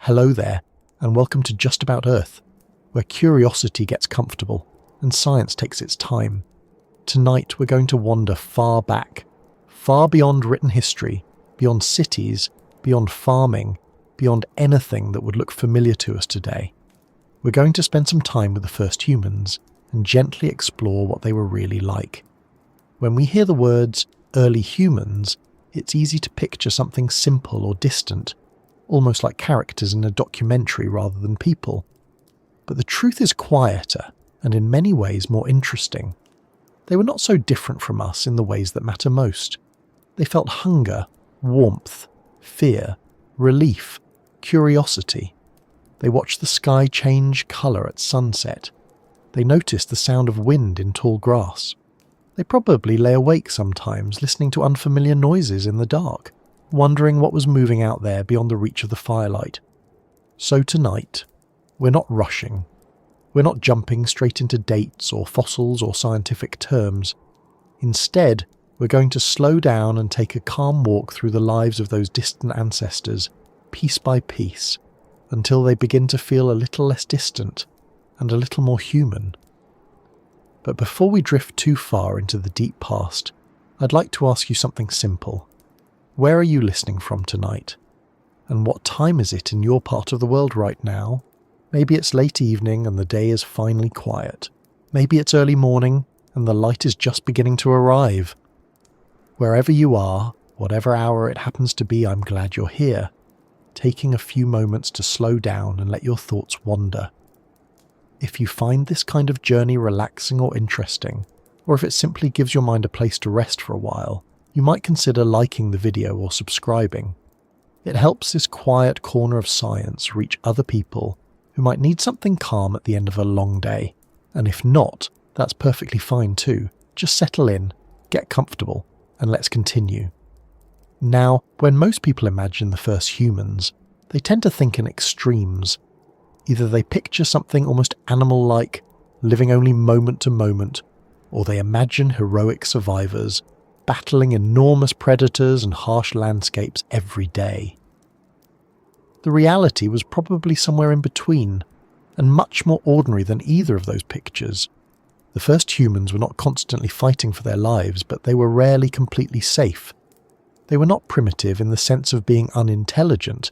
Hello there, and welcome to Just About Earth, where curiosity gets comfortable and science takes its time. Tonight we're going to wander far back, far beyond written history, beyond cities, beyond farming, beyond anything that would look familiar to us today. We're going to spend some time with the first humans and gently explore what they were really like. When we hear the words early humans, it's easy to picture something simple or distant, almost like characters in a documentary rather than people. But the truth is quieter and in many ways more interesting. They were not so different from us in the ways that matter most. They felt hunger, warmth, fear, relief, curiosity. They watched the sky change colour at sunset. They noticed the sound of wind in tall grass. They probably lay awake sometimes listening to unfamiliar noises in the dark, wondering what was moving out there beyond the reach of the firelight. So tonight, we're not rushing. We're not jumping straight into dates or fossils or scientific terms. Instead, we're going to slow down and take a calm walk through the lives of those distant ancestors, piece by piece, until they begin to feel a little less distant and a little more human. But before we drift too far into the deep past, I'd like to ask you something simple. Where are you listening from tonight? And what time is it in your part of the world right now? Maybe it's late evening and the day is finally quiet. Maybe it's early morning and the light is just beginning to arrive. Wherever you are, whatever hour it happens to be, I'm glad you're here, taking a few moments to slow down and let your thoughts wander. If you find this kind of journey relaxing or interesting, or if it simply gives your mind a place to rest for a while, you might consider liking the video or subscribing. It helps this quiet corner of science reach other people who might need something calm at the end of a long day. And if not, that's perfectly fine too. Just settle in, get comfortable, and let's continue. Now, when most people imagine the first humans, they tend to think in extremes. Either they picture something almost animal-like, living only moment to moment, or they imagine heroic survivors, battling enormous predators and harsh landscapes every day. The reality was probably somewhere in between, and much more ordinary than either of those pictures. The first humans were not constantly fighting for their lives, but they were rarely completely safe. They were not primitive in the sense of being unintelligent,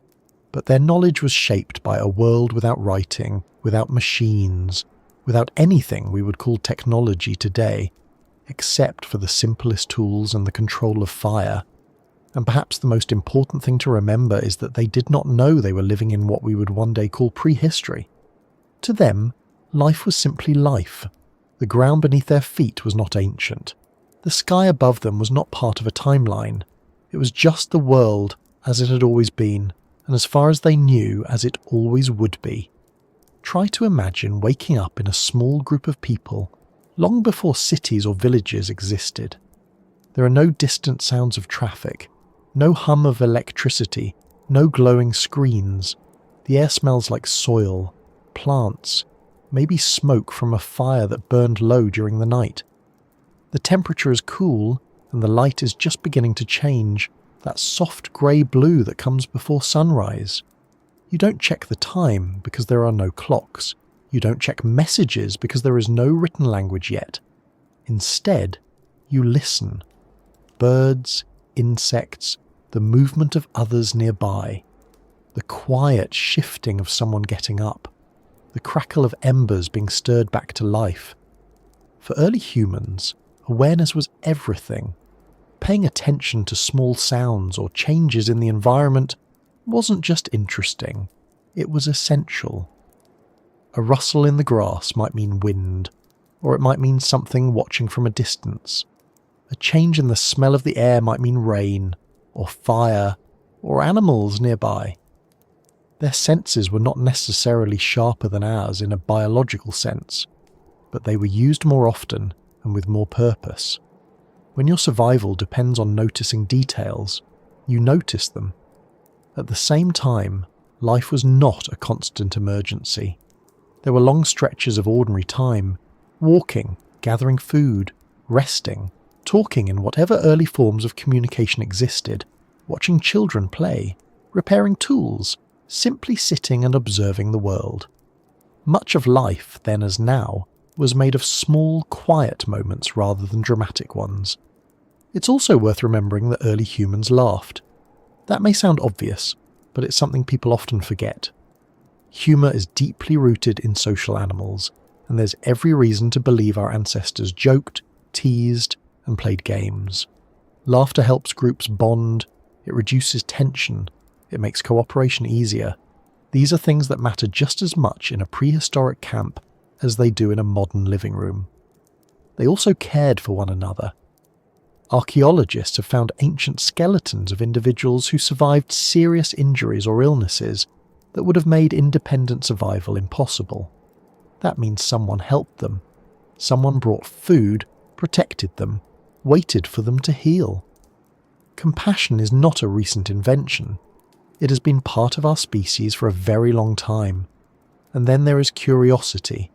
but their knowledge was shaped by a world without writing, without machines, without anything we would call technology today, except for the simplest tools and the control of fire. And perhaps the most important thing to remember is that they did not know they were living in what we would one day call prehistory. To them, life was simply life. The ground beneath their feet was not ancient. The sky above them was not part of a timeline. It was just the world as it had always been, and as far as they knew, as it always would be. Try to imagine waking up in a small group of people long before cities or villages existed. There are no distant sounds of traffic, no hum of electricity, no glowing screens. The air smells like soil, plants, maybe smoke from a fire that burned low during the night. The temperature is cool and the light is just beginning to change, that soft grey blue that comes before sunrise. You don't check the time because there are no clocks. You don't check messages because there is no written language yet. Instead, you listen. Birds, insects, the movement of others nearby, the quiet shifting of someone getting up, the crackle of embers being stirred back to life. For early humans, awareness was everything. Paying attention to small sounds or changes in the environment wasn't just interesting, it was essential. A rustle in the grass might mean wind, or it might mean something watching from a distance. A change in the smell of the air might mean rain, or fire, or animals nearby. Their senses were not necessarily sharper than ours in a biological sense, but they were used more often and with more purpose. When your survival depends on noticing details, you notice them. At the same time, life was not a constant emergency. There were long stretches of ordinary time, walking, gathering food, resting, talking in whatever early forms of communication existed, watching children play, repairing tools, simply sitting and observing the world. Much of life, then as now, was made of small, quiet moments rather than dramatic ones. It's also worth remembering that early humans laughed. That may sound obvious, but it's something people often forget. Humour is deeply rooted in social animals, and there's every reason to believe our ancestors joked, teased, and played games. Laughter helps groups bond, it reduces tension, it makes cooperation easier. These are things that matter just as much in a prehistoric camp as they do in a modern living room. They also cared for one another. Archaeologists have found ancient skeletons of individuals who survived serious injuries or illnesses that would have made independent survival impossible. That means someone helped them. Someone brought food, protected them, waited for them to heal. Compassion is not a recent invention. It has been part of our species for a very long time. And then there is curiosity,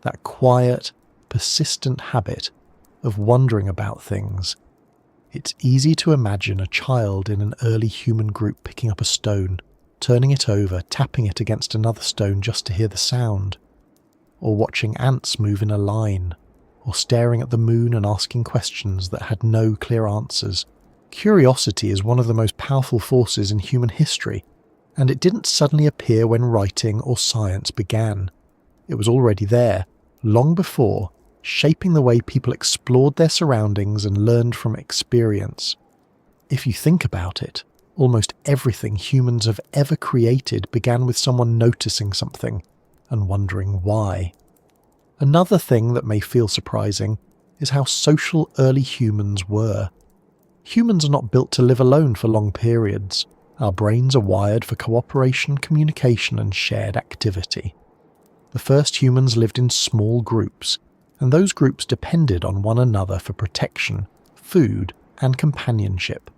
that quiet, persistent habit of wondering about things. It's easy to imagine a child in an early human group picking up a stone, turning it over, tapping it against another stone just to hear the sound, or watching ants move in a line, or staring at the moon and asking questions that had no clear answers. Curiosity is one of the most powerful forces in human history, and it didn't suddenly appear when writing or science began. It was already there, long before, shaping the way people explored their surroundings and learned from experience. If you think about it, almost everything humans have ever created began with someone noticing something and wondering why. Another thing that may feel surprising is how social early humans were. Humans are not built to live alone for long periods. Our brains are wired for cooperation, communication, and shared activity. The first humans lived in small groups, and those groups depended on one another for protection, food, and companionship.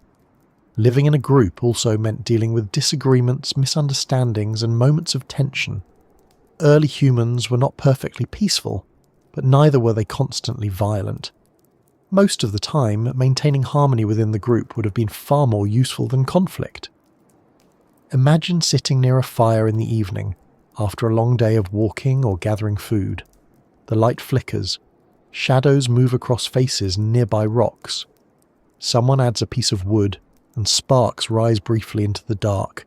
Living in a group also meant dealing with disagreements, misunderstandings, and moments of tension. Early humans were not perfectly peaceful, but neither were they constantly violent. Most of the time, maintaining harmony within the group would have been far more useful than conflict. Imagine sitting near a fire in the evening, after a long day of walking or gathering food. The light flickers, shadows move across faces and nearby rocks. Someone adds a piece of wood, and sparks rise briefly into the dark.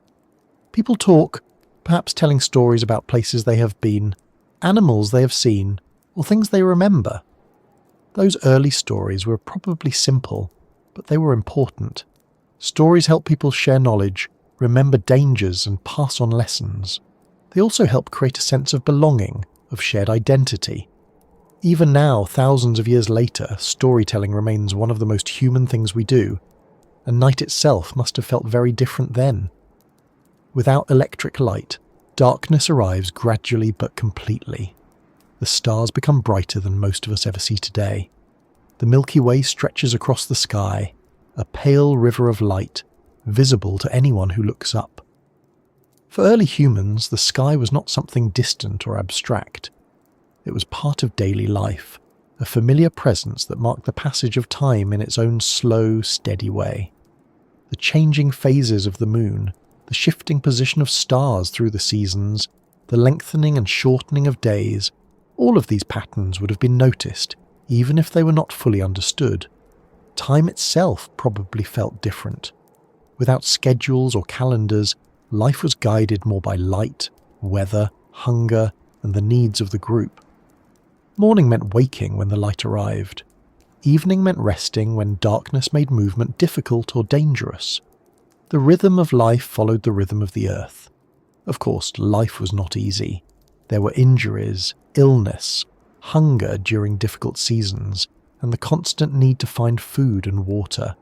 People talk, perhaps telling stories about places they have been, animals they have seen, or things they remember. Those early stories were probably simple, but they were important. Stories help people share knowledge, remember dangers, and pass on lessons. They also help create a sense of belonging, of shared identity. Even now, thousands of years later, storytelling remains one of the most human things we do, and night itself must have felt very different then. Without electric light, darkness arrives gradually but completely. The stars become brighter than most of us ever see today. The Milky Way stretches across the sky, a pale river of light, visible to anyone who looks up. For early humans, the sky was not something distant or abstract. It was part of daily life, a familiar presence that marked the passage of time in its own slow, steady way. The changing phases of the moon, the shifting position of stars through the seasons, the lengthening and shortening of days, all of these patterns would have been noticed, even if they were not fully understood. Time itself probably felt different. Without schedules or calendars, life was guided more by light, weather, hunger, and the needs of the group. Morning meant waking when the light arrived. Evening meant resting when darkness made movement difficult or dangerous. The rhythm of life followed the rhythm of the earth. Of course, life was not easy. There were injuries, illness, hunger during difficult seasons, and the constant need to find food and water.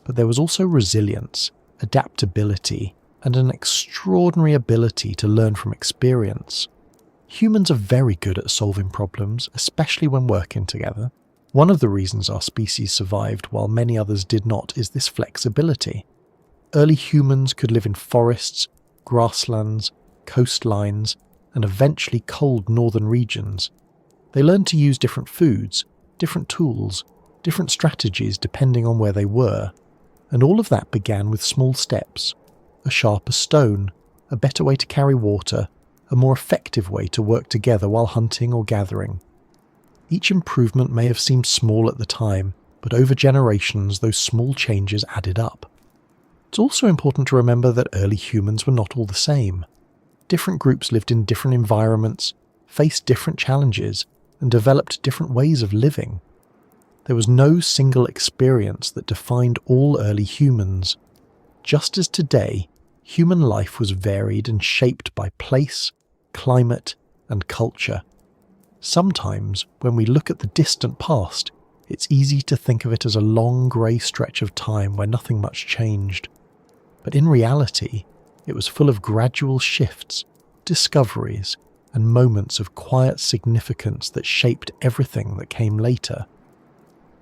But there was also resilience, adaptability, and an extraordinary ability to learn from experience. Humans are very good at solving problems, especially when working together. One of the reasons our species survived while many others did not is this flexibility. Early humans could live in forests, grasslands, coastlines, and eventually cold northern regions. They learned to use different foods, different tools, different strategies depending on where they were, and all of that began with small steps: a sharper stone, a better way to carry water, a more effective way to work together while hunting or gathering. Each improvement may have seemed small at the time, but over generations those small changes added up. It's also important to remember that early humans were not all the same. Different groups lived in different environments, faced different challenges, and developed different ways of living. There was no single experience that defined all early humans. Just as today, human life was varied and shaped by place, climate, and culture. Sometimes, when we look at the distant past, it's easy to think of it as a long grey stretch of time where nothing much changed. But in reality, it was full of gradual shifts, discoveries, and moments of quiet significance that shaped everything that came later.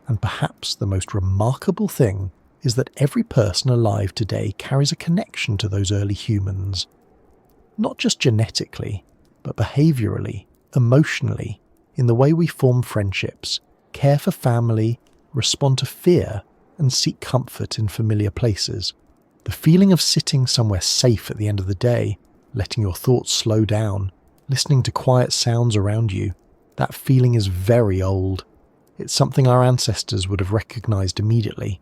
And perhaps the most remarkable thing is that every person alive today carries a connection to those early humans. Not just genetically, but behaviourally, emotionally, in the way we form friendships, care for family, respond to fear, and seek comfort in familiar places. The feeling of sitting somewhere safe at the end of the day, letting your thoughts slow down, listening to quiet sounds around you, that feeling is very old. It's something our ancestors would have recognised immediately.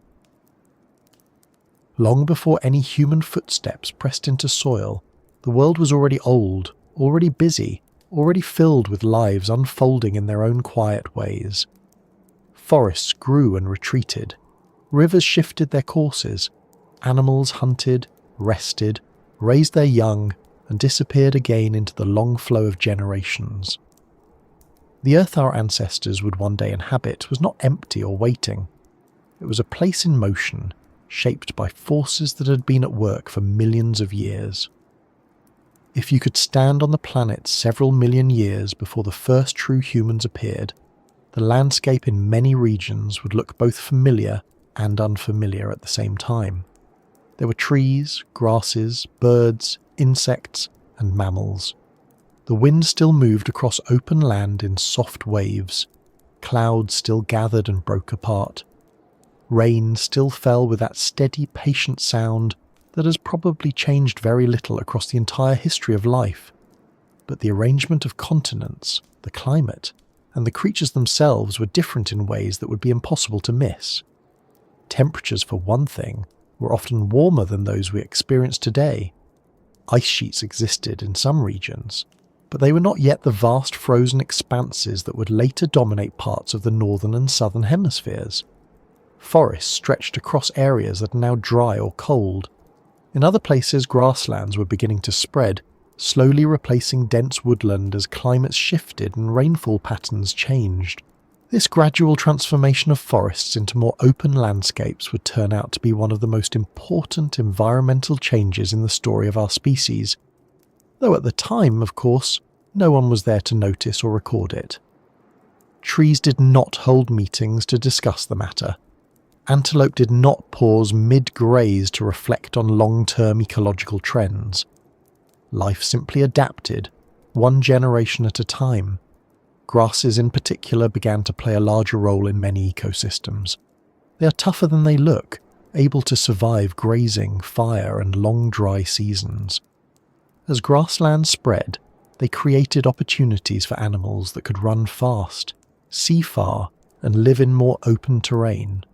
Long before any human footsteps pressed into soil, the world was already old, already busy, already filled with lives unfolding in their own quiet ways. Forests grew and retreated. Rivers shifted their courses. Animals hunted, rested, raised their young, and disappeared again into the long flow of generations. The earth our ancestors would one day inhabit was not empty or waiting. It was a place in motion, shaped by forces that had been at work for millions of years. If you could stand on the planet several million years before the first true humans appeared, the landscape in many regions would look both familiar and unfamiliar at the same time. There were trees, grasses, birds, insects, and mammals. The wind still moved across open land in soft waves. Clouds still gathered and broke apart. Rain still fell with that steady, patient sound that has probably changed very little across the entire history of life. But the arrangement of continents, the climate, and the creatures themselves were different in ways that would be impossible to miss. Temperatures, for one thing, were often warmer than those we experience today. Ice sheets existed in some regions, but they were not yet the vast frozen expanses that would later dominate parts of the northern and southern hemispheres. Forests stretched across areas that are now dry or cold. In other places, grasslands were beginning to spread, slowly replacing dense woodland as climates shifted and rainfall patterns changed. This gradual transformation of forests into more open landscapes would turn out to be one of the most important environmental changes in the story of our species, though at the time, of course, no one was there to notice or record it. Trees did not hold meetings to discuss the matter. Antelope did not pause mid-graze to reflect on long-term ecological trends. Life simply adapted, one generation at a time. Grasses in particular began to play a larger role in many ecosystems. They are tougher than they look, able to survive grazing, fire, and long dry seasons. As grasslands spread, they created opportunities for animals that could run fast, see far, and live in more open terrain.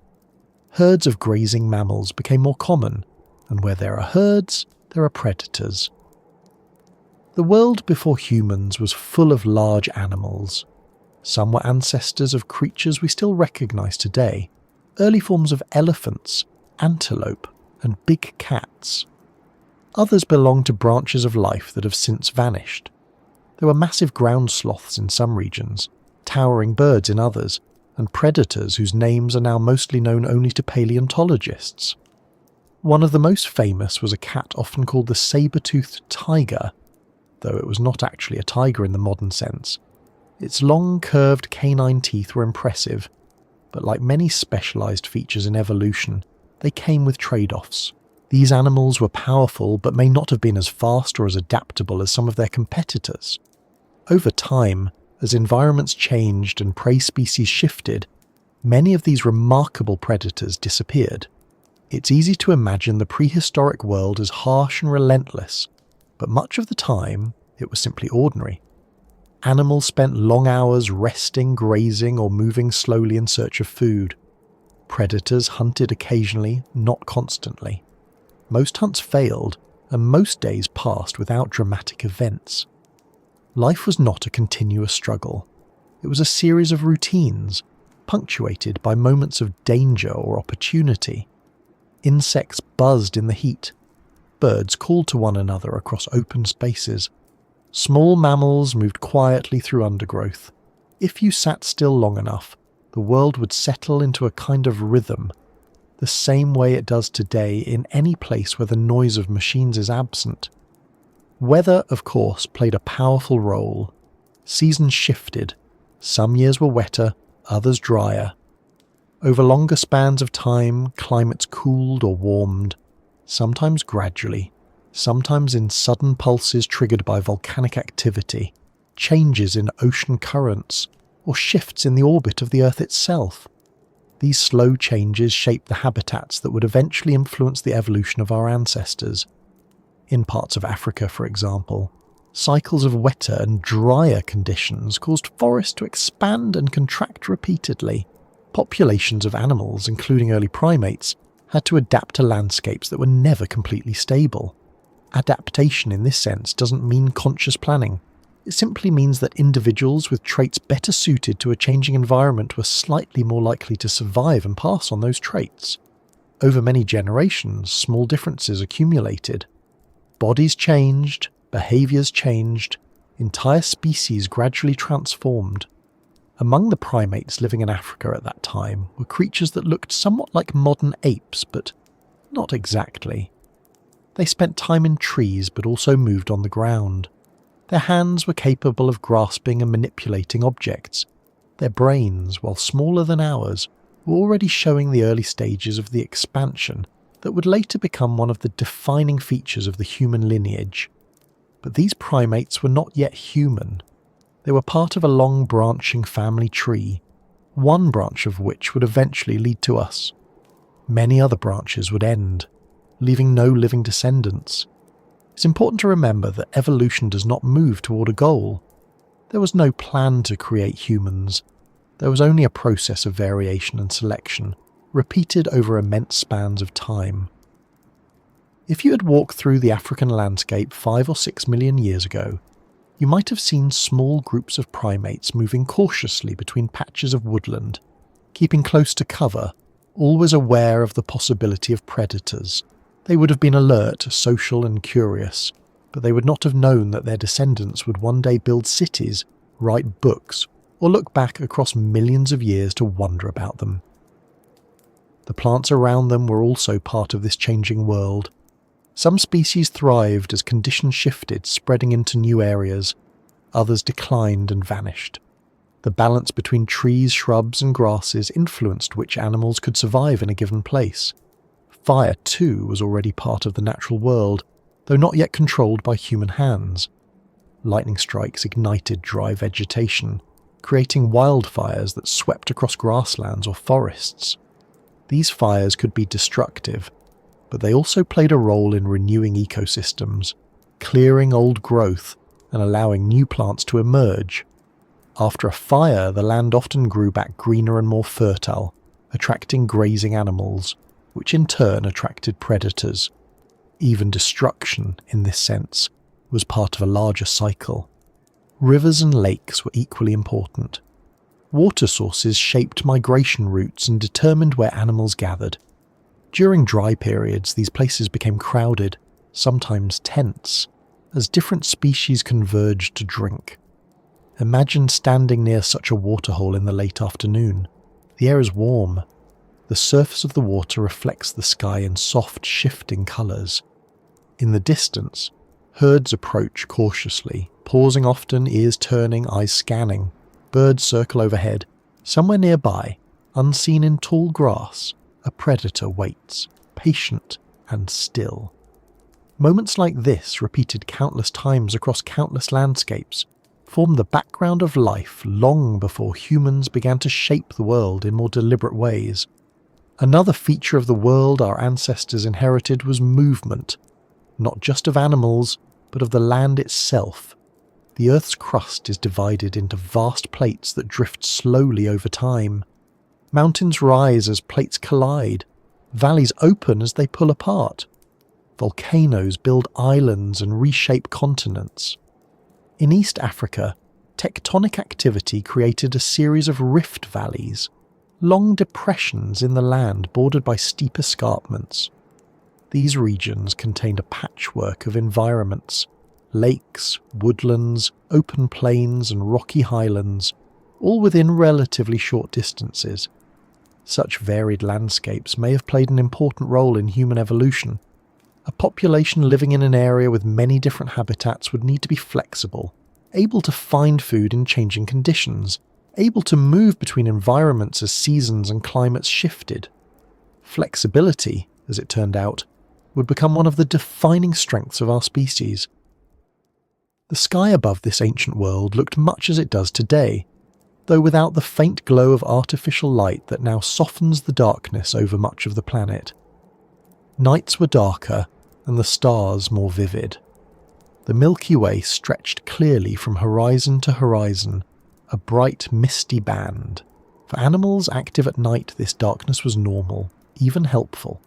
Herds of grazing mammals became more common, and where there are herds, there are predators. The world before humans was full of large animals. Some were ancestors of creatures we still recognize today, early forms of elephants, antelope, and big cats. Others belonged to branches of life that have since vanished. There were massive ground sloths in some regions, towering birds in others, and predators whose names are now mostly known only to paleontologists. One of the most famous was a cat often called the saber-toothed tiger, though it was not actually a tiger in the modern sense. Its long, curved canine teeth were impressive, but like many specialised features in evolution, they came with trade-offs. These animals were powerful but may not have been as fast or as adaptable as some of their competitors. Over time, as environments changed and prey species shifted, many of these remarkable predators disappeared. It's easy to imagine the prehistoric world as harsh and relentless, but much of the time it was simply ordinary. Animals spent long hours resting, grazing, or moving slowly in search of food. Predators hunted occasionally, not constantly. Most hunts failed, and most days passed without dramatic events. Life was not a continuous struggle. It was a series of routines, punctuated by moments of danger or opportunity. Insects buzzed in the heat. Birds called to one another across open spaces. Small mammals moved quietly through undergrowth. If you sat still long enough, the world would settle into a kind of rhythm, the same way it does today in any place where the noise of machines is absent. Weather, of course, played a powerful role. Seasons shifted. Some years were wetter, others drier. Over longer spans of time, climates cooled or warmed, sometimes gradually, sometimes in sudden pulses triggered by volcanic activity, changes in ocean currents, or shifts in the orbit of the Earth itself. These slow changes shaped the habitats that would eventually influence the evolution of our ancestors. In parts of Africa, for example, cycles of wetter and drier conditions caused forests to expand and contract repeatedly. Populations of animals, including early primates, had to adapt to landscapes that were never completely stable. Adaptation in this sense doesn't mean conscious planning. It simply means that individuals with traits better suited to a changing environment were slightly more likely to survive and pass on those traits. Over many generations, small differences accumulated. Bodies changed, behaviours changed, entire species gradually transformed. Among the primates living in Africa at that time were creatures that looked somewhat like modern apes, but not exactly. They spent time in trees but also moved on the ground. Their hands were capable of grasping and manipulating objects. Their brains, while smaller than ours, were already showing the early stages of the expansion that would later become one of the defining features of the human lineage. But these primates were not yet human. They were part of a long branching family tree, one branch of which would eventually lead to us. Many other branches would end, leaving no living descendants. It's important to remember that evolution does not move toward a goal. There was no plan to create humans. There was only a process of variation and selection, repeated over immense spans of time. If you had walked through the African landscape 5 or 6 million years ago, you might have seen small groups of primates moving cautiously between patches of woodland, keeping close to cover, always aware of the possibility of predators. They would have been alert, social and curious, but they would not have known that their descendants would one day build cities, write books, or look back across millions of years to wonder about them. The plants around them were also part of this changing world. Some species thrived as conditions shifted, spreading into new areas. Others declined and vanished. The balance between trees, shrubs and grasses influenced which animals could survive in a given place. Fire, too, was already part of the natural world, though not yet controlled by human hands. Lightning strikes ignited dry vegetation, creating wildfires that swept across grasslands or forests. These fires could be destructive, but they also played a role in renewing ecosystems, clearing old growth and allowing new plants to emerge. After a fire, the land often grew back greener and more fertile, attracting grazing animals, which in turn attracted predators. Even destruction, in this sense, was part of a larger cycle. Rivers and lakes were equally important. Water sources shaped migration routes and determined where animals gathered. During dry periods, these places became crowded, sometimes tense, as different species converged to drink. Imagine standing near such a waterhole in the late afternoon. The air is warm. The surface of the water reflects the sky in soft, shifting colours. In the distance, herds approach cautiously, pausing often, ears turning, eyes scanning. Birds circle overhead. Somewhere nearby, unseen in tall grass, a predator waits, patient and still. Moments like this, repeated countless times across countless landscapes, formed the background of life long before humans began to shape the world in more deliberate ways. Another feature of the world our ancestors inherited was movement, not just of animals, but of the land itself. The Earth's crust is divided into vast plates that drift slowly over time. Mountains rise as plates collide. Valleys open as they pull apart. Volcanoes build islands and reshape continents. In East Africa, tectonic activity created a series of rift valleys, long depressions in the land bordered by steep escarpments. These regions contained a patchwork of environments: lakes, woodlands, open plains and rocky highlands, all within relatively short distances. Such varied landscapes may have played an important role in human evolution. A population living in an area with many different habitats would need to be flexible, able to find food in changing conditions, able to move between environments as seasons and climates shifted. Flexibility, as it turned out, would become one of the defining strengths of our species. The sky above this ancient world looked much as it does today, though without the faint glow of artificial light that now softens the darkness over much of the planet. Nights were darker and the stars more vivid. The Milky Way stretched clearly from horizon to horizon, a bright misty band. For animals active at night, this darkness was normal, even helpful.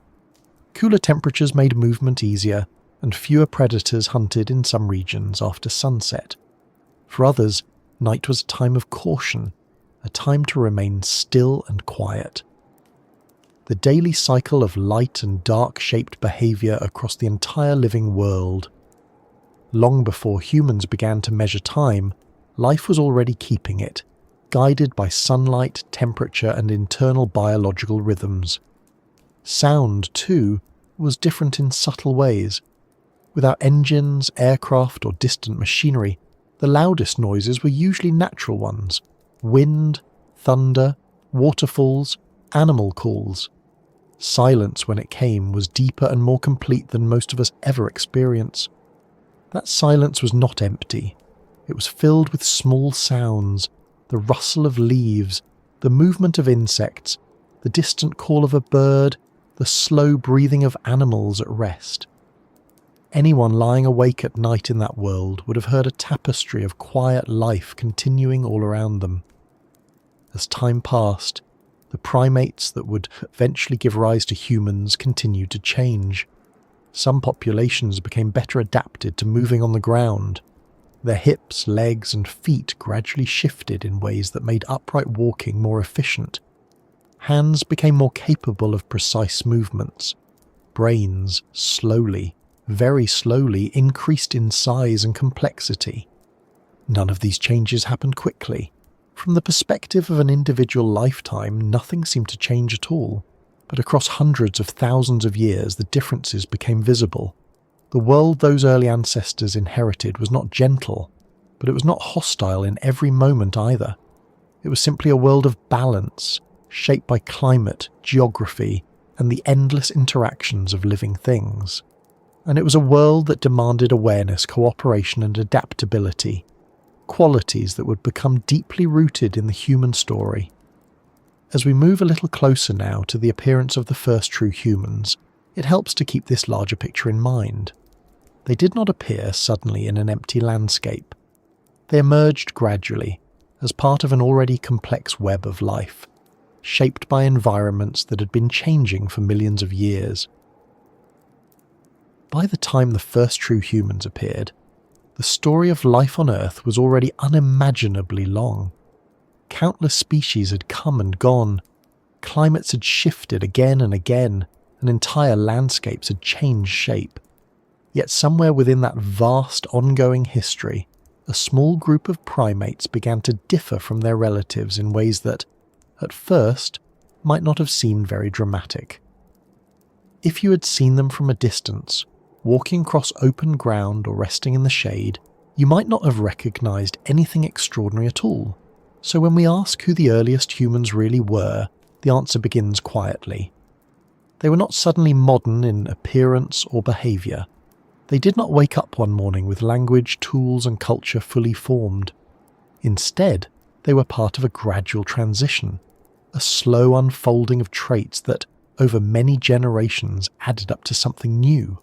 Cooler temperatures made movement easier, and fewer predators hunted in some regions after sunset. For others, night was a time of caution, a time to remain still and quiet. The daily cycle of light and dark shaped behaviour across the entire living world. Long before humans began to measure time, life was already keeping it, guided by sunlight, temperature and internal biological rhythms. Sound, too, was different in subtle ways. Without engines, aircraft or distant machinery, the loudest noises were usually natural ones: wind, thunder, waterfalls, animal calls. Silence, when it came, was deeper and more complete than most of us ever experience. That silence was not empty. It was filled with small sounds, the rustle of leaves, the movement of insects, the distant call of a bird, the slow breathing of animals at rest. Anyone lying awake at night in that world would have heard a tapestry of quiet life continuing all around them. As time passed, the primates that would eventually give rise to humans continued to change. Some populations became better adapted to moving on the ground. Their hips, legs, and feet gradually shifted in ways that made upright walking more efficient. Hands became more capable of precise movements. Brains, slowly, very slowly, increased in size and complexity. None of these changes happened quickly. From the perspective of an individual lifetime, nothing seemed to change at all. But across hundreds of thousands of years, the differences became visible. The world those early ancestors inherited was not gentle, but it was not hostile in every moment either. It was simply a world of balance, shaped by climate, geography, and the endless interactions of living things. And it was a world that demanded awareness, cooperation, and adaptability, qualities that would become deeply rooted in the human story. As we move a little closer now to the appearance of the first true humans, it helps to keep this larger picture in mind. They did not appear suddenly in an empty landscape. They emerged gradually, as part of an already complex web of life, shaped by environments that had been changing for millions of years. By the time the first true humans appeared, the story of life on Earth was already unimaginably long. Countless species had come and gone, climates had shifted again and again, and entire landscapes had changed shape. Yet somewhere within that vast ongoing history, a small group of primates began to differ from their relatives in ways that, at first, might not have seemed very dramatic. If you had seen them from a distance, walking across open ground or resting in the shade, you might not have recognized anything extraordinary at all. So when we ask who the earliest humans really were, the answer begins quietly. They were not suddenly modern in appearance or behavior. They did not wake up one morning with language, tools, and culture fully formed. Instead, they were part of a gradual transition, a slow unfolding of traits that, over many generations, added up to something new.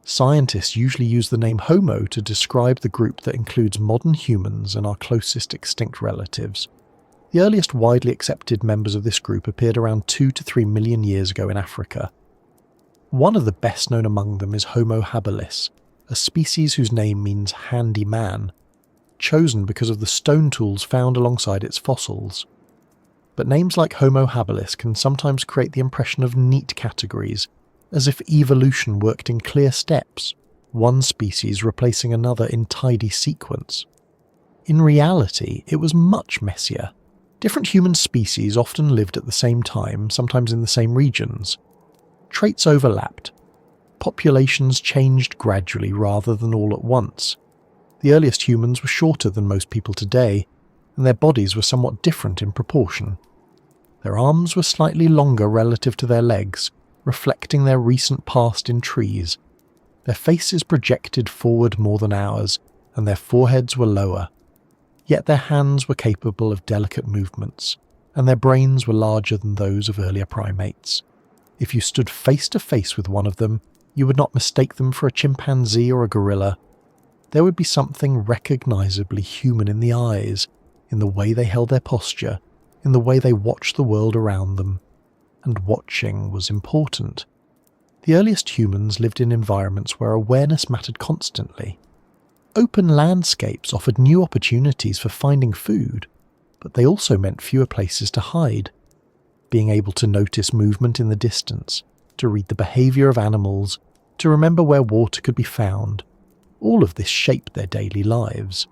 Scientists usually use the name Homo to describe the group that includes modern humans and our closest extinct relatives. The earliest widely accepted members of this group appeared around 2 to 3 million years ago in Africa. One of the best known among them is Homo habilis, a species whose name means handy man, chosen because of the stone tools found alongside its fossils. But names like Homo habilis can sometimes create the impression of neat categories, as if evolution worked in clear steps, one species replacing another in tidy sequence. In reality, it was much messier. Different human species often lived at the same time, sometimes in the same regions. Traits overlapped. Populations changed gradually rather than all at once. The earliest humans were shorter than most people today, and their bodies were somewhat different in proportion. Their arms were slightly longer relative to their legs, reflecting their recent past in trees. Their faces projected forward more than ours, and their foreheads were lower. Yet their hands were capable of delicate movements, and their brains were larger than those of earlier primates. If you stood face to face with one of them, you would not mistake them for a chimpanzee or a gorilla. There would be something recognizably human in the eyes, in the way they held their posture, in the way they watched the world around them. And watching was important. The earliest humans lived in environments where awareness mattered constantly. Open landscapes offered new opportunities for finding food, but they also meant fewer places to hide. Being able to notice movement in the distance, to read the behaviour of animals, to remember where water could be found, all of this shaped their daily lives.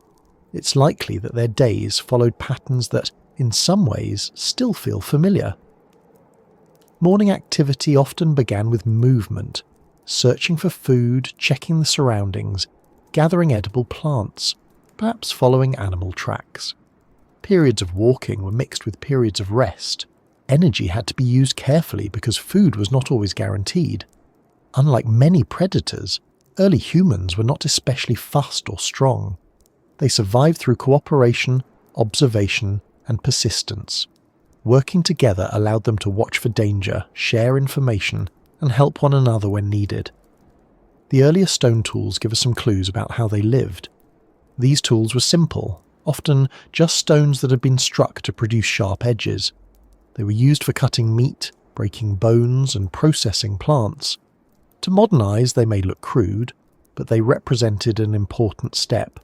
It's likely that their days followed patterns that, in some ways, still feel familiar. Morning activity often began with movement, searching for food, checking the surroundings, gathering edible plants, perhaps following animal tracks. Periods of walking were mixed with periods of rest. Energy had to be used carefully because food was not always guaranteed. Unlike many predators, early humans were not especially fast or strong. They survived through cooperation, observation, and persistence. Working together allowed them to watch for danger, share information, and help one another when needed. The earlier stone tools give us some clues about how they lived. These tools were simple, often just stones that had been struck to produce sharp edges. They were used for cutting meat, breaking bones, and processing plants. To modern eyes, they may look crude, but they represented an important step.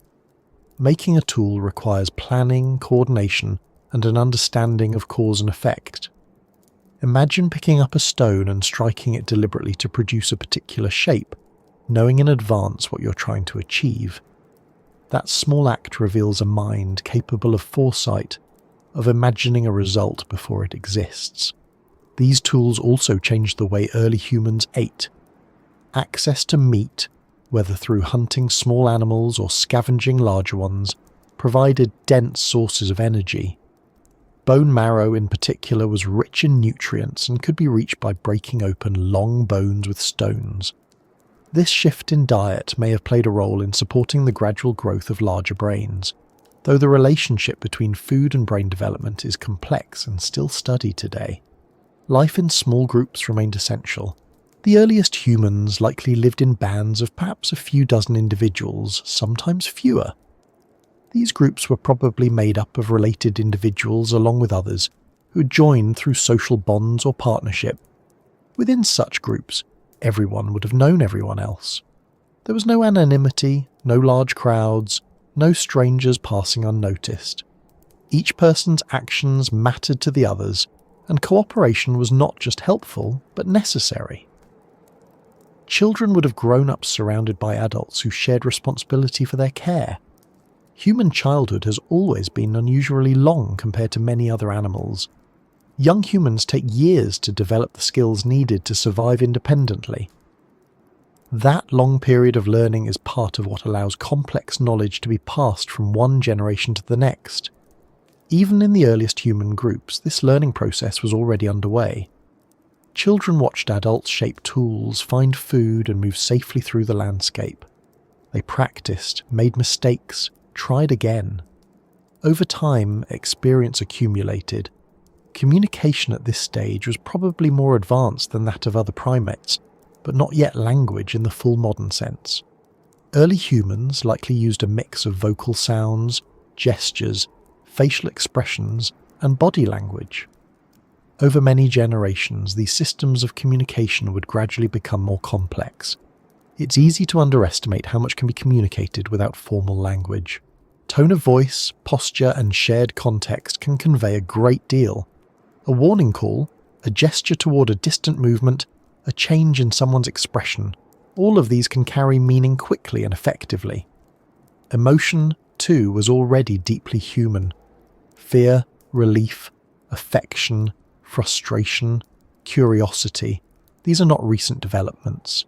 Making a tool requires planning, coordination, and an understanding of cause and effect. Imagine picking up a stone and striking it deliberately to produce a particular shape, knowing in advance what you're trying to achieve. That small act reveals a mind capable of foresight, of imagining a result before it exists. These tools also changed the way early humans ate. Access to meat, whether through hunting small animals or scavenging larger ones, provided dense sources of energy. Bone marrow in particular was rich in nutrients and could be reached by breaking open long bones with stones. This shift in diet may have played a role in supporting the gradual growth of larger brains, though the relationship between food and brain development is complex and still studied today. Life in small groups remained essential. The earliest humans likely lived in bands of perhaps a few dozen individuals, sometimes fewer. These groups were probably made up of related individuals along with others who joined through social bonds or partnership. Within such groups, everyone would have known everyone else. There was no anonymity, no large crowds, no strangers passing unnoticed. Each person's actions mattered to the others, and cooperation was not just helpful, but necessary. Children would have grown up surrounded by adults who shared responsibility for their care. Human childhood has always been unusually long compared to many other animals. Young humans take years to develop the skills needed to survive independently. That long period of learning is part of what allows complex knowledge to be passed from one generation to the next. Even in the earliest human groups, this learning process was already underway. Children watched adults shape tools, find food, and move safely through the landscape. They practiced, made mistakes, tried again. Over time, experience accumulated. Communication at this stage was probably more advanced than that of other primates, but not yet language in the full modern sense. Early humans likely used a mix of vocal sounds, gestures, facial expressions, and body language. Over many generations, these systems of communication would gradually become more complex. It's easy to underestimate how much can be communicated without formal language. Tone of voice, posture, and shared context can convey a great deal. A warning call, a gesture toward a distant movement, a change in someone's expression, all of these can carry meaning quickly and effectively. Emotion, too, was already deeply human. Fear, relief, affection, frustration, curiosity, these are not recent developments.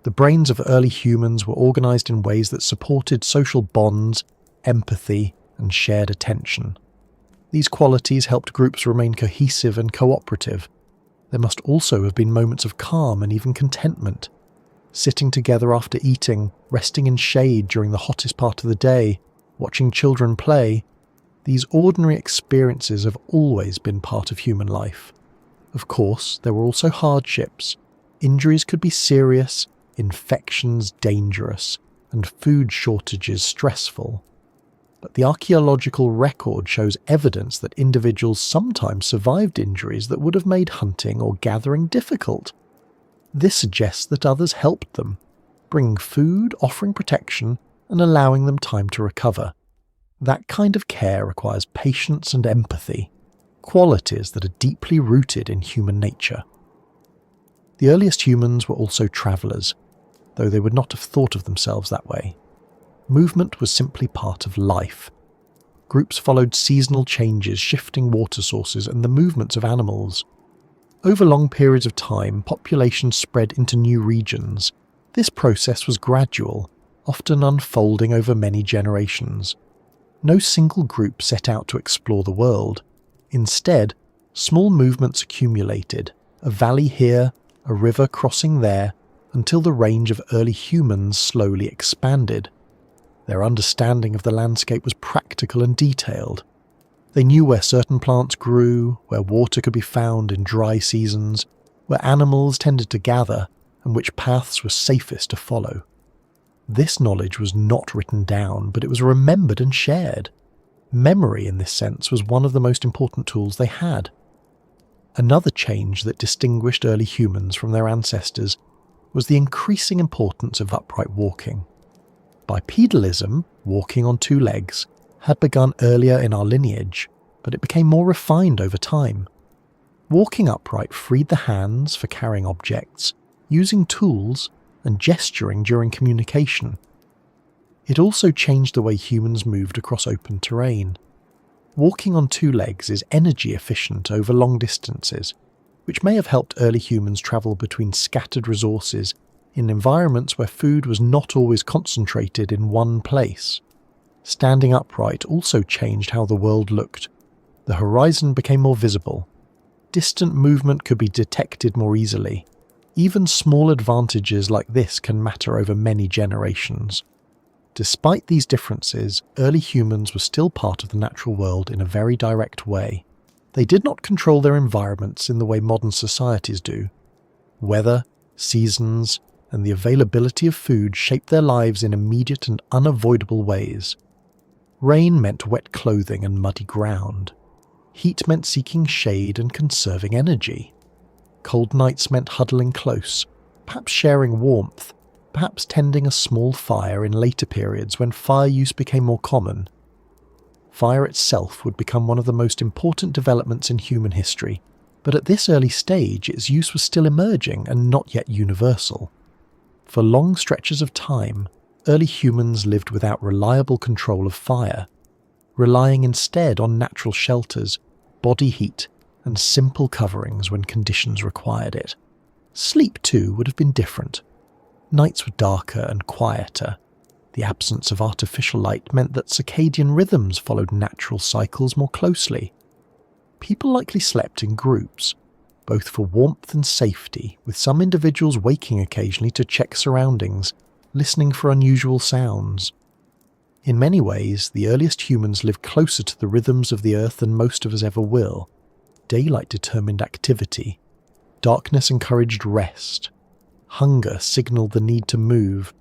The brains of early humans were organized in ways that supported social bonds, empathy, and shared attention. These qualities helped groups remain cohesive and cooperative. There must also have been moments of calm and even contentment. Sitting together after eating, resting in shade during the hottest part of the day, watching children play, these ordinary experiences have always been part of human life. Of course, there were also hardships. Injuries could be serious, infections dangerous, and food shortages stressful. But the archaeological record shows evidence that individuals sometimes survived injuries that would have made hunting or gathering difficult. This suggests that others helped them, bringing food, offering protection, and allowing them time to recover. That kind of care requires patience and empathy, qualities that are deeply rooted in human nature. The earliest humans were also travellers, though they would not have thought of themselves that way. Movement was simply part of life. Groups followed seasonal changes, shifting water sources, and the movements of animals. Over long periods of time, populations spread into new regions. This process was gradual, often unfolding over many generations. No single group set out to explore the world. Instead, small movements accumulated, a valley here, a river crossing there, until the range of early humans slowly expanded. Their understanding of the landscape was practical and detailed. They knew where certain plants grew, where water could be found in dry seasons, where animals tended to gather, and which paths were safest to follow. This knowledge was not written down, but it was remembered and shared. Memory, in this sense, was one of the most important tools they had. Another change that distinguished early humans from their ancestors was the increasing importance of upright walking. Bipedalism, walking on two legs, had begun earlier in our lineage, but it became more refined over time. Walking upright freed the hands for carrying objects, using tools, and gesturing during communication. It also changed the way humans moved across open terrain. Walking on two legs is energy efficient over long distances, which may have helped early humans travel between scattered resources in environments where food was not always concentrated in one place. Standing upright also changed how the world looked. The horizon became more visible. Distant movement could be detected more easily. Even small advantages like this can matter over many generations. Despite these differences, early humans were still part of the natural world in a very direct way. They did not control their environments in the way modern societies do. Weather, seasons, and the availability of food shaped their lives in immediate and unavoidable ways. Rain meant wet clothing and muddy ground. Heat meant seeking shade and conserving energy. Cold nights meant huddling close, perhaps sharing warmth, perhaps tending a small fire in later periods when fire use became more common. Fire itself would become one of the most important developments in human history, but at this early stage its use was still emerging and not yet universal. For long stretches of time, early humans lived without reliable control of fire, relying instead on natural shelters, body heat, and simple coverings when conditions required it. Sleep, too, would have been different. Nights were darker and quieter. The absence of artificial light meant that circadian rhythms followed natural cycles more closely. People likely slept in groups, both for warmth and safety, with some individuals waking occasionally to check surroundings, listening for unusual sounds. In many ways, the earliest humans lived closer to the rhythms of the earth than most of us ever will. Daylight determined activity. Darkness encouraged rest. Hunger signaled the need to move.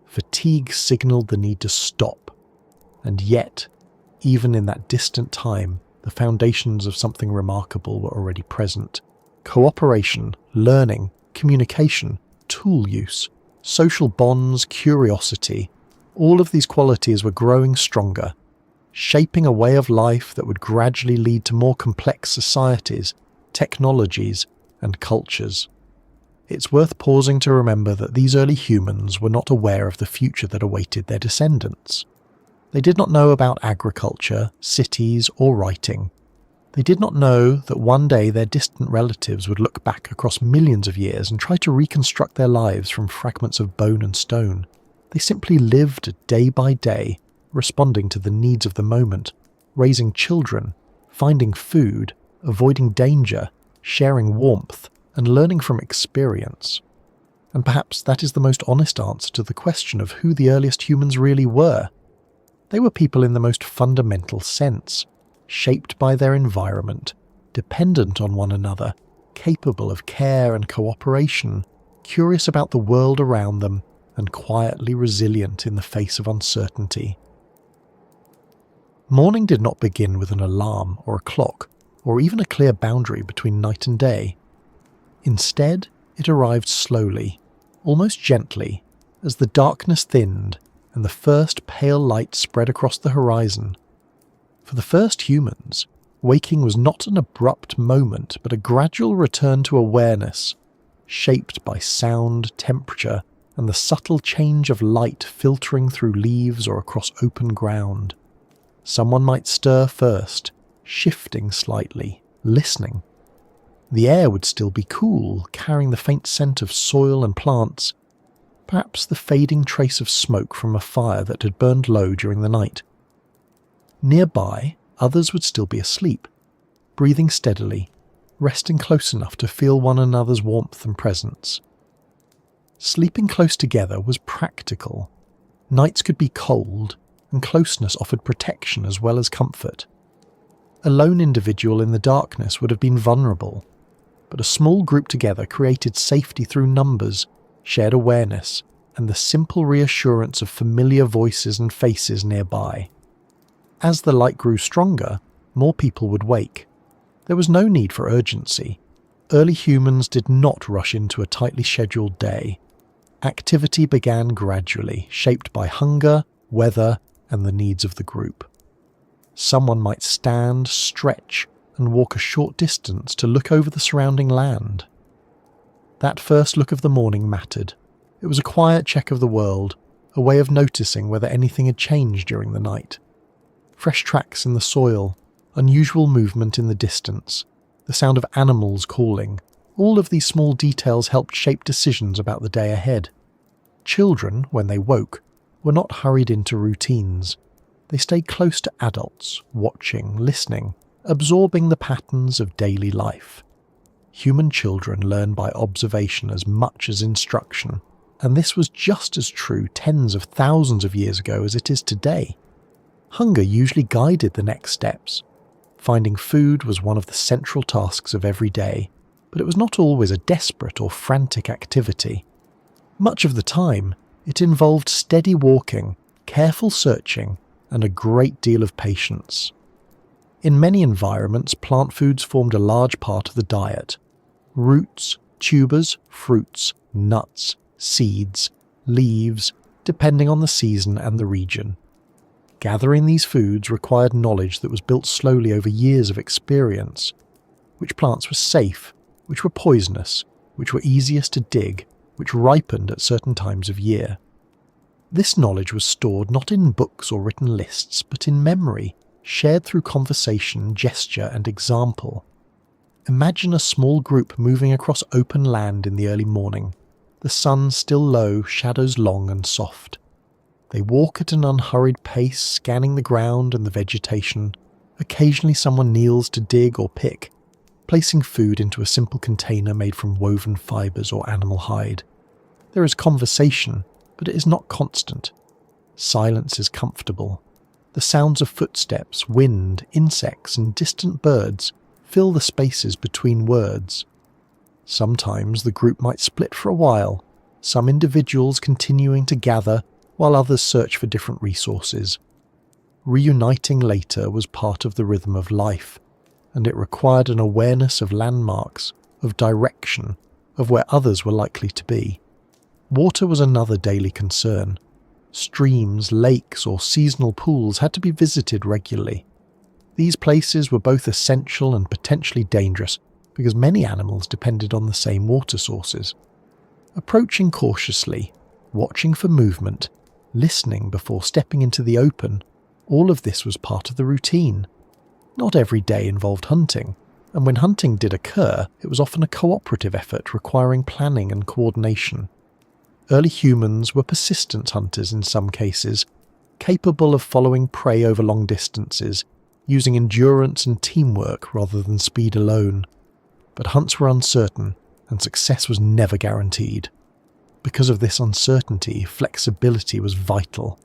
Fatigue signaled the need to stop. And yet, even in that distant time, the foundations of something remarkable were already present. Cooperation, learning, communication, tool use, social bonds, curiosity, all of these qualities were growing stronger, shaping a way of life that would gradually lead to more complex societies, technologies, and cultures. It's worth pausing to remember that these early humans were not aware of the future that awaited their descendants. They did not know about agriculture, cities, or writing. They did not know that one day their distant relatives would look back across millions of years and try to reconstruct their lives from fragments of bone and stone. They simply lived day by day, responding to the needs of the moment, raising children, finding food, avoiding danger, sharing warmth, and learning from experience. And perhaps that is the most honest answer to the question of who the earliest humans really were. They were people in the most fundamental sense, shaped by their environment, dependent on one another, capable of care and cooperation, curious about the world around them, and quietly resilient in the face of uncertainty. Morning did not begin with an alarm or a clock, or even a clear boundary between night and day. Instead, it arrived slowly, almost gently, as the darkness thinned and the first pale light spread across the horizon. For the first humans, waking was not an abrupt moment, but a gradual return to awareness, shaped by sound, temperature, and the subtle change of light filtering through leaves or across open ground. Someone might stir first, shifting slightly, listening. The air would still be cool, carrying the faint scent of soil and plants, perhaps the fading trace of smoke from a fire that had burned low during the night. Nearby, others would still be asleep, breathing steadily, resting close enough to feel one another's warmth and presence. Sleeping close together was practical. Nights could be cold, and closeness offered protection as well as comfort. A lone individual in the darkness would have been vulnerable, but a small group together created safety through numbers, shared awareness, and the simple reassurance of familiar voices and faces nearby. As the light grew stronger, more people would wake. There was no need for urgency. Early humans did not rush into a tightly scheduled day. Activity began gradually, shaped by hunger, weather, and the needs of the group. Someone might stand, stretch, and walk a short distance to look over the surrounding land. That first look of the morning mattered. It was a quiet check of the world, a way of noticing whether anything had changed during the night. Fresh tracks in the soil, unusual movement in the distance, the sound of animals calling, all of these small details helped shape decisions about the day ahead. Children, when they woke, were not hurried into routines. They stayed close to adults, watching, listening, absorbing the patterns of daily life. Human children learn by observation as much as instruction, and this was just as true tens of thousands of years ago as it is today. Hunger usually guided the next steps. Finding food was one of the central tasks of every day, but it was not always a desperate or frantic activity. Much of the time, it involved steady walking, careful searching, and a great deal of patience. In many environments, plant foods formed a large part of the diet. Roots, tubers, fruits, nuts, seeds, leaves, depending on the season and the region. Gathering these foods required knowledge that was built slowly over years of experience. Which plants were safe, which were poisonous, which were easiest to dig, which ripened at certain times of year. This knowledge was stored not in books or written lists, but in memory, shared through conversation, gesture, and example. Imagine a small group moving across open land in the early morning, the sun still low, shadows long and soft. They walk at an unhurried pace, scanning the ground and the vegetation. Occasionally someone kneels to dig or pick, placing food into a simple container made from woven fibres or animal hide. There is conversation, but it is not constant. Silence is comfortable. The sounds of footsteps, wind, insects, and distant birds fill the spaces between words. Sometimes the group might split for a while, some individuals continuing to gather while others search for different resources. Reuniting later was part of the rhythm of life, and it required an awareness of landmarks, of direction, of where others were likely to be. Water was another daily concern. Streams, lakes, or seasonal pools had to be visited regularly. These places were both essential and potentially dangerous because many animals depended on the same water sources. Approaching cautiously, watching for movement, listening before stepping into the open, all of this was part of the routine. Not every day involved hunting, and when hunting did occur, it was often a cooperative effort requiring planning and coordination. Early humans were persistent hunters in some cases, capable of following prey over long distances, using endurance and teamwork rather than speed alone. But hunts were uncertain, and success was never guaranteed. Because of this uncertainty, flexibility was vital.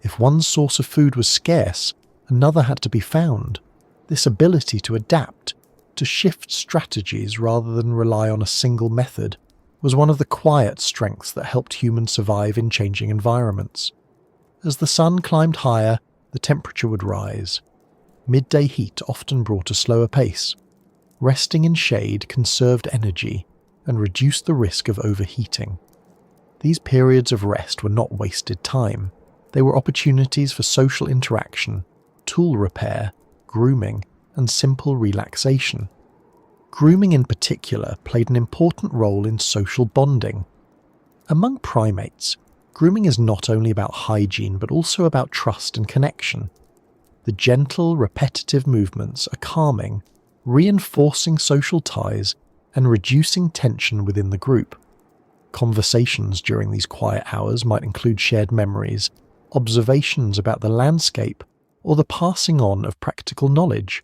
If one source of food was scarce, another had to be found. This ability to adapt, to shift strategies rather than rely on a single method, was one of the quiet strengths that helped humans survive in changing environments. As the sun climbed higher, the temperature would rise. Midday heat often brought a slower pace. Resting in shade conserved energy and reduced the risk of overheating. These periods of rest were not wasted time. They were opportunities for social interaction, tool repair, grooming, and simple relaxation. Grooming in particular played an important role in social bonding. Among primates, grooming is not only about hygiene but also about trust and connection. The gentle, repetitive movements are calming, reinforcing social ties and reducing tension within the group. Conversations during these quiet hours might include shared memories, observations about the landscape, or the passing on of practical knowledge.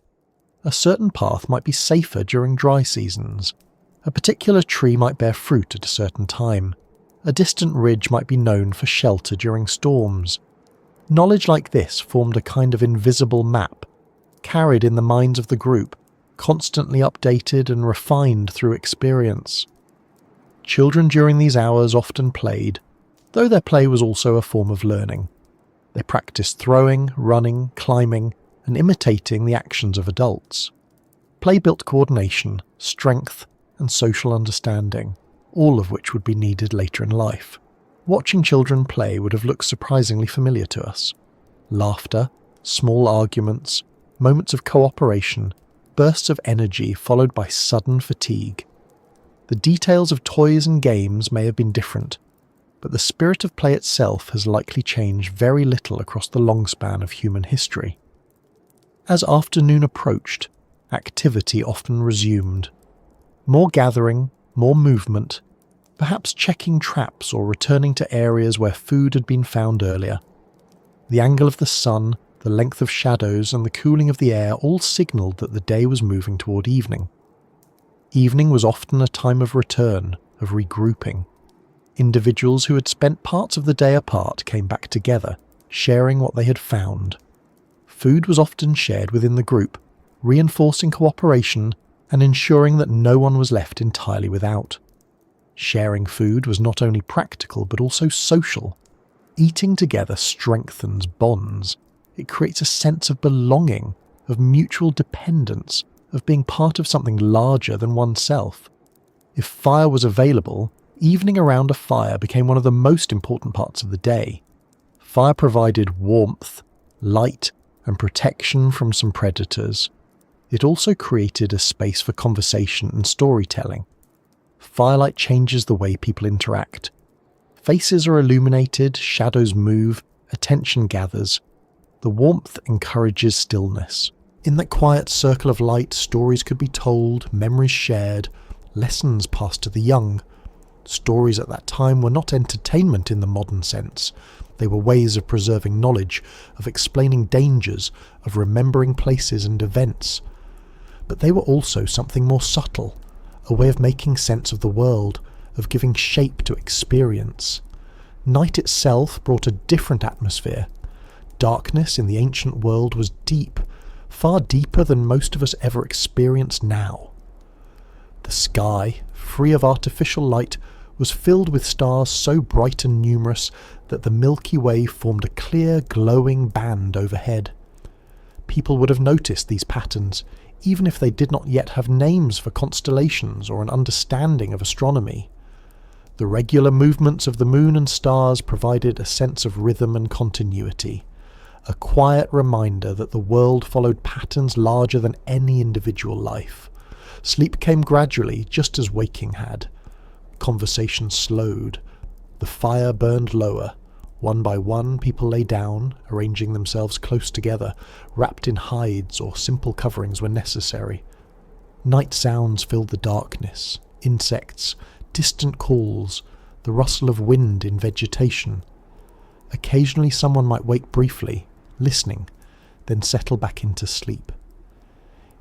A certain path might be safer during dry seasons. A particular tree might bear fruit at a certain time. A distant ridge might be known for shelter during storms. Knowledge like this formed a kind of invisible map, carried in the minds of the group, constantly updated and refined through experience. Children during these hours often played, though their play was also a form of learning. They practiced throwing, running, climbing, and imitating the actions of adults. Play built coordination, strength, and social understanding, all of which would be needed later in life. Watching children play would have looked surprisingly familiar to us. Laughter, small arguments, moments of cooperation, bursts of energy followed by sudden fatigue. The details of toys and games may have been different, but the spirit of play itself has likely changed very little across the long span of human history. As afternoon approached, activity often resumed. More gathering, more movement, perhaps checking traps or returning to areas where food had been found earlier. The angle of the sun, the length of shadows, and the cooling of the air all signalled that the day was moving toward evening. Evening was often a time of return, of regrouping. Individuals who had spent parts of the day apart came back together, sharing what they had found. Food was often shared within the group, reinforcing cooperation and ensuring that no one was left entirely without. Sharing food was not only practical but also social. Eating together strengthens bonds. It creates a sense of belonging, of mutual dependence, of being part of something larger than oneself. If fire was available, evening around a fire became one of the most important parts of the day. Fire provided warmth, light, and protection from some predators. It also created a space for conversation and storytelling. Firelight changes the way people interact. Faces are illuminated, shadows move, attention gathers. The warmth encourages stillness. In that quiet circle of light, stories could be told, memories shared, lessons passed to the young. Stories at that time were not entertainment in the modern sense. They were ways of preserving knowledge, of explaining dangers, of remembering places and events. But they were also something more subtle, a way of making sense of the world, of giving shape to experience. Night itself brought a different atmosphere. Darkness in the ancient world was deep, far deeper than most of us ever experience now. The sky, free of artificial light, was filled with stars so bright and numerous that the Milky Way formed a clear, glowing band overhead. People would have noticed these patterns, even if they did not yet have names for constellations or an understanding of astronomy. The regular movements of the moon and stars provided a sense of rhythm and continuity, a quiet reminder that the world followed patterns larger than any individual life. Sleep came gradually, just as waking had. Conversation slowed. The fire burned lower. One by one, people lay down, arranging themselves close together, wrapped in hides or simple coverings when necessary. Night sounds filled the darkness. Insects, distant calls, the rustle of wind in vegetation. Occasionally someone might wake briefly, listening, then settle back into sleep.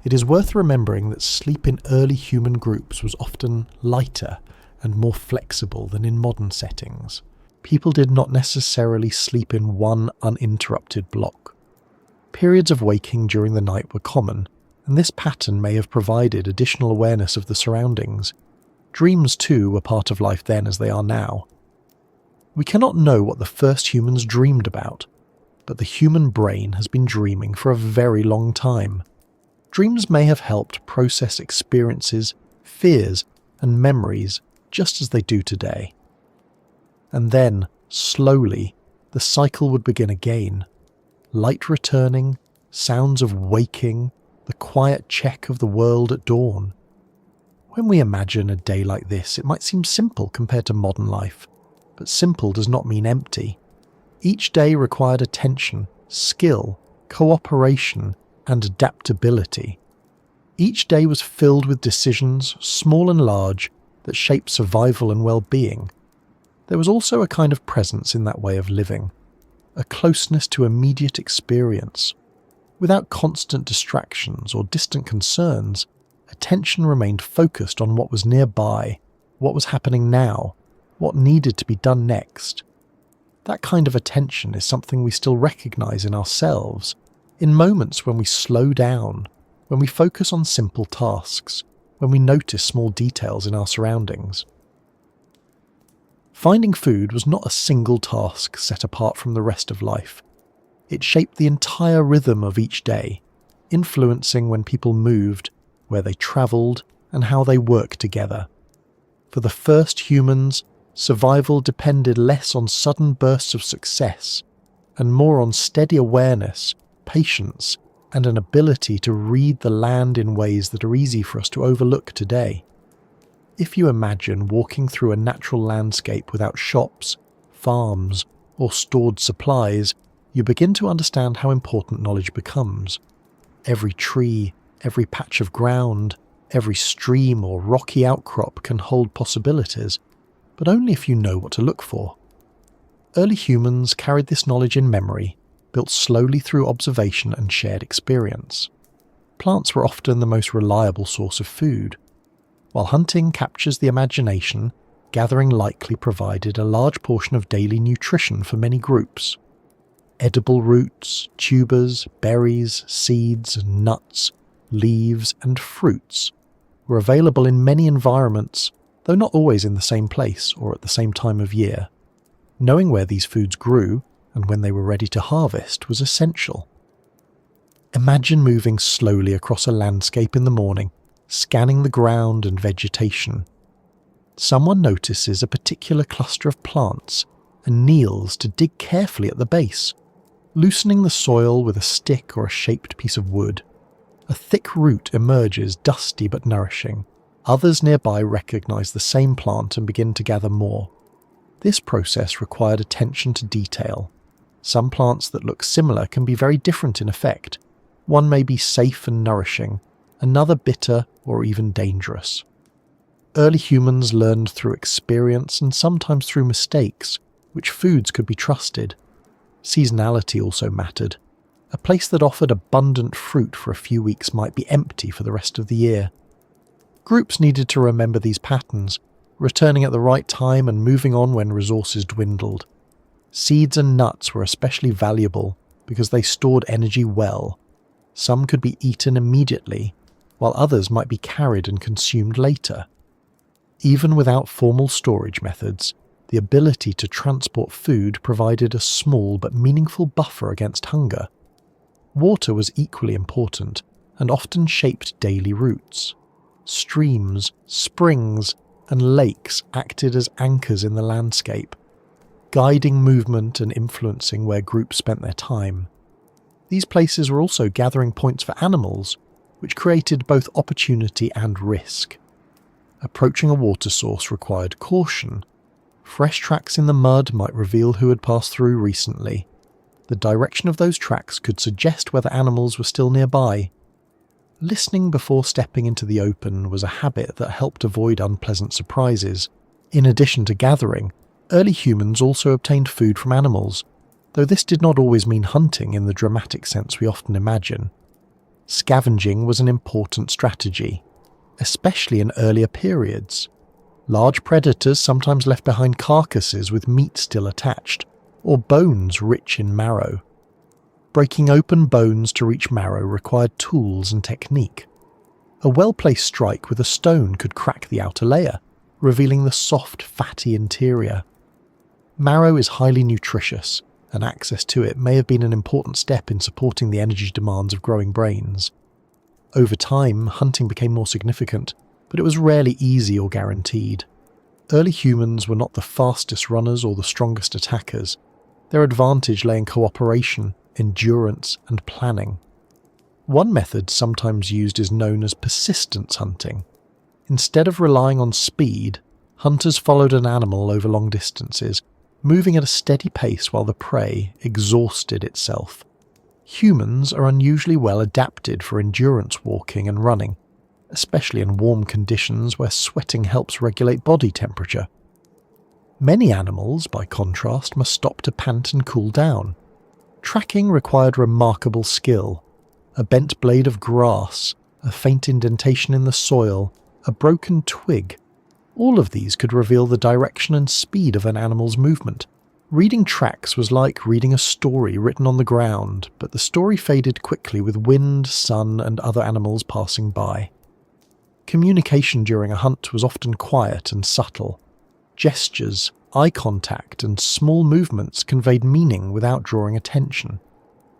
It is worth remembering that sleep in early human groups was often lighter and more flexible than in modern settings. People did not necessarily sleep in one uninterrupted block. Periods of waking during the night were common, and this pattern may have provided additional awareness of the surroundings. Dreams, too, were part of life then as they are now. We cannot know what the first humans dreamed about, but the human brain has been dreaming for a very long time. Dreams may have helped process experiences, fears, and memories just as they do today. And then, slowly, the cycle would begin again. Light returning, sounds of waking, the quiet check of the world at dawn. When we imagine a day like this, it might seem simple compared to modern life, but simple does not mean empty. Each day required attention, skill, cooperation, and adaptability. Each day was filled with decisions, small and large, that shaped survival and well-being. There was also a kind of presence in that way of living, a closeness to immediate experience. Without constant distractions or distant concerns, attention remained focused on what was nearby, what was happening now, what needed to be done next. That kind of attention is something we still recognize in ourselves, in moments when we slow down, when we focus on simple tasks, when we notice small details in our surroundings. Finding food was not a single task set apart from the rest of life. It shaped the entire rhythm of each day, influencing when people moved, where they travelled, and how they worked together. For the first humans, survival depended less on sudden bursts of success, and more on steady awareness, patience, and an ability to read the land in ways that are easy for us to overlook today. If you imagine walking through a natural landscape without shops, farms, or stored supplies, you begin to understand how important knowledge becomes. Every tree, every patch of ground, every stream or rocky outcrop can hold possibilities, but only if you know what to look for. Early humans carried this knowledge in memory, built slowly through observation and shared experience. Plants were often the most reliable source of food. While hunting captures the imagination, gathering likely provided a large portion of daily nutrition for many groups. Edible roots, tubers, berries, seeds, nuts, leaves, and fruits were available in many environments, though not always in the same place or at the same time of year. Knowing where these foods grew and when they were ready to harvest was essential. Imagine moving slowly across a landscape in the morning, scanning the ground and vegetation. Someone notices a particular cluster of plants and kneels to dig carefully at the base, loosening the soil with a stick or a shaped piece of wood. A thick root emerges, dusty but nourishing. Others nearby recognize the same plant and begin to gather more. This process required attention to detail. Some plants that look similar can be very different in effect. One may be safe and nourishing, another bitter or even dangerous. Early humans learned through experience and sometimes through mistakes which foods could be trusted. Seasonality also mattered. A place that offered abundant fruit for a few weeks might be empty for the rest of the year. Groups needed to remember these patterns, returning at the right time and moving on when resources dwindled. Seeds and nuts were especially valuable because they stored energy well. Some could be eaten immediately, while others might be carried and consumed later. Even without formal storage methods, the ability to transport food provided a small but meaningful buffer against hunger. Water was equally important and often shaped daily routes. Streams, springs, and lakes acted as anchors in the landscape, guiding movement and influencing where groups spent their time. These places were also gathering points for animals, which created both opportunity and risk. Approaching a water source required caution. Fresh tracks in the mud might reveal who had passed through recently. The direction of those tracks could suggest whether animals were still nearby. Listening before stepping into the open was a habit that helped avoid unpleasant surprises. In addition to gathering, early humans also obtained food from animals, though this did not always mean hunting in the dramatic sense we often imagine. Scavenging was an important strategy, especially in earlier periods. Large predators sometimes left behind carcasses with meat still attached, or bones rich in marrow. Breaking open bones to reach marrow required tools and technique. A well-placed strike with a stone could crack the outer layer, revealing the soft, fatty interior. Marrow is highly nutritious, and access to it may have been an important step in supporting the energy demands of growing brains. Over time, hunting became more significant, but it was rarely easy or guaranteed. Early humans were not the fastest runners or the strongest attackers. Their advantage lay in cooperation, endurance, and planning. One method sometimes used is known as persistence hunting. Instead of relying on speed, hunters followed an animal over long distances, moving at a steady pace while the prey exhausted itself. Humans are unusually well adapted for endurance walking and running, especially in warm conditions where sweating helps regulate body temperature. Many animals, by contrast, must stop to pant and cool down. Tracking required remarkable skill. A bent blade of grass, a faint indentation in the soil, a broken twig. All of these could reveal the direction and speed of an animal's movement. Reading tracks was like reading a story written on the ground, but the story faded quickly with wind, sun, and other animals passing by. Communication during a hunt was often quiet and subtle. Gestures, eye contact, and small movements conveyed meaning without drawing attention.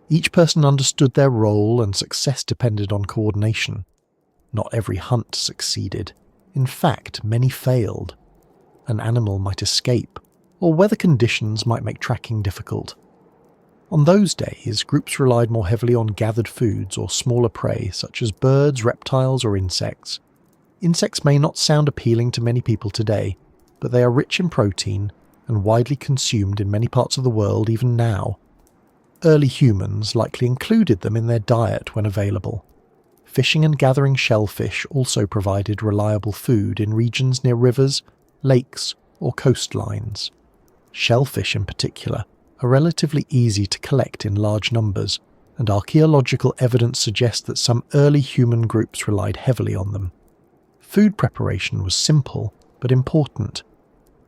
Each person understood their role, and success depended on coordination. Not every hunt succeeded. In fact, many failed. An animal might escape, or weather conditions might make tracking difficult. On those days, groups relied more heavily on gathered foods or smaller prey such as birds, reptiles, or insects. Insects may not sound appealing to many people today, but they are rich in protein and widely consumed in many parts of the world even now. Early humans likely included them in their diet when available. Fishing and gathering shellfish also provided reliable food in regions near rivers, lakes, or coastlines. Shellfish in particular are relatively easy to collect in large numbers, and archaeological evidence suggests that some early human groups relied heavily on them. Food preparation was simple but important.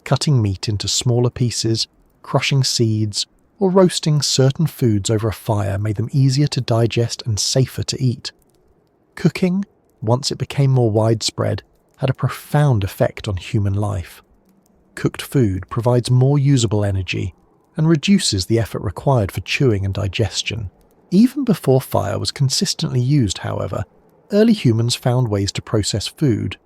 Cutting meat into smaller pieces, crushing seeds, or roasting certain foods over a fire made them easier to digest and safer to eat. Cooking, once it became more widespread, had a profound effect on human life. Cooked food provides more usable energy and reduces the effort required for chewing and digestion. Even before fire was consistently used, however, early humans found ways to process food.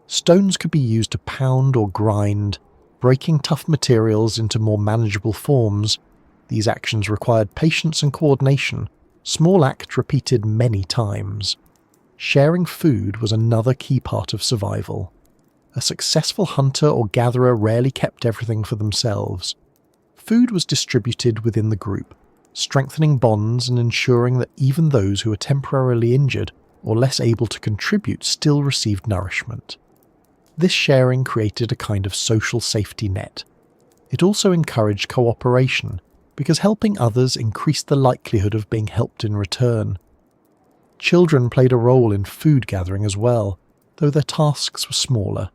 Stones could be used to pound or grind, breaking tough materials into more manageable forms. These actions required patience and coordination, small acts repeated many times. Sharing food was another key part of survival. A successful hunter or gatherer rarely kept everything for themselves. Food was distributed within the group, strengthening bonds and ensuring that even those who were temporarily injured or less able to contribute still received nourishment. This sharing created a kind of social safety net. It also encouraged cooperation, because helping others increased the likelihood of being helped in return. Children played a role in food gathering as well, though their tasks were smaller.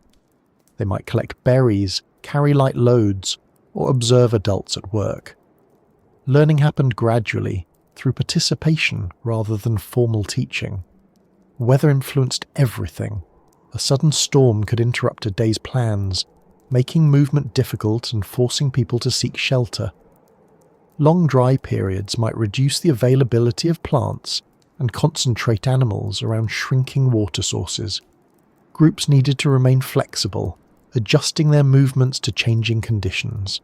They might collect berries, carry light loads, or observe adults at work. Learning happened gradually, through participation rather than formal teaching. Weather influenced everything. A sudden storm could interrupt a day's plans, making movement difficult and forcing people to seek shelter. Long dry periods might reduce the availability of plants and concentrate animals around shrinking water sources. Groups needed to remain flexible, adjusting their movements to changing conditions.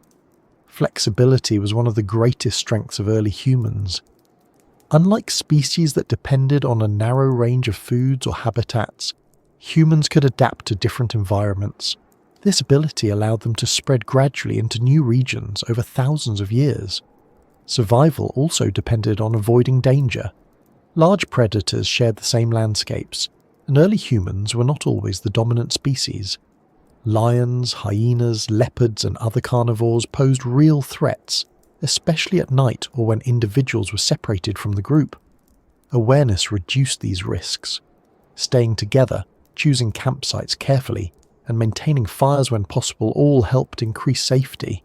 Flexibility was one of the greatest strengths of early humans. Unlike species that depended on a narrow range of foods or habitats, humans could adapt to different environments. This ability allowed them to spread gradually into new regions over thousands of years. Survival also depended on avoiding danger. Large predators shared the same landscapes, and early humans were not always the dominant species. Lions, hyenas, leopards, and other carnivores posed real threats, especially at night or when individuals were separated from the group. Awareness reduced these risks. Staying together, choosing campsites carefully, and maintaining fires when possible all helped increase safety.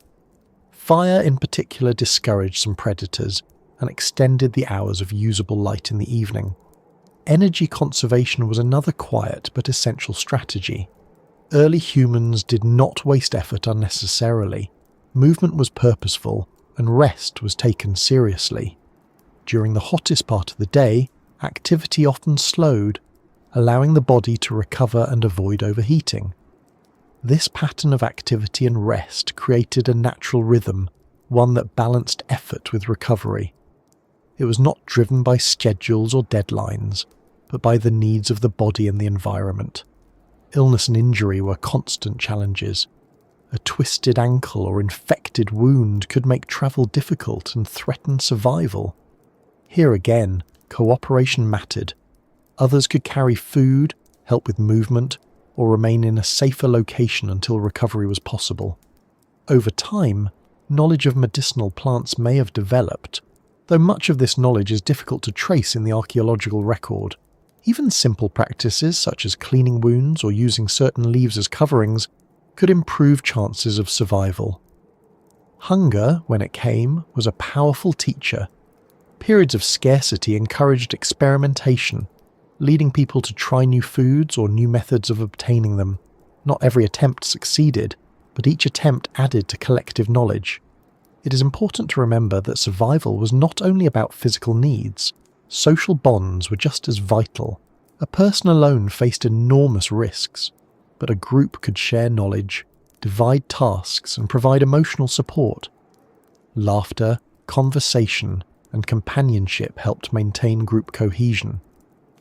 Fire in particular discouraged some predators and extended the hours of usable light in the evening. Energy conservation was another quiet but essential strategy. Early humans did not waste effort unnecessarily. Movement was purposeful, and rest was taken seriously. During the hottest part of the day, activity often slowed, allowing the body to recover and avoid overheating. This pattern of activity and rest created a natural rhythm, one that balanced effort with recovery. It was not driven by schedules or deadlines, but by the needs of the body and the environment. Illness and injury were constant challenges. A twisted ankle or infected wound could make travel difficult and threaten survival. Here again, cooperation mattered. Others could carry food, help with movement, or remain in a safer location until recovery was possible. Over time, knowledge of medicinal plants may have developed, though much of this knowledge is difficult to trace in the archaeological record. Even simple practices such as cleaning wounds or using certain leaves as coverings could improve chances of survival. Hunger, when it came, was a powerful teacher. Periods of scarcity encouraged experimentation, leading people to try new foods or new methods of obtaining them. Not every attempt succeeded, but each attempt added to collective knowledge. It is important to remember that survival was not only about physical needs. Social bonds were just as vital. A person alone faced enormous risks, but a group could share knowledge, divide tasks, and provide emotional support. Laughter, conversation, and companionship helped maintain group cohesion.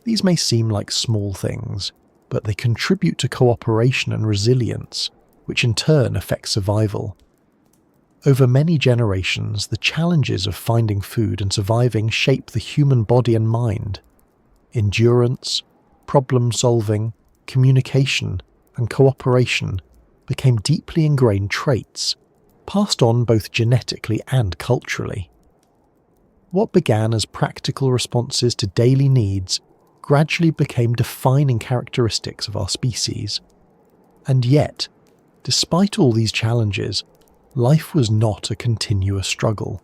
These may seem like small things, but they contribute to cooperation and resilience, which in turn affect survival. Over many generations, the challenges of finding food and surviving shape the human body and mind. Endurance, problem-solving, communication, and cooperation became deeply ingrained traits, passed on both genetically and culturally. What began as practical responses to daily needs gradually became defining characteristics of our species. And yet, despite all these challenges, life was not a continuous struggle.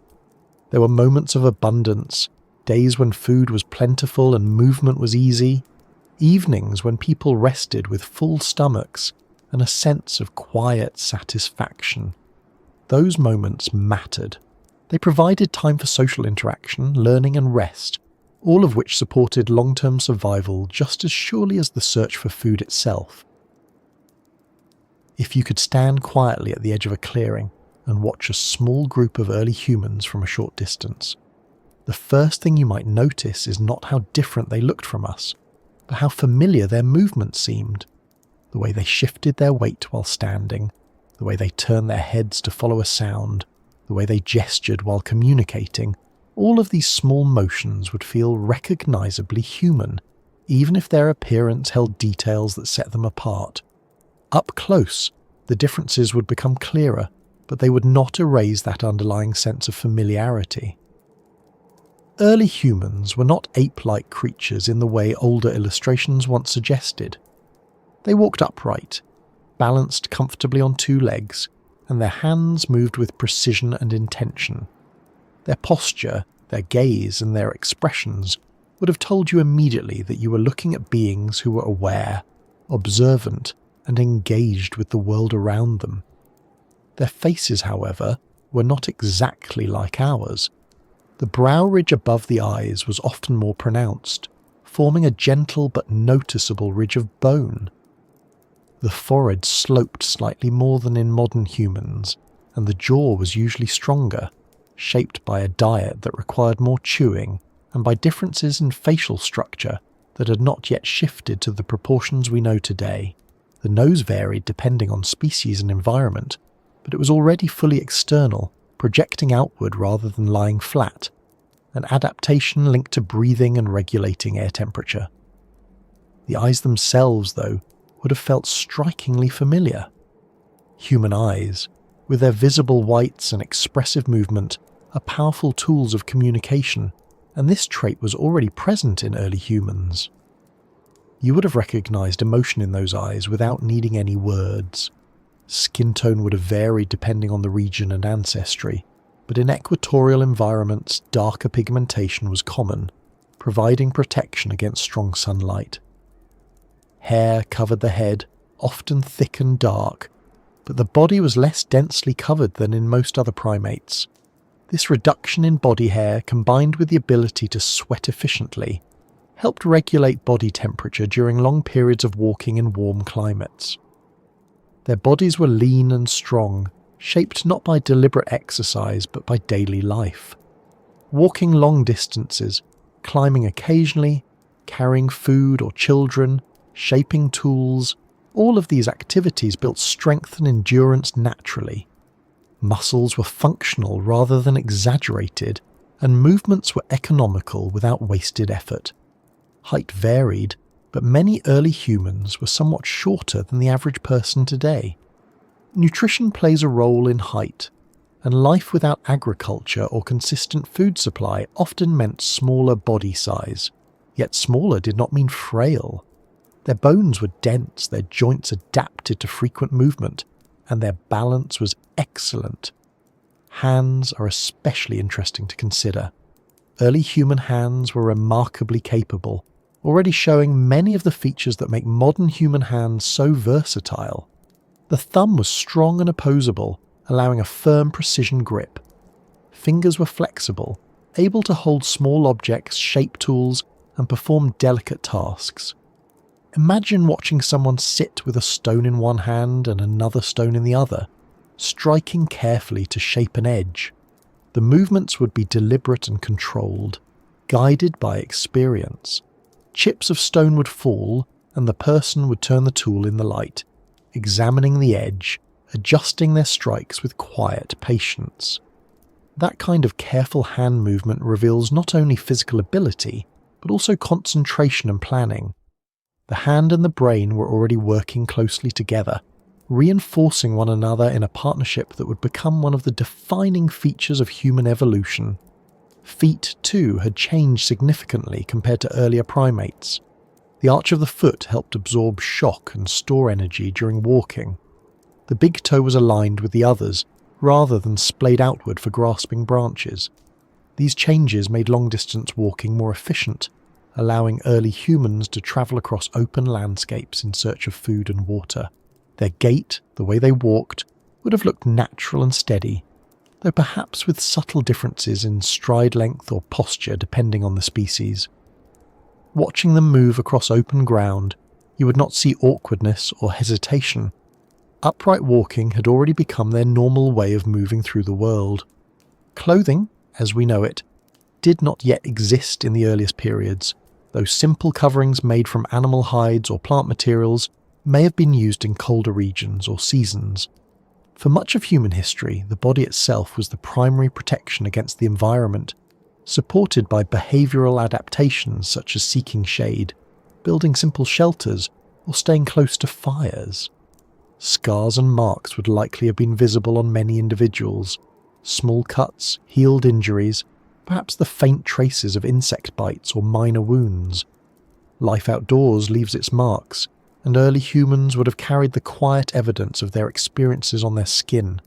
There were moments of abundance, days when food was plentiful and movement was easy, evenings when people rested with full stomachs and a sense of quiet satisfaction. Those moments mattered. They provided time for social interaction, learning and rest, all of which supported long-term survival just as surely as the search for food itself. If you could stand quietly at the edge of a clearing and watch a small group of early humans from a short distance, the first thing you might notice is not how different they looked from us, but how familiar their movements seemed. The way they shifted their weight while standing, the way they turned their heads to follow a sound, the way they gestured while communicating, all of these small motions would feel recognizably human, even if their appearance held details that set them apart. Up close, the differences would become clearer, but they would not erase that underlying sense of familiarity. Early humans were not ape-like creatures in the way older illustrations once suggested. They walked upright, balanced comfortably on two legs, and their hands moved with precision and intention. Their posture, their gaze, and their expressions would have told you immediately that you were looking at beings who were aware, observant and engaged with the world around them. Their faces, however, were not exactly like ours. The brow ridge above the eyes was often more pronounced, forming a gentle but noticeable ridge of bone. The forehead sloped slightly more than in modern humans, and the jaw was usually stronger, shaped by a diet that required more chewing and by differences in facial structure that had not yet shifted to the proportions we know today. The nose varied depending on species and environment, but it was already fully external, projecting outward rather than lying flat, an adaptation linked to breathing and regulating air temperature. The eyes themselves, though, would have felt strikingly familiar. Human eyes, with their visible whites and expressive movement, are powerful tools of communication, and this trait was already present in early humans. You would have recognized emotion in those eyes without needing any words. Skin tone would have varied depending on the region and ancestry, but in equatorial environments, darker pigmentation was common, providing protection against strong sunlight. Hair covered the head, often thick and dark, but the body was less densely covered than in most other primates. This reduction in body hair, combined with the ability to sweat efficiently, helped regulate body temperature during long periods of walking in warm climates. Their bodies were lean and strong, shaped not by deliberate exercise but by daily life. Walking long distances, climbing occasionally, carrying food or children, shaping tools, all of these activities built strength and endurance naturally. Muscles were functional rather than exaggerated, and movements were economical without wasted effort. Height varied, but many early humans were somewhat shorter than the average person today. Nutrition plays a role in height, and life without agriculture or consistent food supply often meant smaller body size. Yet smaller did not mean frail. Their bones were dense, their joints adapted to frequent movement, and their balance was excellent. Hands are especially interesting to consider. Early human hands were remarkably capable, already showing many of the features that make modern human hands so versatile. The thumb was strong and opposable, allowing a firm precision grip. Fingers were flexible, able to hold small objects, shape tools, and perform delicate tasks. Imagine watching someone sit with a stone in one hand and another stone in the other, striking carefully to shape an edge. The movements would be deliberate and controlled, guided by experience. Chips of stone would fall, and the person would turn the tool in the light, examining the edge, adjusting their strikes with quiet patience. That kind of careful hand movement reveals not only physical ability, but also concentration and planning. The hand and the brain were already working closely together, reinforcing one another in a partnership that would become one of the defining features of human evolution. Feet, too, had changed significantly compared to earlier primates. The arch of the foot helped absorb shock and store energy during walking. The big toe was aligned with the others, rather than splayed outward for grasping branches. These changes made long-distance walking more efficient, allowing early humans to travel across open landscapes in search of food and water. Their gait, the way they walked, would have looked natural and steady, though perhaps with subtle differences in stride length or posture depending on the species. Watching them move across open ground, you would not see awkwardness or hesitation. Upright walking had already become their normal way of moving through the world. Clothing, as we know it, did not yet exist in the earliest periods, though simple coverings made from animal hides or plant materials may have been used in colder regions or seasons. For much of human history, the body itself was the primary protection against the environment, supported by behavioural adaptations such as seeking shade, building simple shelters, or staying close to fires. Scars and marks would likely have been visible on many individuals. Small cuts, healed injuries, perhaps the faint traces of insect bites or minor wounds. Life outdoors leaves its marks, and early humans would have carried the quiet evidence of their experiences on their skin.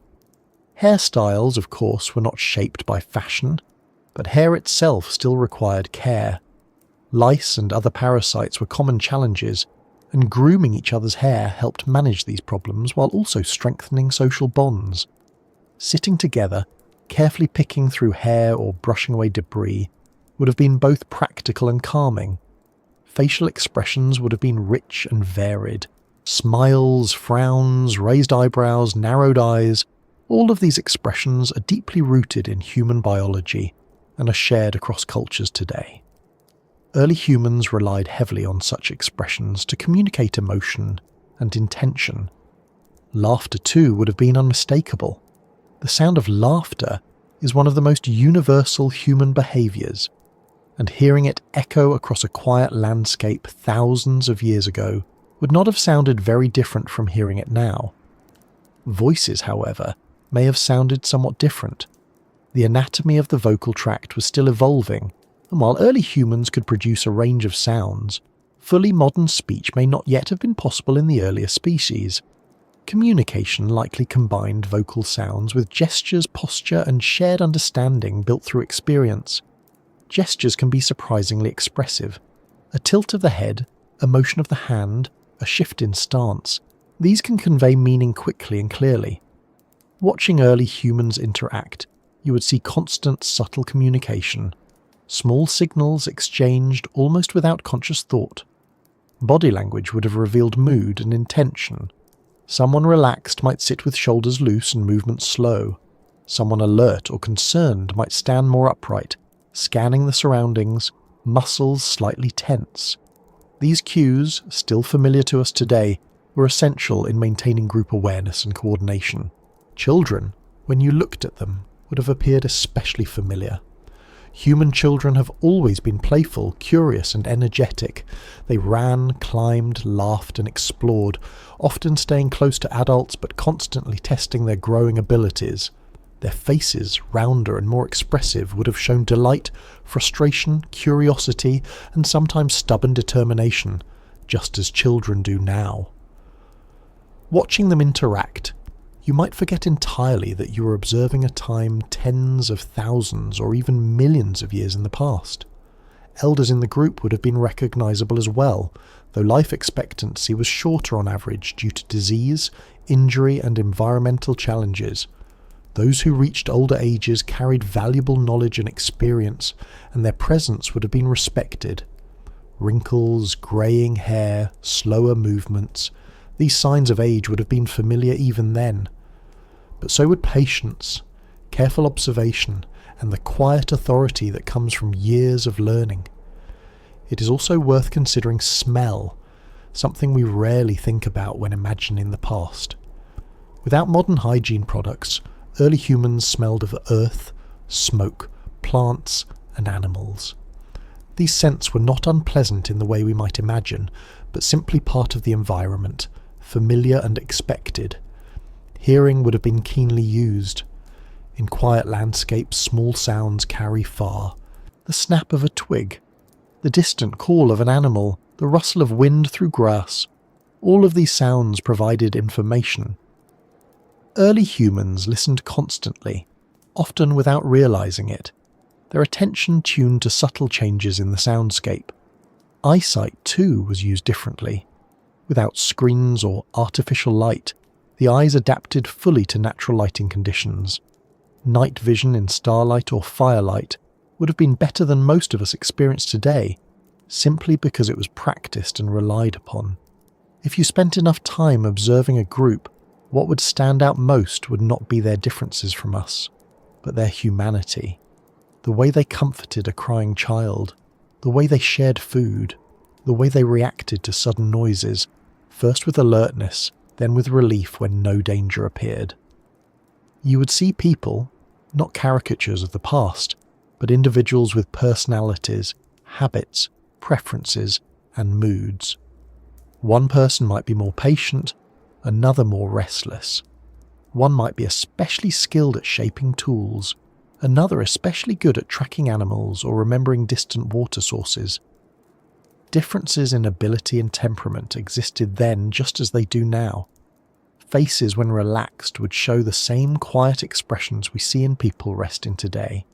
Hairstyles, of course, were not shaped by fashion, but hair itself still required care. Lice and other parasites were common challenges, and grooming each other's hair helped manage these problems while also strengthening social bonds. Sitting together, carefully picking through hair or brushing away debris, would have been both practical and calming. Facial expressions would have been rich and varied. Smiles, frowns, raised eyebrows, narrowed eyes, all of these expressions are deeply rooted in human biology and are shared across cultures today. Early humans relied heavily on such expressions to communicate emotion and intention. Laughter, too, would have been unmistakable. The sound of laughter is one of the most universal human behaviours, and hearing it echo across a quiet landscape thousands of years ago would not have sounded very different from hearing it now. Voices, however, may have sounded somewhat different. The anatomy of the vocal tract was still evolving, and while early humans could produce a range of sounds, fully modern speech may not yet have been possible in the earlier species. Communication likely combined vocal sounds with gestures, posture, and shared understanding built through experience. Gestures can be surprisingly expressive. A tilt of the head, a motion of the hand, a shift in stance, these can convey meaning quickly and clearly. Watching early humans interact, you would see constant, subtle communication. Small signals exchanged almost without conscious thought. Body language would have revealed mood and intention. Someone relaxed might sit with shoulders loose and movements slow. Someone alert or concerned might stand more upright, scanning the surroundings, muscles slightly tense. These cues, still familiar to us today, were essential in maintaining group awareness and coordination. Children, when you looked at them, would have appeared especially familiar. Human children have always been playful, curious, and energetic. They ran, climbed, laughed, and explored, often staying close to adults but constantly testing their growing abilities. Their faces, rounder and more expressive, would have shown delight, frustration, curiosity, and sometimes stubborn determination, just as children do now. Watching them interact, you might forget entirely that you were observing a time tens of thousands or even millions of years in the past. Elders in the group would have been recognisable as well, though life expectancy was shorter on average due to disease, injury, and environmental challenges. Those who reached older ages carried valuable knowledge and experience, and their presence would have been respected. Wrinkles, greying hair, slower movements, these signs of age would have been familiar even then. But so would patience, careful observation, and the quiet authority that comes from years of learning. It is also worth considering smell, something we rarely think about when imagining the past. Without modern hygiene products, early humans smelled of earth, smoke, plants, and animals. These scents were not unpleasant in the way we might imagine, but simply part of the environment, familiar and expected. Hearing would have been keenly used. In quiet landscapes, small sounds carry far. The snap of a twig, the distant call of an animal, the rustle of wind through grass. All of these sounds provided information. Early humans listened constantly, often without realizing it, their attention tuned to subtle changes in the soundscape. Eyesight, too, was used differently. Without screens or artificial light, the eyes adapted fully to natural lighting conditions. Night vision in starlight or firelight would have been better than most of us experience today, simply because it was practiced and relied upon. If you spent enough time observing a group, what would stand out most would not be their differences from us, but their humanity. The way they comforted a crying child, the way they shared food, the way they reacted to sudden noises, first with alertness, then with relief when no danger appeared. You would see people, not caricatures of the past, but individuals with personalities, habits, preferences, and moods. One person might be more patient, another more restless. One might be especially skilled at shaping tools, another especially good at tracking animals or remembering distant water sources. Differences in ability and temperament existed then just as they do now. Faces when relaxed would show the same quiet expressions we see in people resting today.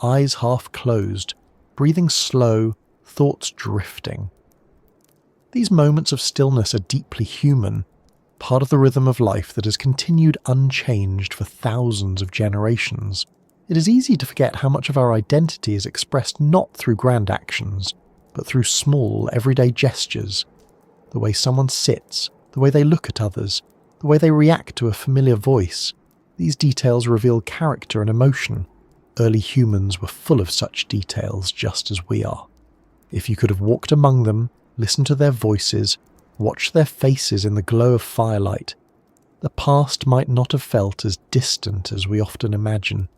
Eyes half closed, breathing slow, thoughts drifting. These moments of stillness are deeply human, part of the rhythm of life that has continued unchanged for thousands of generations. It is easy to forget how much of our identity is expressed not through grand actions, but through small, everyday gestures. The way someone sits, the way they look at others, the way they react to a familiar voice. These details reveal character and emotion. Early humans were full of such details, just as we are. If you could have walked among them, listened to their voices, watched their faces in the glow of firelight, the past might not have felt as distant as we often imagine.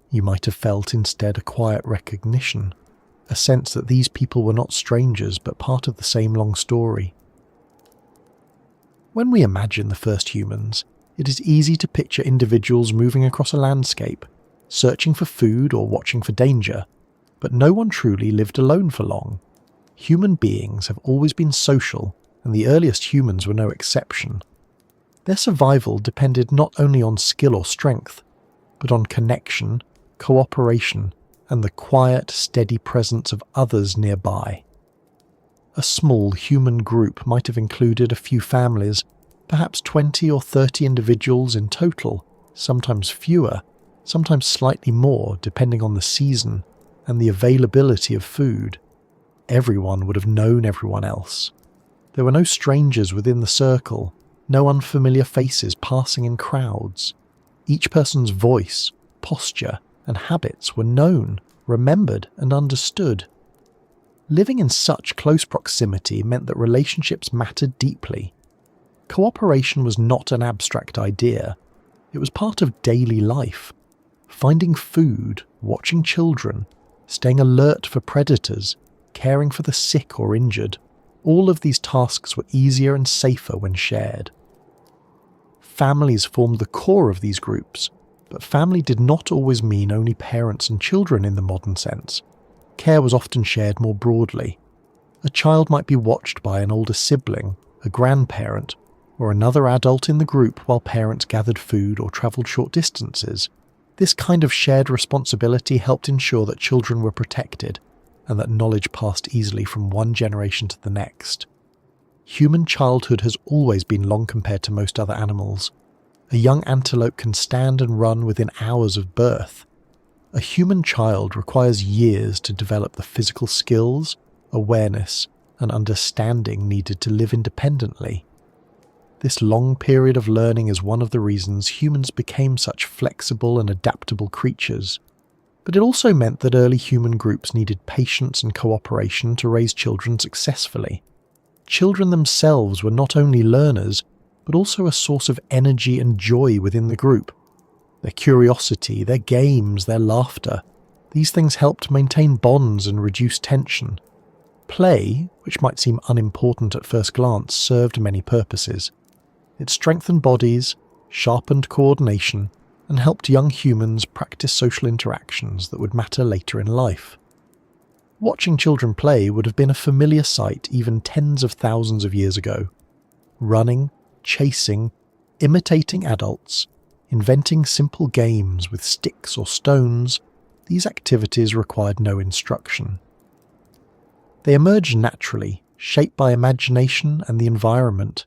You might have felt instead a quiet recognition, a sense that these people were not strangers but part of the same long story. When we imagine the first humans, it is easy to picture individuals moving across a landscape, searching for food or watching for danger, but no one truly lived alone for long. Human beings have always been social, and the earliest humans were no exception. Their survival depended not only on skill or strength, but on connection, cooperation, and the quiet, steady presence of others nearby. A small human group might have included a few families, perhaps 20 or 30 individuals in total, sometimes fewer, sometimes slightly more depending on the season and the availability of food. Everyone would have known everyone else. There were no strangers within the circle, no unfamiliar faces passing in crowds. Each person's voice, posture, and habits were known, remembered, and understood. Living in such close proximity meant that relationships mattered deeply. Cooperation was not an abstract idea. It was part of daily life. Finding food, watching children, staying alert for predators, caring for the sick or injured, all of these tasks were easier and safer when shared. Families formed the core of these groups, but family did not always mean only parents and children in the modern sense. Care was often shared more broadly. A child might be watched by an older sibling, a grandparent, or another adult in the group while parents gathered food or travelled short distances. This kind of shared responsibility helped ensure that children were protected and that knowledge passed easily from one generation to the next. Human childhood has always been long compared to most other animals. A young antelope can stand and run within hours of birth. A human child requires years to develop the physical skills, awareness, and understanding needed to live independently. This long period of learning is one of the reasons humans became such flexible and adaptable creatures. But it also meant that early human groups needed patience and cooperation to raise children successfully. Children themselves were not only learners, but also a source of energy and joy within the group. Their curiosity, their games, their laughter, these things helped maintain bonds and reduce tension. Play, which might seem unimportant at first glance, served many purposes. It strengthened bodies, sharpened coordination, and helped young humans practice social interactions that would matter later in life. Watching children play would have been a familiar sight even tens of thousands of years ago. Running, chasing, imitating adults, inventing simple games with sticks or stones, these activities required no instruction. They emerged naturally, shaped by imagination and the environment.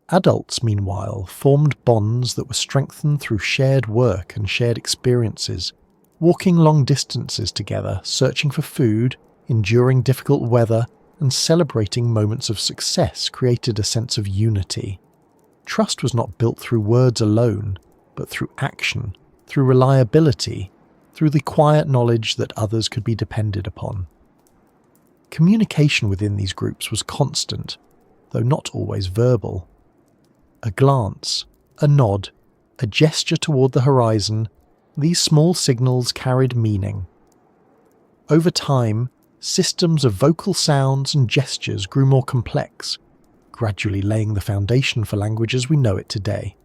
Adults, meanwhile, formed bonds that were strengthened through shared work and shared experiences, walking long distances together, searching for food, enduring difficult weather, and celebrating moments of success created a sense of unity. Trust was not built through words alone, but through action, through reliability, through the quiet knowledge that others could be depended upon. Communication within these groups was constant, though not always verbal. A glance, a nod, a gesture toward the horizon, these small signals carried meaning. Over time, systems of vocal sounds and gestures grew more complex, gradually laying the foundation for language as we know it today.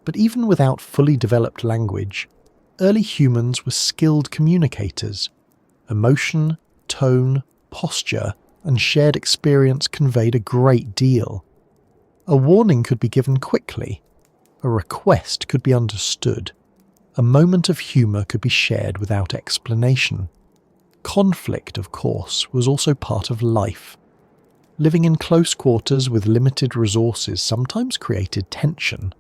But even without fully developed language, early humans were skilled communicators. Emotion, tone, posture, and shared experience conveyed a great deal. A warning could be given quickly. A request could be understood. A moment of humour could be shared without explanation. Conflict, of course, was also part of life. Living in close quarters with limited resources sometimes created tension.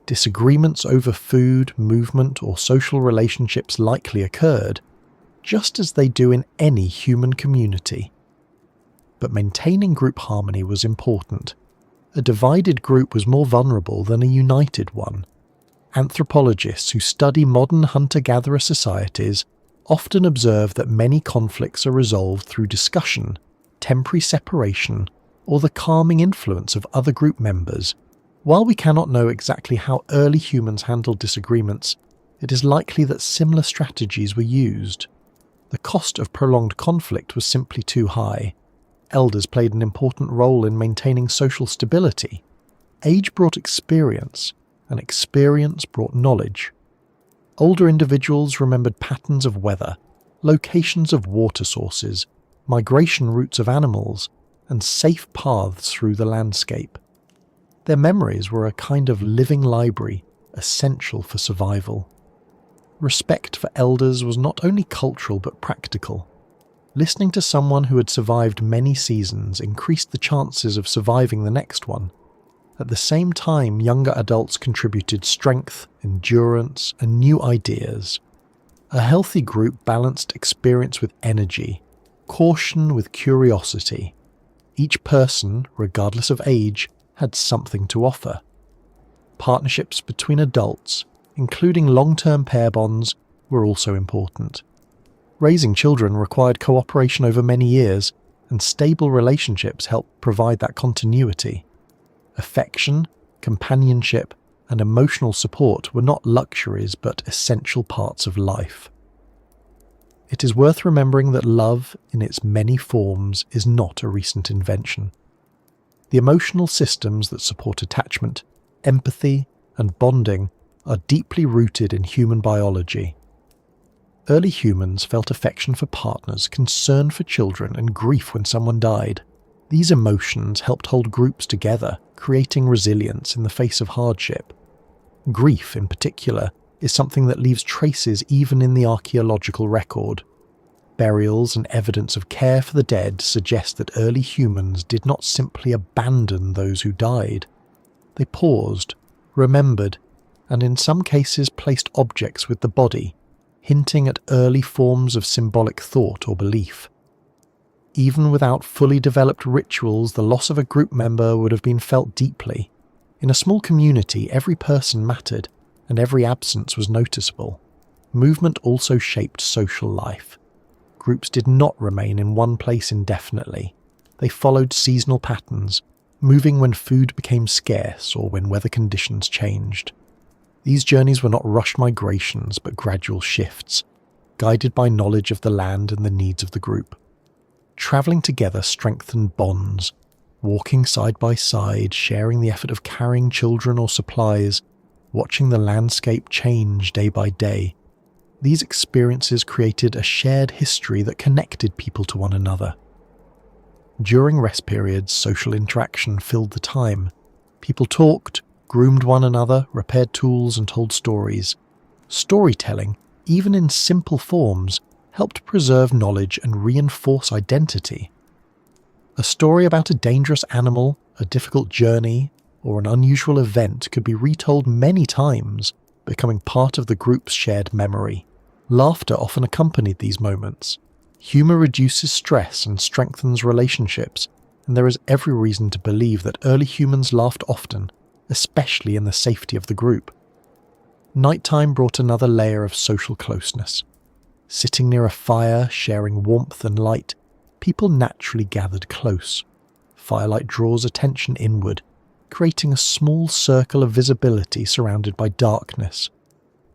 Disagreements over food, movement, or social relationships likely occurred, just as they do in any human community. But maintaining group harmony was important. A divided group was more vulnerable than a united one. Anthropologists who study modern hunter-gatherer societies often observe that many conflicts are resolved through discussion, temporary separation, or the calming influence of other group members. While we cannot know exactly how early humans handled disagreements, it is likely that similar strategies were used. The cost of prolonged conflict was simply too high. Elders played an important role in maintaining social stability. Age brought experience, and experience brought knowledge. Older individuals remembered patterns of weather, locations of water sources, migration routes of animals, and safe paths through the landscape. Their memories were a kind of living library, essential for survival. Respect for elders was not only cultural but practical. Listening to someone who had survived many seasons increased the chances of surviving the next one. At the same time, younger adults contributed strength, endurance, and new ideas. A healthy group balanced experience with energy, caution with curiosity. Each person, regardless of age, had something to offer. Partnerships between adults, including long-term pair bonds, were also important. Raising children required cooperation over many years, and stable relationships helped provide that continuity. Affection, companionship, and emotional support were not luxuries but essential parts of life. It is worth remembering that love, in its many forms, is not a recent invention. The emotional systems that support attachment, empathy, and bonding are deeply rooted in human biology. Early humans felt affection for partners, concern for children, and grief when someone died. These emotions helped hold groups together, creating resilience in the face of hardship. Grief, in particular, is something that leaves traces even in the archaeological record. Burials and evidence of care for the dead suggest that early humans did not simply abandon those who died. They paused, remembered, and in some cases placed objects with the body, hinting at early forms of symbolic thought or belief. Even without fully developed rituals, the loss of a group member would have been felt deeply. In a small community, every person mattered, and every absence was noticeable. Movement also shaped social life. Groups did not remain in one place indefinitely. They followed seasonal patterns, moving when food became scarce or when weather conditions changed. These journeys were not rushed migrations but gradual shifts, guided by knowledge of the land and the needs of the group. Travelling together strengthened bonds, walking side by side, sharing the effort of carrying children or supplies, watching the landscape change day by day. These experiences created a shared history that connected people to one another. During rest periods, social interaction filled the time. People talked, groomed one another, repaired tools, and told stories. Storytelling, even in simple forms, helped preserve knowledge and reinforce identity. A story about a dangerous animal, a difficult journey, or an unusual event could be retold many times, becoming part of the group's shared memory. Laughter often accompanied these moments. Humor reduces stress and strengthens relationships, and there is every reason to believe that early humans laughed often, especially in the safety of the group. Nighttime brought another layer of social closeness. Sitting near a fire, sharing warmth and light, people naturally gathered close. Firelight draws attention inward, creating a small circle of visibility surrounded by darkness.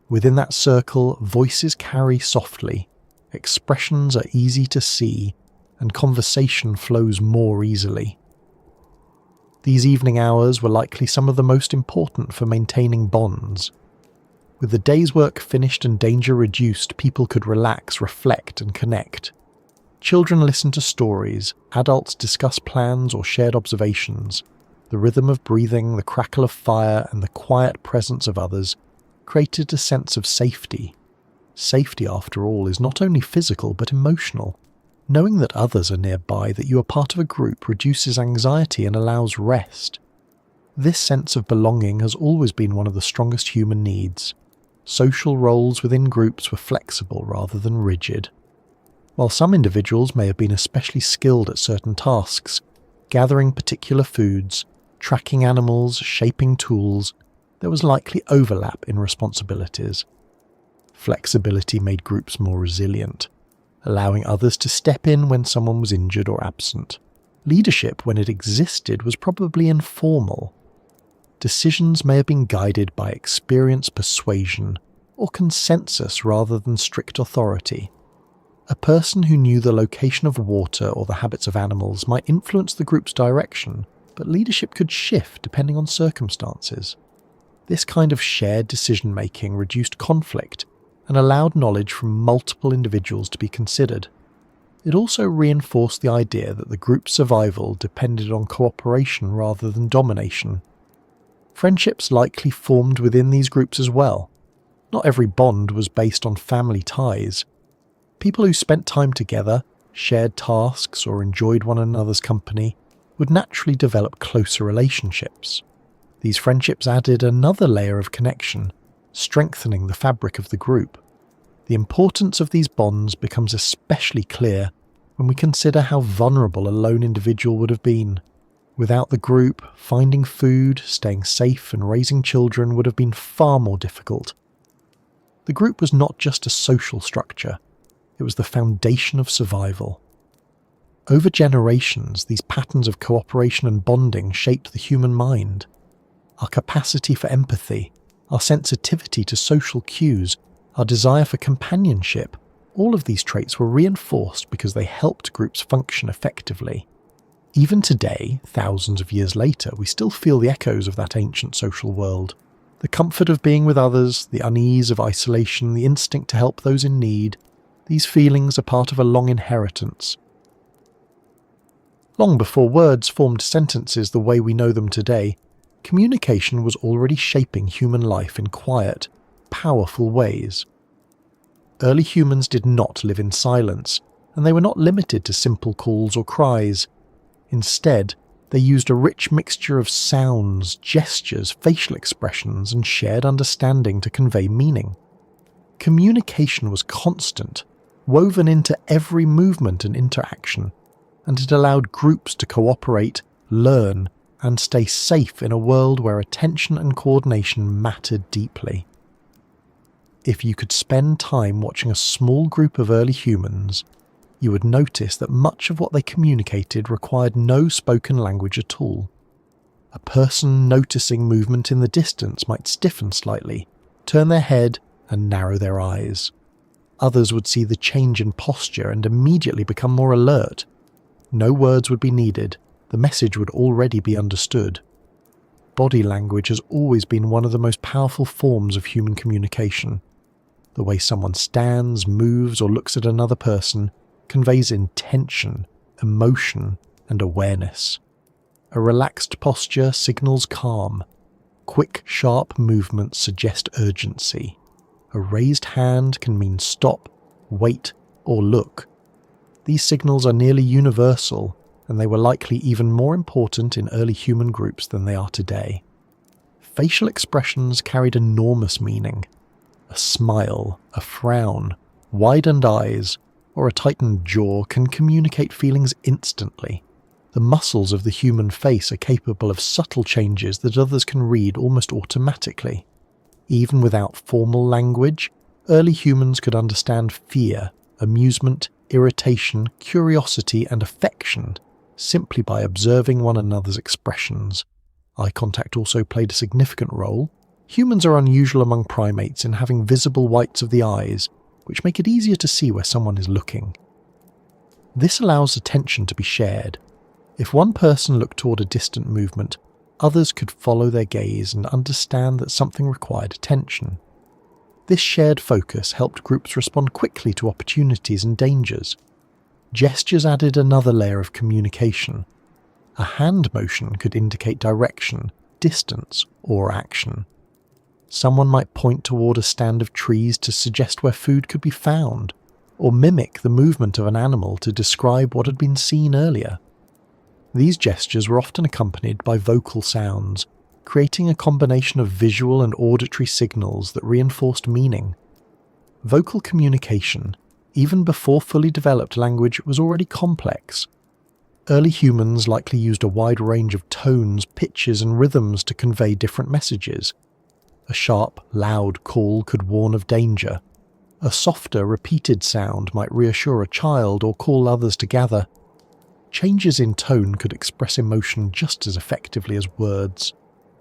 Within that circle, voices carry softly, expressions are easy to see, and conversation flows more easily. These evening hours were likely some of the most important for maintaining bonds. With the day's work finished and danger reduced, people could relax, reflect, and connect. Children listened to stories, adults discussed plans or shared observations. The rhythm of breathing, the crackle of fire, and the quiet presence of others created a sense of safety. Safety, after all, is not only physical but emotional. Knowing that others are nearby, that you are part of a group, reduces anxiety and allows rest. This sense of belonging has always been one of the strongest human needs. Social roles within groups were flexible rather than rigid. While some individuals may have been especially skilled at certain tasks, gathering particular foods, tracking animals, shaping tools, there was likely overlap in responsibilities. Flexibility made groups more resilient, allowing others to step in when someone was injured or absent. Leadership, when it existed, was probably informal. Decisions may have been guided by experience, persuasion, or consensus rather than strict authority. A person who knew the location of water or the habits of animals might influence the group's direction, but leadership could shift depending on circumstances. This kind of shared decision-making reduced conflict and allowed knowledge from multiple individuals to be considered. It also reinforced the idea that the group's survival depended on cooperation rather than domination. Friendships likely formed within these groups as well. Not every bond was based on family ties. People who spent time together, shared tasks, or enjoyed one another's company would naturally develop closer relationships. These friendships added another layer of connection, strengthening the fabric of the group. The importance of these bonds becomes especially clear when we consider how vulnerable a lone individual would have been. Without the group, finding food, staying safe, and raising children would have been far more difficult. The group was not just a social structure, it was the foundation of survival. Over generations, these patterns of cooperation and bonding shaped the human mind. Our capacity for empathy, our sensitivity to social cues, our desire for companionship, all of these traits were reinforced because they helped groups function effectively. Even today, thousands of years later, we still feel the echoes of that ancient social world. The comfort of being with others, the unease of isolation, the instinct to help those in need, these feelings are part of a long inheritance. Long before words formed sentences the way we know them today, communication was already shaping human life in quiet, powerful ways. Early humans did not live in silence, and they were not limited to simple calls or cries. Instead, they used a rich mixture of sounds, gestures, facial expressions, and shared understanding to convey meaning. Communication was constant, woven into every movement and interaction, and it allowed groups to cooperate, learn, and stay safe in a world where attention and coordination mattered deeply. If you could spend time watching a small group of early humans, you would notice that much of what they communicated required no spoken language at all. A person noticing movement in the distance might stiffen slightly, turn their head, and narrow their eyes. Others would see the change in posture and immediately become more alert. No words would be needed, the message would already be understood. Body language has always been one of the most powerful forms of human communication. The way someone stands, moves, or looks at another person conveys intention, emotion, and awareness. A relaxed posture signals calm. Quick, sharp movements suggest urgency. A raised hand can mean stop, wait, or look. These signals are nearly universal, and they were likely even more important in early human groups than they are today. Facial expressions carried enormous meaning. A smile, a frown, widened eyes, or a tightened jaw can communicate feelings instantly. The muscles of the human face are capable of subtle changes that others can read almost automatically. Even without formal language, early humans could understand fear, amusement, irritation, curiosity, and affection simply by observing one another's expressions. Eye contact also played a significant role. Humans are unusual among primates in having visible whites of the eyes, which make it easier to see where someone is looking. This allows attention to be shared. If one person looked toward a distant movement, others could follow their gaze and understand that something required attention. This shared focus helped groups respond quickly to opportunities and dangers. Gestures added another layer of communication. A hand motion could indicate direction, distance, or action. Someone might point toward a stand of trees to suggest where food could be found, or mimic the movement of an animal to describe what had been seen earlier. These gestures were often accompanied by vocal sounds, creating a combination of visual and auditory signals that reinforced meaning. Vocal communication, even before fully developed language, was already complex. Early humans likely used a wide range of tones, pitches, and rhythms to convey different messages. A sharp, loud call could warn of danger. A softer, repeated sound might reassure a child or call others to gather. Changes in tone could express emotion just as effectively as words.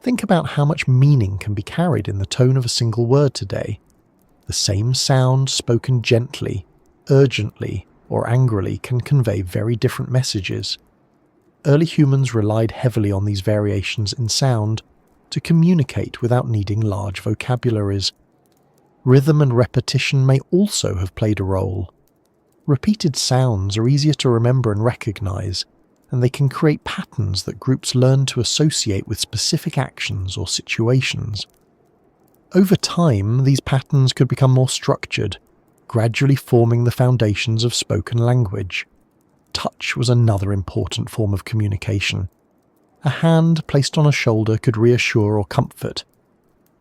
Think about how much meaning can be carried in the tone of a single word today. The same sound spoken gently, urgently, or angrily can convey very different messages. Early humans relied heavily on these variations in sound to communicate without needing large vocabularies. Rhythm and repetition may also have played a role. Repeated sounds are easier to remember and recognize, and they can create patterns that groups learn to associate with specific actions or situations. Over time, these patterns could become more structured, gradually forming the foundations of spoken language. Touch was another important form of communication. A hand placed on a shoulder could reassure or comfort.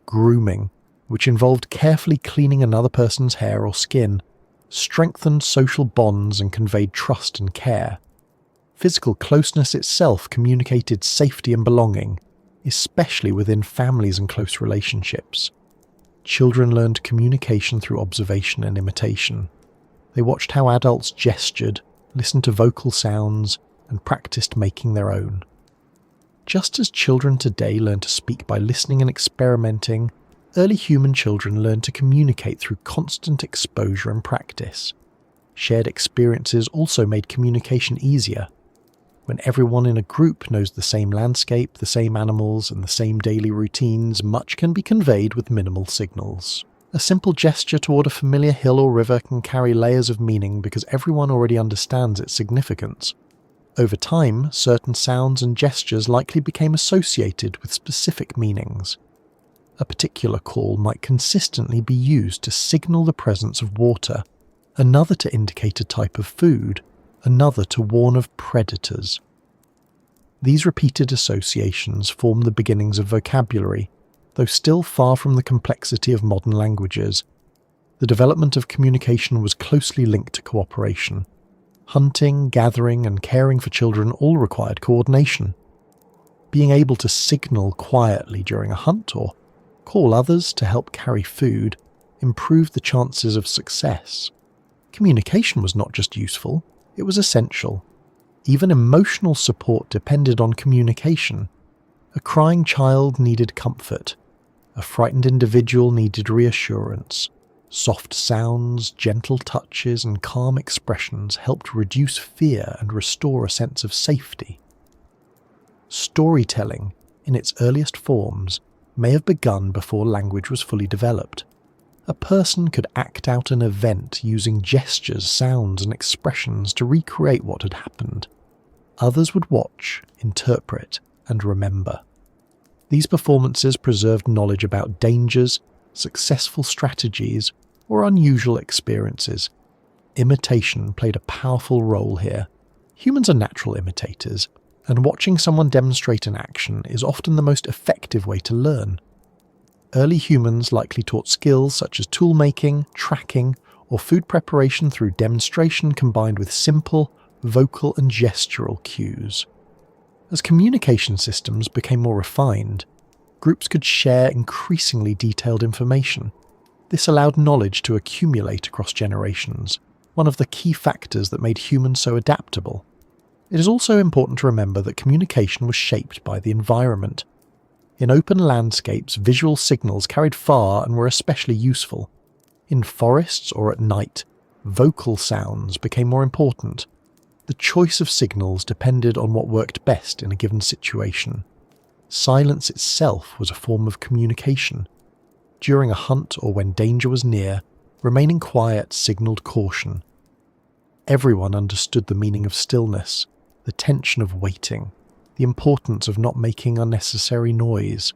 Grooming, which involved carefully cleaning another person's hair or skin, strengthened social bonds and conveyed trust and care. Physical closeness itself communicated safety and belonging, especially within families and close relationships. Children learned communication through observation and imitation. They watched how adults gestured, listened to vocal sounds, and practiced making their own. Just as children today learn to speak by listening and experimenting, early human children learned to communicate through constant exposure and practice. Shared experiences also made communication easier. When everyone in a group knows the same landscape, the same animals, and the same daily routines, much can be conveyed with minimal signals. A simple gesture toward a familiar hill or river can carry layers of meaning because everyone already understands its significance. Over time, certain sounds and gestures likely became associated with specific meanings. A particular call might consistently be used to signal the presence of water, another to indicate a type of food, another to warn of predators. These repeated associations form the beginnings of vocabulary, though still far from the complexity of modern languages. The development of communication was closely linked to cooperation. Hunting, gathering, and caring for children all required coordination. Being able to signal quietly during a hunt or call others to help carry food improved the chances of success. Communication was not just useful, it was essential. Even emotional support depended on communication. A crying child needed comfort. A frightened individual needed reassurance. Soft sounds, gentle touches, and calm expressions helped reduce fear and restore a sense of safety. Storytelling, in its earliest forms, may have begun before language was fully developed. A person could act out an event using gestures, sounds, and expressions to recreate what had happened. Others would watch, interpret, and remember. These performances preserved knowledge about dangers, successful strategies, or unusual experiences. Imitation played a powerful role here. Humans are natural imitators, and watching someone demonstrate an action is often the most effective way to learn. Early humans likely taught skills such as toolmaking, tracking, or food preparation through demonstration combined with simple, vocal and gestural cues. As communication systems became more refined, groups could share increasingly detailed information. This allowed knowledge to accumulate across generations, one of the key factors that made humans so adaptable. It is also important to remember that communication was shaped by the environment. In open landscapes, visual signals carried far and were especially useful. In forests or at night, vocal sounds became more important. The choice of signals depended on what worked best in a given situation. Silence itself was a form of communication. During a hunt or when danger was near, remaining quiet signaled caution. Everyone understood the meaning of stillness, the tension of waiting, the importance of not making unnecessary noise.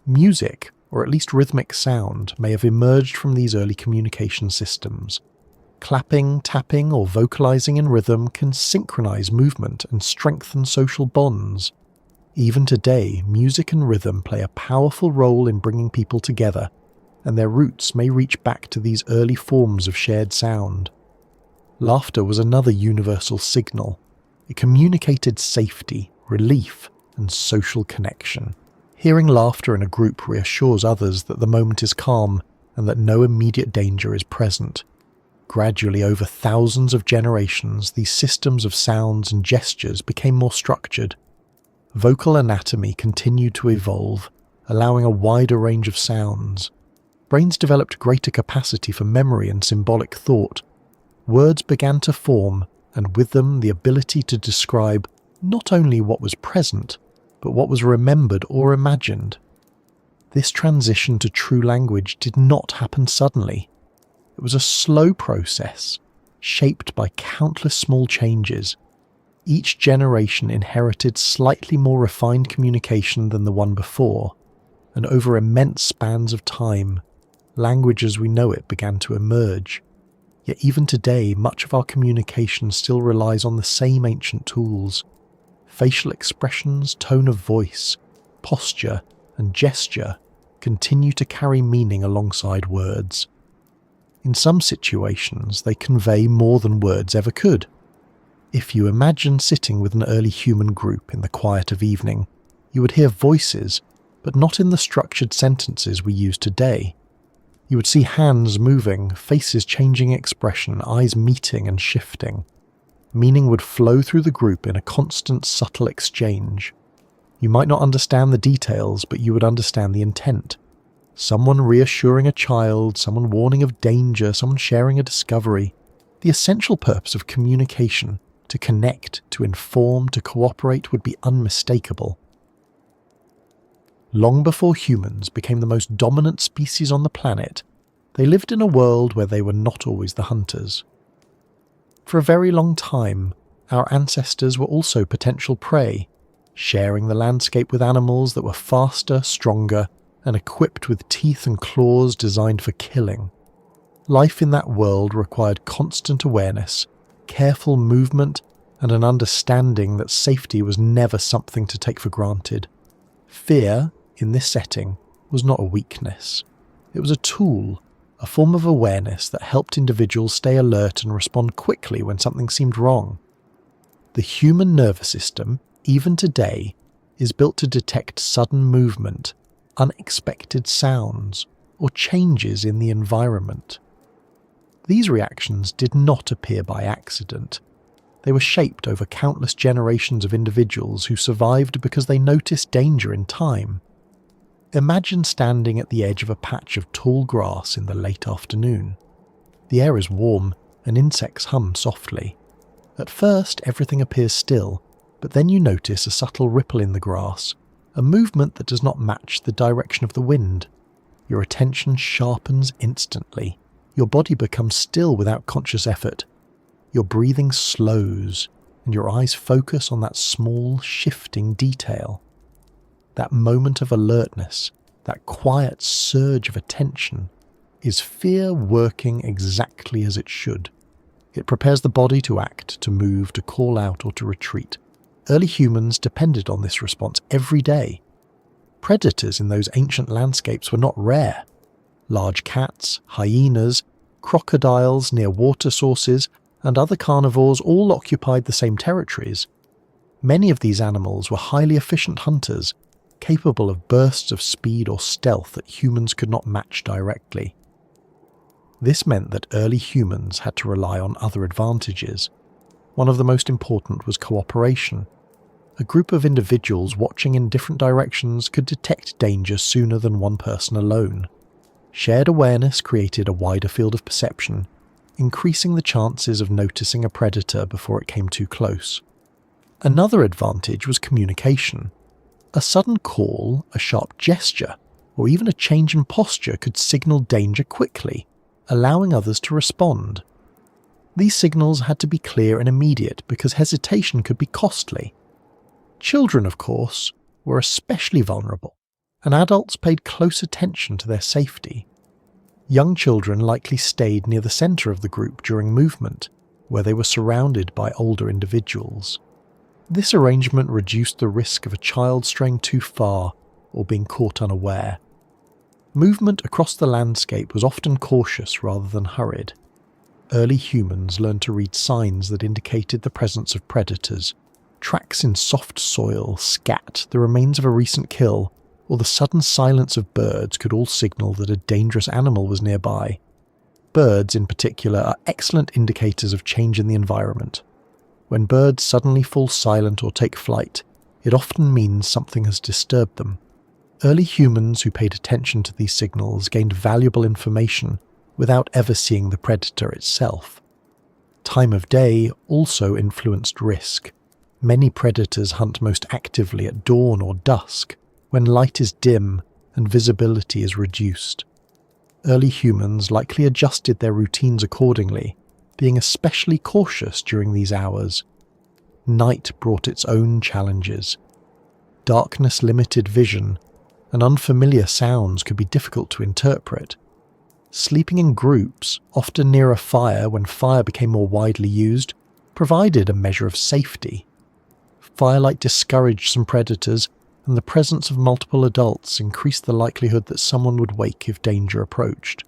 Music, or at least rhythmic sound, may have emerged from these early communication systems. Clapping, tapping, or vocalizing in rhythm can synchronize movement and strengthen social bonds. Even today, music and rhythm play a powerful role in bringing people together, and their roots may reach back to these early forms of shared sound. Laughter was another universal signal. It communicated safety, relief, and social connection. Hearing laughter in a group reassures others that the moment is calm and that no immediate danger is present. Gradually, over thousands of generations, these systems of sounds and gestures became more structured. Vocal anatomy continued to evolve, allowing a wider range of sounds. Brains developed greater capacity for memory and symbolic thought. Words began to form, and with them the ability to describe not only what was present, but what was remembered or imagined. This transition to true language did not happen suddenly. It was a slow process, shaped by countless small changes. Each generation inherited slightly more refined communication than the one before, and over immense spans of time, language as we know it began to emerge. Yet even today, much of our communication still relies on the same ancient tools. Facial expressions, tone of voice, posture, and gesture continue to carry meaning alongside words. In some situations, they convey more than words ever could. If you imagine sitting with an early human group in the quiet of evening, you would hear voices, but not in the structured sentences we use today. You would see hands moving, faces changing expression, eyes meeting and shifting. Meaning would flow through the group in a constant, subtle exchange. You might not understand the details, but you would understand the intent. Someone reassuring a child, someone warning of danger, someone sharing a discovery. The essential purpose of communication, to connect, to inform, to cooperate, would be unmistakable. Long before humans became the most dominant species on the planet, they lived in a world where they were not always the hunters. For a very long time, our ancestors were also potential prey, sharing the landscape with animals that were faster, stronger, and equipped with teeth and claws designed for killing. Life in that world required constant awareness, careful movement, and an understanding that safety was never something to take for granted. Fear, in this setting, was not a weakness. It was a tool, a form of awareness that helped individuals stay alert and respond quickly when something seemed wrong. The human nervous system, even today, is built to detect sudden movement, unexpected sounds, or changes in the environment. These reactions did not appear by accident. They were shaped over countless generations of individuals who survived because they noticed danger in time. Imagine standing at the edge of a patch of tall grass in the late afternoon. The air is warm and insects hum softly. At first, everything appears still, but then you notice a subtle ripple in the grass, a movement that does not match the direction of the wind. Your attention sharpens instantly. Your body becomes still without conscious effort. Your breathing slows, and your eyes focus on that small, shifting detail. That moment of alertness, that quiet surge of attention, is fear working exactly as it should. It prepares the body to act, to move, to call out, or to retreat. Early humans depended on this response every day. Predators in those ancient landscapes were not rare. Large cats, hyenas, crocodiles near water sources, and other carnivores all occupied the same territories. Many of these animals were highly efficient hunters, capable of bursts of speed or stealth that humans could not match directly. This meant that early humans had to rely on other advantages. One of the most important was cooperation. A group of individuals watching in different directions could detect danger sooner than one person alone. Shared awareness created a wider field of perception, increasing the chances of noticing a predator before it came too close. Another advantage was communication. A sudden call, a sharp gesture, or even a change in posture could signal danger quickly, allowing others to respond. These signals had to be clear and immediate because hesitation could be costly. Children, of course, were especially vulnerable, and adults paid close attention to their safety. Young children likely stayed near the centre of the group during movement, where they were surrounded by older individuals. This arrangement reduced the risk of a child straying too far or being caught unaware. Movement across the landscape was often cautious rather than hurried. Early humans learned to read signs that indicated the presence of predators. Tracks in soft soil, scat, the remains of a recent kill, or the sudden silence of birds could all signal that a dangerous animal was nearby. Birds, in particular, are excellent indicators of change in the environment. When birds suddenly fall silent or take flight, it often means something has disturbed them. Early humans who paid attention to these signals gained valuable information without ever seeing the predator itself. Time of day also influenced risk. Many predators hunt most actively at dawn or dusk, when light is dim and visibility is reduced. Early humans likely adjusted their routines accordingly, being especially cautious during these hours. Night brought its own challenges. Darkness limited vision, and unfamiliar sounds could be difficult to interpret. Sleeping in groups, often near a fire when fire became more widely used, provided a measure of safety. Firelight discouraged some predators, and the presence of multiple adults increased the likelihood that someone would wake if danger approached.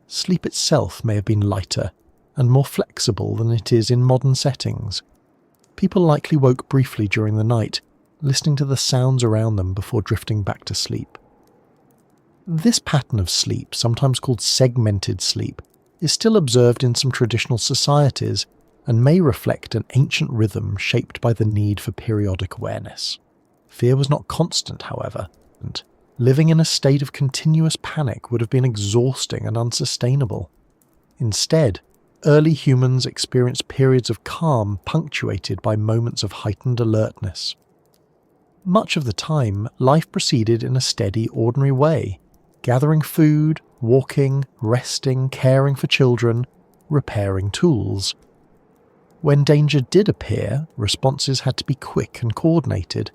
Sleep itself may have been lighter and more flexible than it is in modern settings. People likely woke briefly during the night, listening to the sounds around them before drifting back to sleep. This pattern of sleep, sometimes called segmented sleep, is still observed in some traditional societies and may reflect an ancient rhythm shaped by the need for periodic awareness. Fear was not constant, however, and living in a state of continuous panic would have been exhausting and unsustainable. Instead, early humans experienced periods of calm punctuated by moments of heightened alertness. Much of the time, life proceeded in a steady, ordinary way, gathering food, walking, resting, caring for children, repairing tools. When danger did appear, responses had to be quick and coordinated.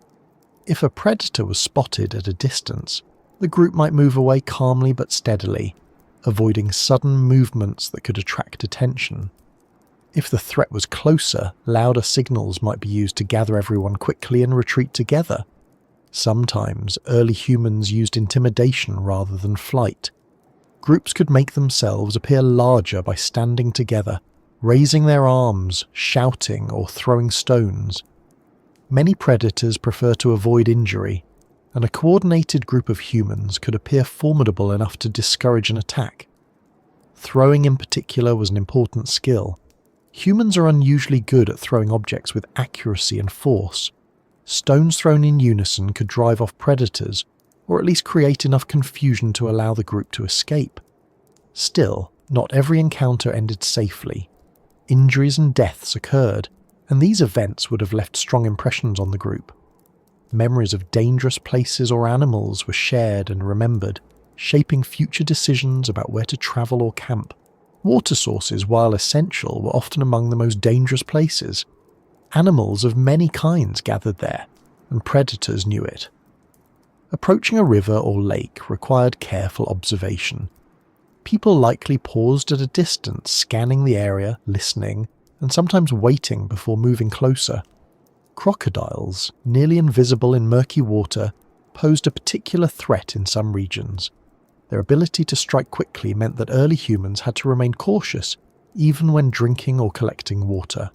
If a predator was spotted at a distance, the group might move away calmly but steadily, avoiding sudden movements that could attract attention. If the threat was closer, louder signals might be used to gather everyone quickly and retreat together. Sometimes, early humans used intimidation rather than flight. Groups could make themselves appear larger by standing together, raising their arms, shouting, or throwing stones. Many predators prefer to avoid injury, and a coordinated group of humans could appear formidable enough to discourage an attack. Throwing in particular was an important skill. Humans are unusually good at throwing objects with accuracy and force. Stones thrown in unison could drive off predators, or at least create enough confusion to allow the group to escape. Still, not every encounter ended safely. Injuries and deaths occurred, and these events would have left strong impressions on the group. Memories of dangerous places or animals were shared and remembered, shaping future decisions about where to travel or camp. Water sources, while essential, were often among the most dangerous places. Animals of many kinds gathered there, and predators knew it. Approaching a river or lake required careful observation. People likely paused at a distance, scanning the area, listening, and sometimes waiting before moving closer. Crocodiles, nearly invisible in murky water, posed a particular threat in some regions. Their ability to strike quickly meant that early humans had to remain cautious, even when drinking or collecting water.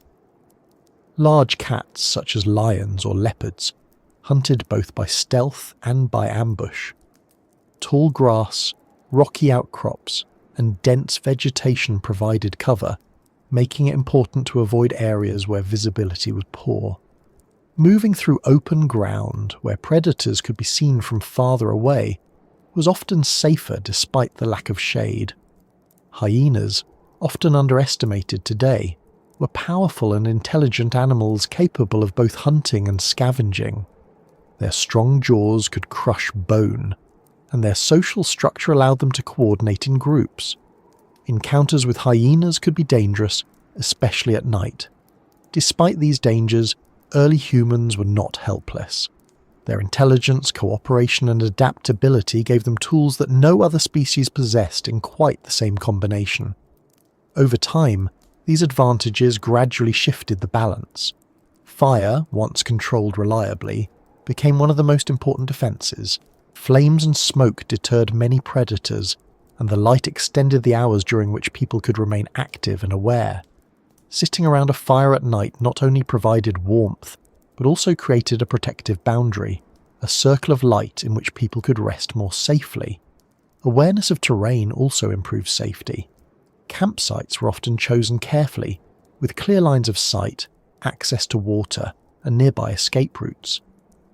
Large cats, such as lions or leopards, hunted both by stealth and by ambush. Tall grass, rocky outcrops, and dense vegetation provided cover, making it important to avoid areas where visibility was poor. Moving through open ground, where predators could be seen from farther away, was often safer despite the lack of shade. Hyenas, often underestimated today, were powerful and intelligent animals capable of both hunting and scavenging. Their strong jaws could crush bone, and their social structure allowed them to coordinate in groups. Encounters with hyenas could be dangerous, especially at night. Despite these dangers, early humans were not helpless. Their intelligence, cooperation, and adaptability gave them tools that no other species possessed in quite the same combination. Over time, these advantages gradually shifted the balance. Fire, once controlled reliably, became one of the most important defences. Flames and smoke deterred many predators, and the light extended the hours during which people could remain active and aware. Sitting around a fire at night not only provided warmth, but also created a protective boundary, a circle of light in which people could rest more safely. Awareness of terrain also improved safety. Campsites were often chosen carefully, with clear lines of sight, access to water, and nearby escape routes.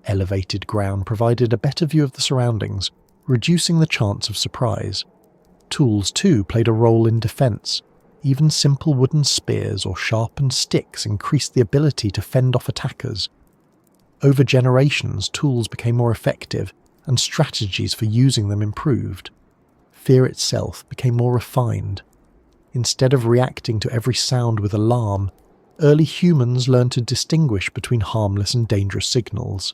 Elevated ground provided a better view of the surroundings, reducing the chance of surprise. Tools, too, played a role in defence. Even simple wooden spears or sharpened sticks increased the ability to fend off attackers. Over generations, tools became more effective, and strategies for using them improved. Fear itself became more refined. Instead of reacting to every sound with alarm, early humans learned to distinguish between harmless and dangerous signals.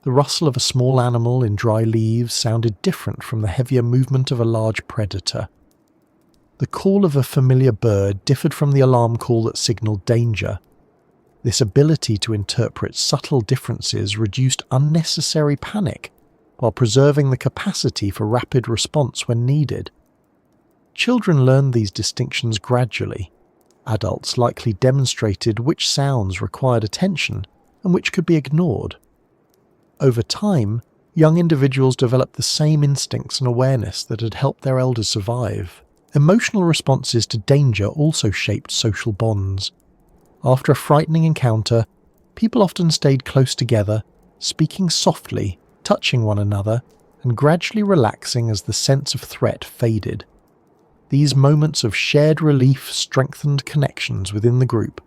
The rustle of a small animal in dry leaves sounded different from the heavier movement of a large predator. The call of a familiar bird differed from the alarm call that signalled danger. This ability to interpret subtle differences reduced unnecessary panic, while preserving the capacity for rapid response when needed. Children learned these distinctions gradually. Adults likely demonstrated which sounds required attention and which could be ignored. Over time, young individuals developed the same instincts and awareness that had helped their elders survive. Emotional responses to danger also shaped social bonds. After a frightening encounter, people often stayed close together, speaking softly, touching one another, and gradually relaxing as the sense of threat faded. These moments of shared relief strengthened connections within the group.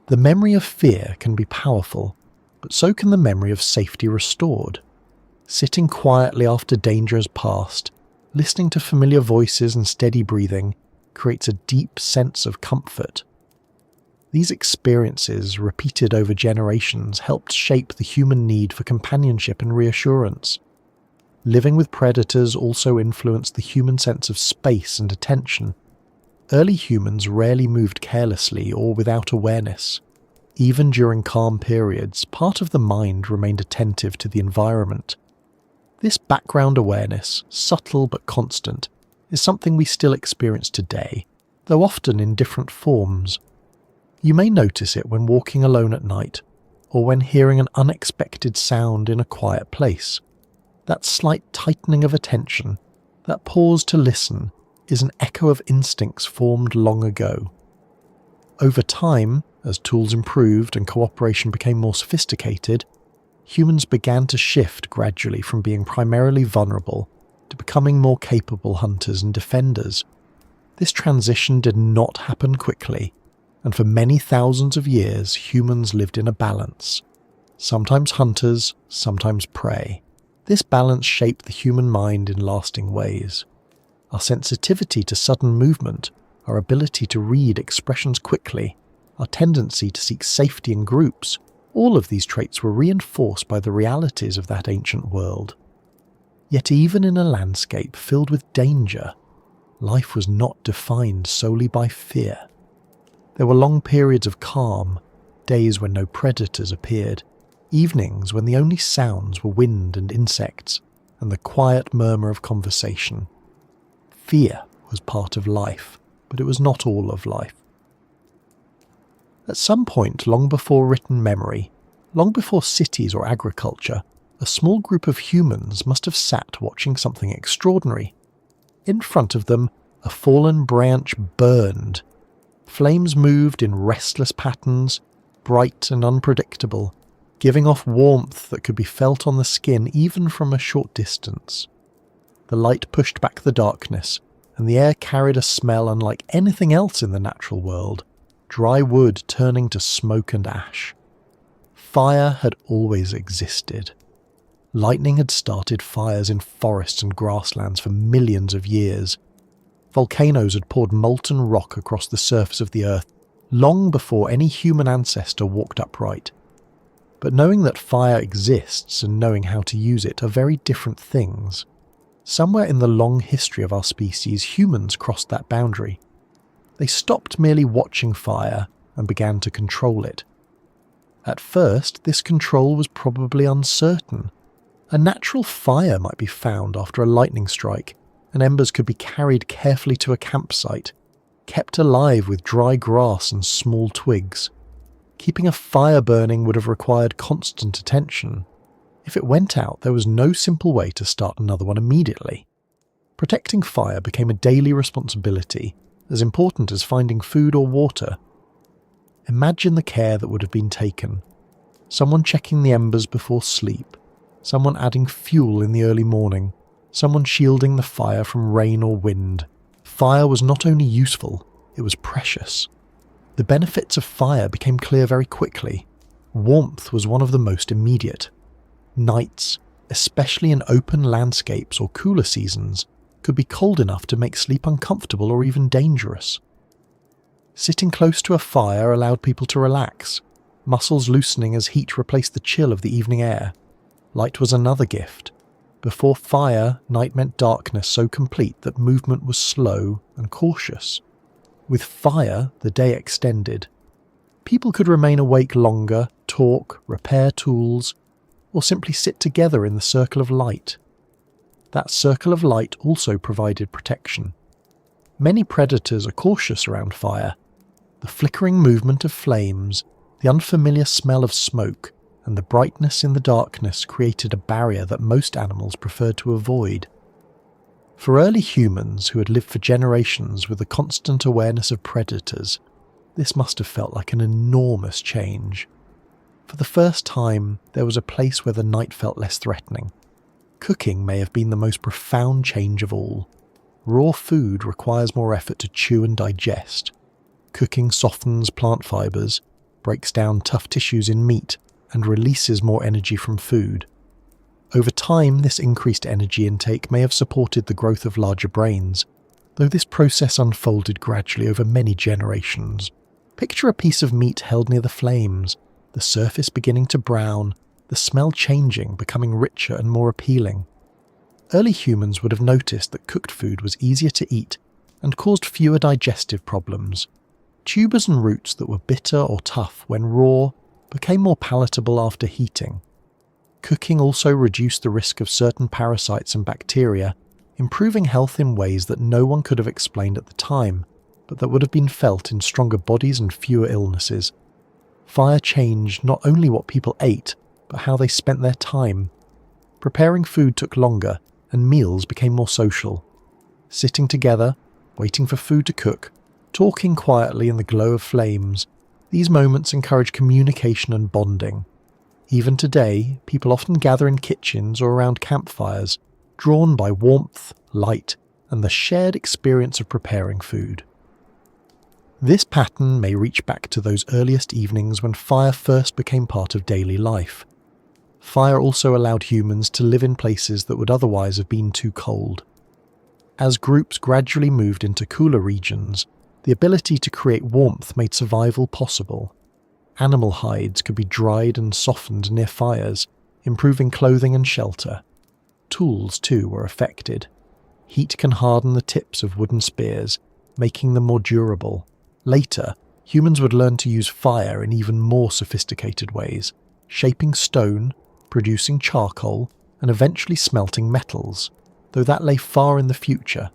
The memory of fear can be powerful, but so can the memory of safety restored. Sitting quietly after danger has passed, listening to familiar voices and steady breathing, creates a deep sense of comfort. These experiences, repeated over generations, helped shape the human need for companionship and reassurance. Living with predators also influenced the human sense of space and attention. Early humans rarely moved carelessly or without awareness. Even during calm periods, part of the mind remained attentive to the environment. This background awareness, subtle but constant, is something we still experience today, though often in different forms. You may notice it when walking alone at night, or when hearing an unexpected sound in a quiet place. That slight tightening of attention, that pause to listen, is an echo of instincts formed long ago. Over time, as tools improved and cooperation became more sophisticated, humans began to shift gradually from being primarily vulnerable to becoming more capable hunters and defenders. This transition did not happen quickly, and for many thousands of years humans lived in a balance. Sometimes hunters, sometimes prey. This balance shaped the human mind in lasting ways. Our sensitivity to sudden movement, our ability to read expressions quickly, our tendency to seek safety in groups, all of these traits were reinforced by the realities of that ancient world. Yet even in a landscape filled with danger, life was not defined solely by fear. There were long periods of calm, days when no predators appeared, evenings when the only sounds were wind and insects, and the quiet murmur of conversation. Fear was part of life, but it was not all of life. At some point long before written memory, long before cities or agriculture, a small group of humans must have sat watching something extraordinary. In front of them, a fallen branch burned. Flames moved in restless patterns, bright and unpredictable, giving off warmth that could be felt on the skin even from a short distance. The light pushed back the darkness, and the air carried a smell unlike anything else in the natural world, dry wood turning to smoke and ash. Fire had always existed. Lightning had started fires in forests and grasslands for millions of years. Volcanoes had poured molten rock across the surface of the earth long before any human ancestor walked upright. But knowing that fire exists and knowing how to use it are very different things. Somewhere in the long history of our species, humans crossed that boundary. They stopped merely watching fire and began to control it. At first, this control was probably uncertain. A natural fire might be found after a lightning strike, and embers could be carried carefully to a campsite, kept alive with dry grass and small twigs. Keeping a fire burning would have required constant attention. If it went out, there was no simple way to start another one immediately. Protecting fire became a daily responsibility, as important as finding food or water. Imagine the care that would have been taken. Someone checking the embers before sleep, someone adding fuel in the early morning, someone shielding the fire from rain or wind. Fire was not only useful, it was precious. The benefits of fire became clear very quickly. Warmth was one of the most immediate. Nights, especially in open landscapes or cooler seasons, could be cold enough to make sleep uncomfortable or even dangerous. Sitting close to a fire allowed people to relax, muscles loosening as heat replaced the chill of the evening air. Light was another gift. Before fire, night meant darkness so complete that movement was slow and cautious. With fire, the day extended. People could remain awake longer, talk, repair tools, or simply sit together in the circle of light. That circle of light also provided protection. Many predators are cautious around fire. The flickering movement of flames, the unfamiliar smell of smoke, and the brightness in the darkness created a barrier that most animals preferred to avoid. For early humans who had lived for generations with a constant awareness of predators, this must have felt like an enormous change. For the first time, there was a place where the night felt less threatening. Cooking may have been the most profound change of all. Raw food requires more effort to chew and digest. Cooking softens plant fibers, breaks down tough tissues in meat, and releases more energy from food. Over time, this increased energy intake may have supported the growth of larger brains, though this process unfolded gradually over many generations. Picture a piece of meat held near the flames, the surface beginning to brown, the smell changing, becoming richer and more appealing. Early humans would have noticed that cooked food was easier to eat and caused fewer digestive problems. Tubers and roots that were bitter or tough when raw became more palatable after heating. Cooking also reduced the risk of certain parasites and bacteria, improving health in ways that no one could have explained at the time, but that would have been felt in stronger bodies and fewer illnesses. Fire changed not only what people ate, but how they spent their time. Preparing food took longer, and meals became more social. Sitting together, waiting for food to cook, talking quietly in the glow of flames, these moments encourage communication and bonding. Even today, people often gather in kitchens or around campfires, drawn by warmth, light, and the shared experience of preparing food. This pattern may reach back to those earliest evenings when fire first became part of daily life. Fire also allowed humans to live in places that would otherwise have been too cold. As groups gradually moved into cooler regions, the ability to create warmth made survival possible. Animal hides could be dried and softened near fires, improving clothing and shelter. Tools, too, were affected. Heat can harden the tips of wooden spears, making them more durable. Later, humans would learn to use fire in even more sophisticated ways, shaping stone, producing charcoal, and eventually smelting metals, though that lay far in the future.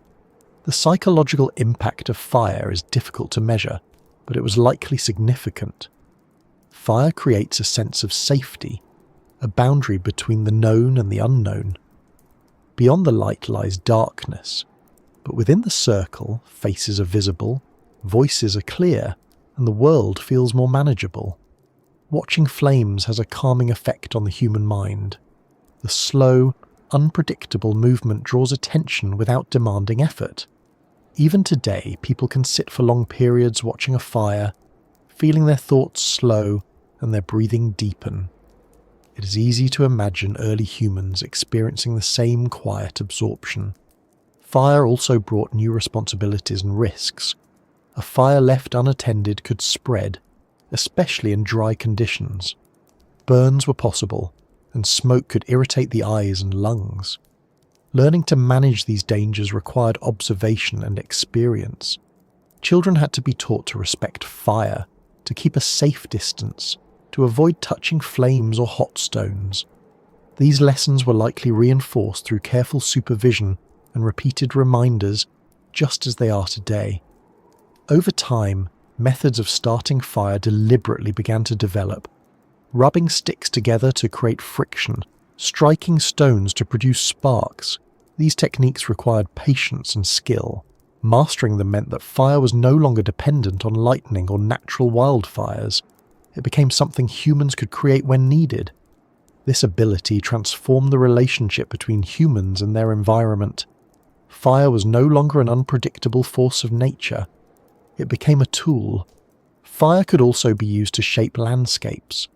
The psychological impact of fire is difficult to measure, but it was likely significant. Fire creates a sense of safety, a boundary between the known and the unknown. Beyond the light lies darkness, but within the circle, faces are visible, voices are clear, and the world feels more manageable. Watching flames has a calming effect on the human mind. The slow, unpredictable movement draws attention without demanding effort. Even today, people can sit for long periods watching a fire, feeling their thoughts slow and their breathing deepen. It is easy to imagine early humans experiencing the same quiet absorption. Fire also brought new responsibilities and risks. A fire left unattended could spread, especially in dry conditions. Burns were possible, and smoke could irritate the eyes and lungs. Learning to manage these dangers required observation and experience. Children had to be taught to respect fire, to keep a safe distance, to avoid touching flames or hot stones. These lessons were likely reinforced through careful supervision and repeated reminders, just as they are today. Over time, methods of starting fire deliberately began to develop. Rubbing sticks together to create friction, striking stones to produce sparks. These techniques required patience and skill. Mastering them meant that fire was no longer dependent on lightning or natural wildfires. It became something humans could create when needed. This ability transformed the relationship between humans and their environment. Fire was no longer an unpredictable force of nature. It became a tool. Fire could also be used to shape landscapes.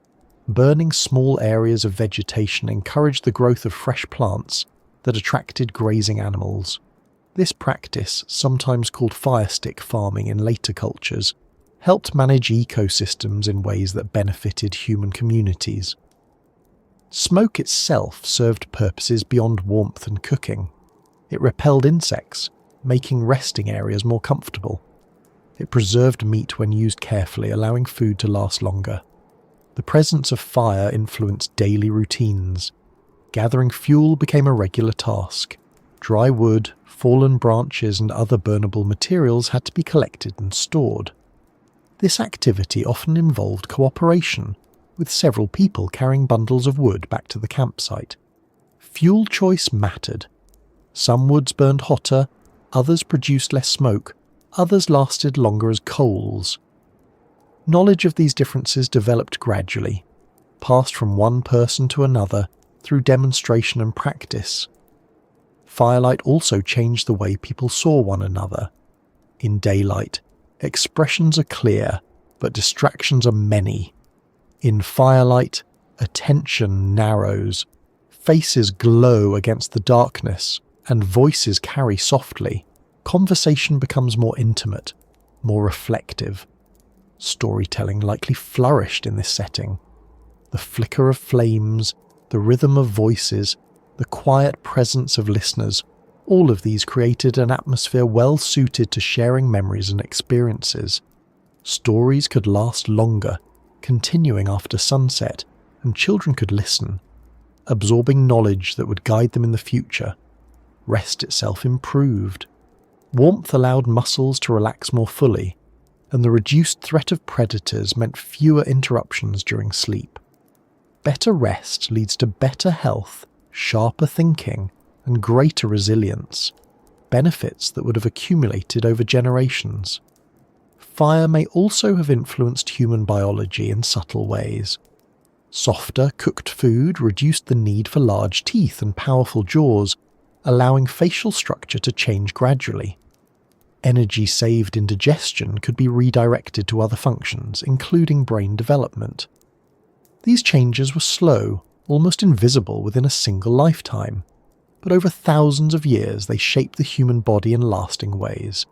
Burning small areas of vegetation encouraged the growth of fresh plants that attracted grazing animals. This practice, sometimes called fire stick farming in later cultures, helped manage ecosystems in ways that benefited human communities. Smoke itself served purposes beyond warmth and cooking. It repelled insects, making resting areas more comfortable. It preserved meat when used carefully, allowing food to last longer. The presence of fire influenced daily routines. Gathering fuel became a regular task. Dry wood, fallen branches, and other burnable materials had to be collected and stored. This activity often involved cooperation, with several people carrying bundles of wood back to the campsite. Fuel choice mattered. Some woods burned hotter, others produced less smoke, others lasted longer as coals. Knowledge of these differences developed gradually, passed from one person to another through demonstration and practice. Firelight also changed the way people saw one another. In daylight, expressions are clear, but distractions are many. In firelight, attention narrows, faces glow against the darkness, and voices carry softly. Conversation becomes more intimate, more reflective. Storytelling likely flourished in this setting. The flicker of flames, the rhythm of voices, the quiet presence of listeners, all of these created an atmosphere well suited to sharing memories and experiences. Stories could last longer, continuing after sunset, and children could listen, absorbing knowledge that would guide them in the future. Rest itself improved. Warmth allowed muscles to relax more fully, and the reduced threat of predators meant fewer interruptions during sleep. Better rest leads to better health, sharper thinking, and greater resilience, benefits that would have accumulated over generations. Fire may also have influenced human biology in subtle ways. Softer, cooked food reduced the need for large teeth and powerful jaws, allowing facial structure to change gradually. Energy saved in digestion could be redirected to other functions, including brain development. These changes were slow, almost invisible within a single lifetime, but over thousands of years they shaped the human body in lasting ways.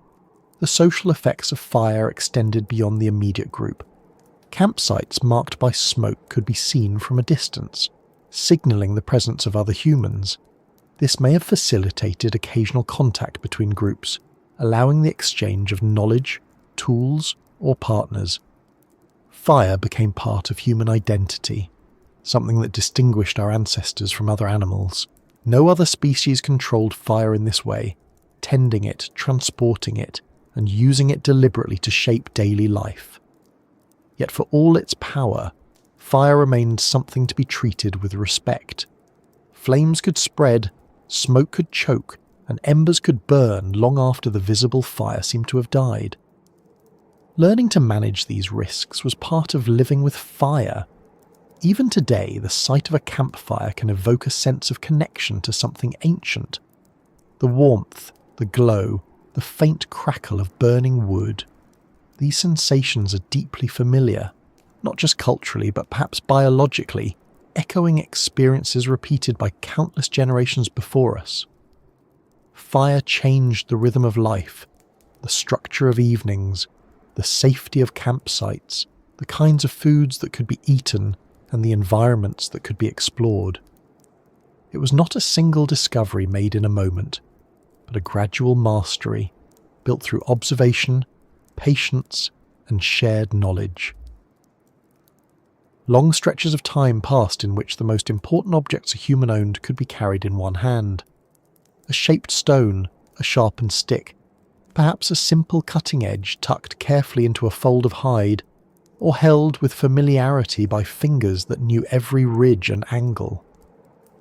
The social effects of fire extended beyond the immediate group. Campsites marked by smoke could be seen from a distance, signalling the presence of other humans. This may have facilitated occasional contact between groups, allowing the exchange of knowledge, tools, or partners. Fire became part of human identity, something that distinguished our ancestors from other animals. No other species controlled fire in this way, tending it, transporting it, and using it deliberately to shape daily life. Yet for all its power, fire remained something to be treated with respect. Flames could spread, smoke could choke, and embers could burn long after the visible fire seemed to have died. Learning to manage these risks was part of living with fire. Even today, the sight of a campfire can evoke a sense of connection to something ancient. The warmth, the glow, the faint crackle of burning wood. These sensations are deeply familiar, not just culturally but perhaps biologically, echoing experiences repeated by countless generations before us. Fire changed the rhythm of life, the structure of evenings, the safety of campsites, the kinds of foods that could be eaten, and the environments that could be explored. It was not a single discovery made in a moment, but a gradual mastery built through observation, patience, and shared knowledge. Long stretches of time passed in which the most important objects a human owned could be carried in one hand. A shaped stone, a sharpened stick, perhaps a simple cutting edge tucked carefully into a fold of hide, or held with familiarity by fingers that knew every ridge and angle.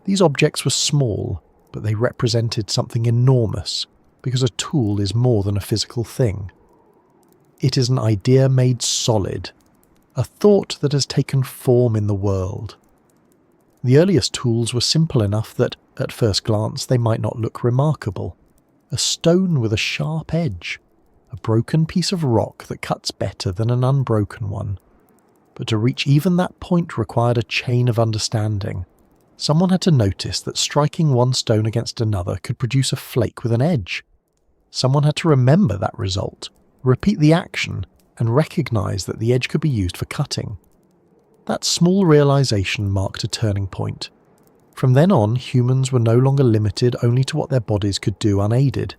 These objects were small, but they represented something enormous, because a tool is more than a physical thing. It is an idea made solid, a thought that has taken form in the world. The earliest tools were simple enough that, at first glance, they might not look remarkable. A stone with a sharp edge, a broken piece of rock that cuts better than an unbroken one. But to reach even that point required a chain of understanding. Someone had to notice that striking one stone against another could produce a flake with an edge. Someone had to remember that result, repeat the action, and recognize that the edge could be used for cutting. That small realization marked a turning point. From then on, humans were no longer limited only to what their bodies could do unaided.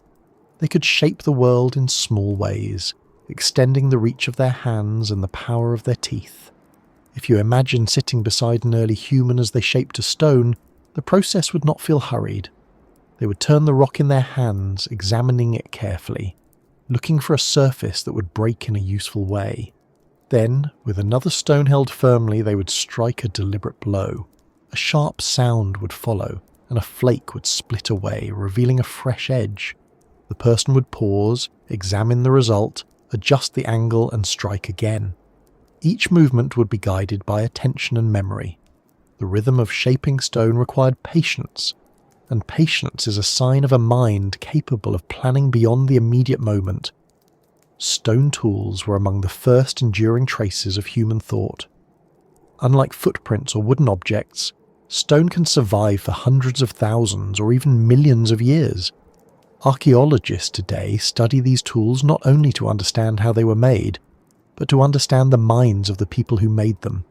They could shape the world in small ways, extending the reach of their hands and the power of their teeth. If you imagine sitting beside an early human as they shaped a stone, the process would not feel hurried. They would turn the rock in their hands, examining it carefully, looking for a surface that would break in a useful way. Then, with another stone held firmly, they would strike a deliberate blow. A sharp sound would follow, and a flake would split away, revealing a fresh edge. The person would pause, examine the result, adjust the angle, and strike again. Each movement would be guided by attention and memory. The rhythm of shaping stone required patience, and patience is a sign of a mind capable of planning beyond the immediate moment. Stone tools were among the first enduring traces of human thought. Unlike footprints or wooden objects, stone can survive for hundreds of thousands or even millions of years. Archaeologists today study these tools not only to understand how they were made, but to understand the minds of the people who made them.